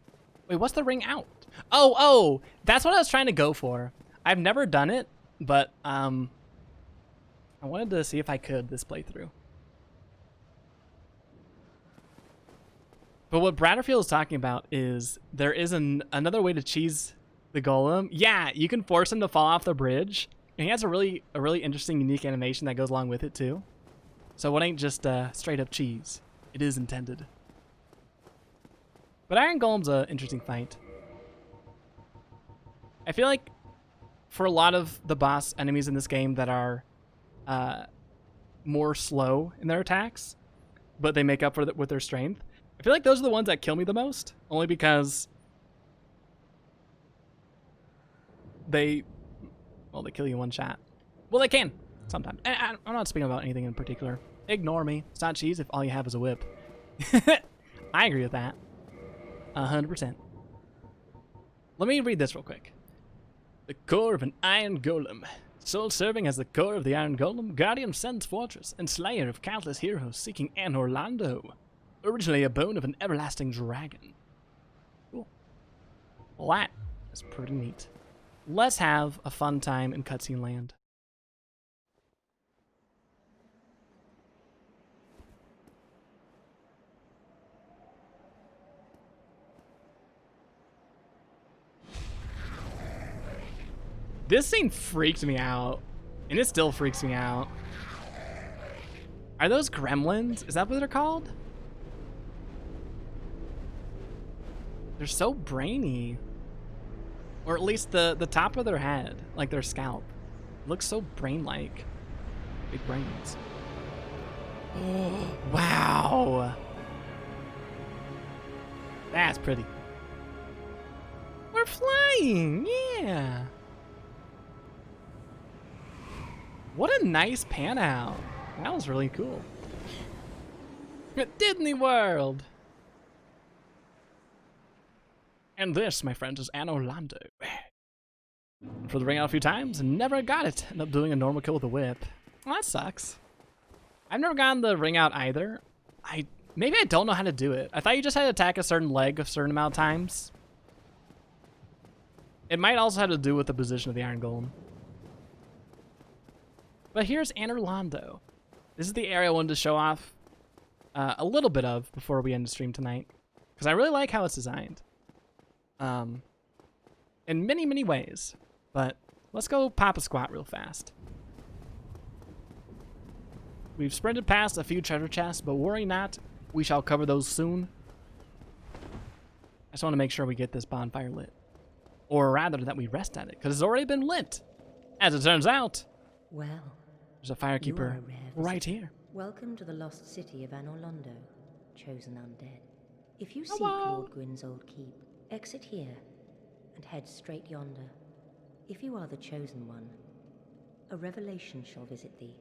Wait, what's the ring out? Oh, that's what I was trying to go for. I've never done it, but I wanted to see if I could this playthrough. But what Bratterfield is talking about is there is another way to cheese the golem. Yeah, you can force him to fall off the bridge. And he has a really interesting, unique animation that goes along with it too. So it ain't just straight up cheese. It is intended. But Iron Golem's an interesting fight. I feel like for a lot of the boss enemies in this game that are more slow in their attacks, but they make up for it with their strength, I feel like those are the ones that kill me the most, only because they kill you in one shot. Well, they can sometimes. And I'm not speaking about anything in particular. Ignore me. It's not cheese if all you have is a whip. I agree with that. 100%. Let me read this real quick. The core of an Iron Golem. Soul serving as the core of the Iron Golem, guardian of Sen's fortress, and slayer of countless heroes seeking Anor Londo. Originally a bone of an everlasting dragon. Cool. Well, that is pretty neat. Let's have a fun time in cutscene land. This scene freaked me out, and it still freaks me out. Are those gremlins? Is that what they're called? They're so brainy. Or at least the top of their head, like their scalp, looks so brain-like. Big brains. Oh, wow. That's pretty. We're flying, yeah. What a nice pan out. That was really cool. Disney World. And this, my friends, is Anor Londo. For the ring out a few times and never got it. Ended up doing a normal kill with a whip. Well, that sucks. I've never gotten the ring out either. Maybe I don't know how to do it. I thought you just had to attack a certain leg a certain amount of times. It might also have to do with the position of the Iron Golem. But here's Anor Londo. This is the area I wanted to show off a little bit of before we end the stream tonight. Because I really like how it's designed. In many, many ways. But let's go pop a squat real fast. We've sprinted past a few treasure chests, but worry not. We shall cover those soon. I just want to make sure we get this bonfire lit. Or rather, that we rest at it, because it's already been lit. As it turns out. Well, there's a firekeeper right here. Welcome to the lost city of Anor Londo, chosen undead. If you seek Lord Gwyn's old keep, exit here and head straight yonder. If you are the chosen one, a revelation shall visit thee.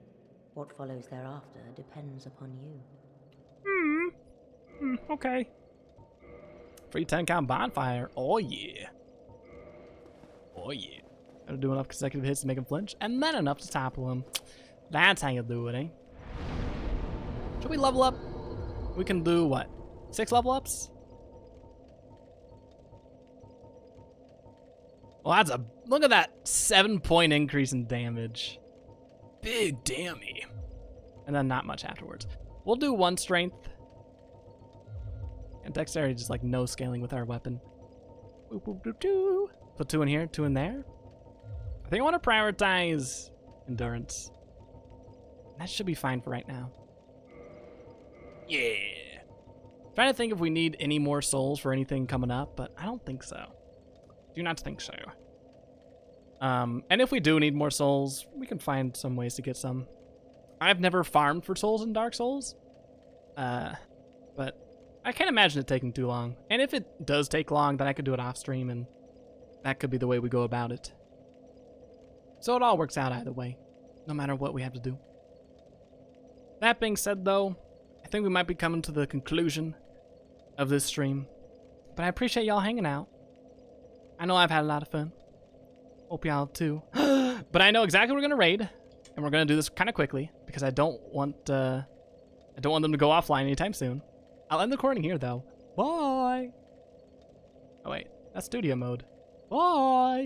What follows thereafter depends upon you. Okay. Free 10-count bonfire. Oh yeah. Oh yeah. Gotta do enough consecutive hits to make him flinch, and then enough to topple him. That's how you do it, eh? Should we level up? We can do what? 6 level ups? Well, that's a look at that 7-point increase in damage. Big dammy. And then not much afterwards. We'll do 1 strength. And dexterity, just like no scaling with our weapon. Boop, boop, boop, boop. Put 2 in here, 2 in there. I think I want to prioritize endurance. That should be fine for right now. Yeah. Trying to think if we need any more souls for anything coming up, but I don't think so. Do not think so. And if we do need more souls, we can find some ways to get some. I've never farmed for souls in Dark Souls. But I can't imagine it taking too long. And if it does take long, then I could do it off stream, and that could be the way we go about it. So it all works out either way, no matter what we have to do. That being said, though, I think we might be coming to the conclusion of this stream. But I appreciate y'all hanging out. I know I've had a lot of fun. Hope y'all too. But I know exactly what we're gonna raid, and we're gonna do this kind of quickly because I don't want them to go offline anytime soon. I'll end the recording here though. Bye. Oh wait, that's studio mode. Bye.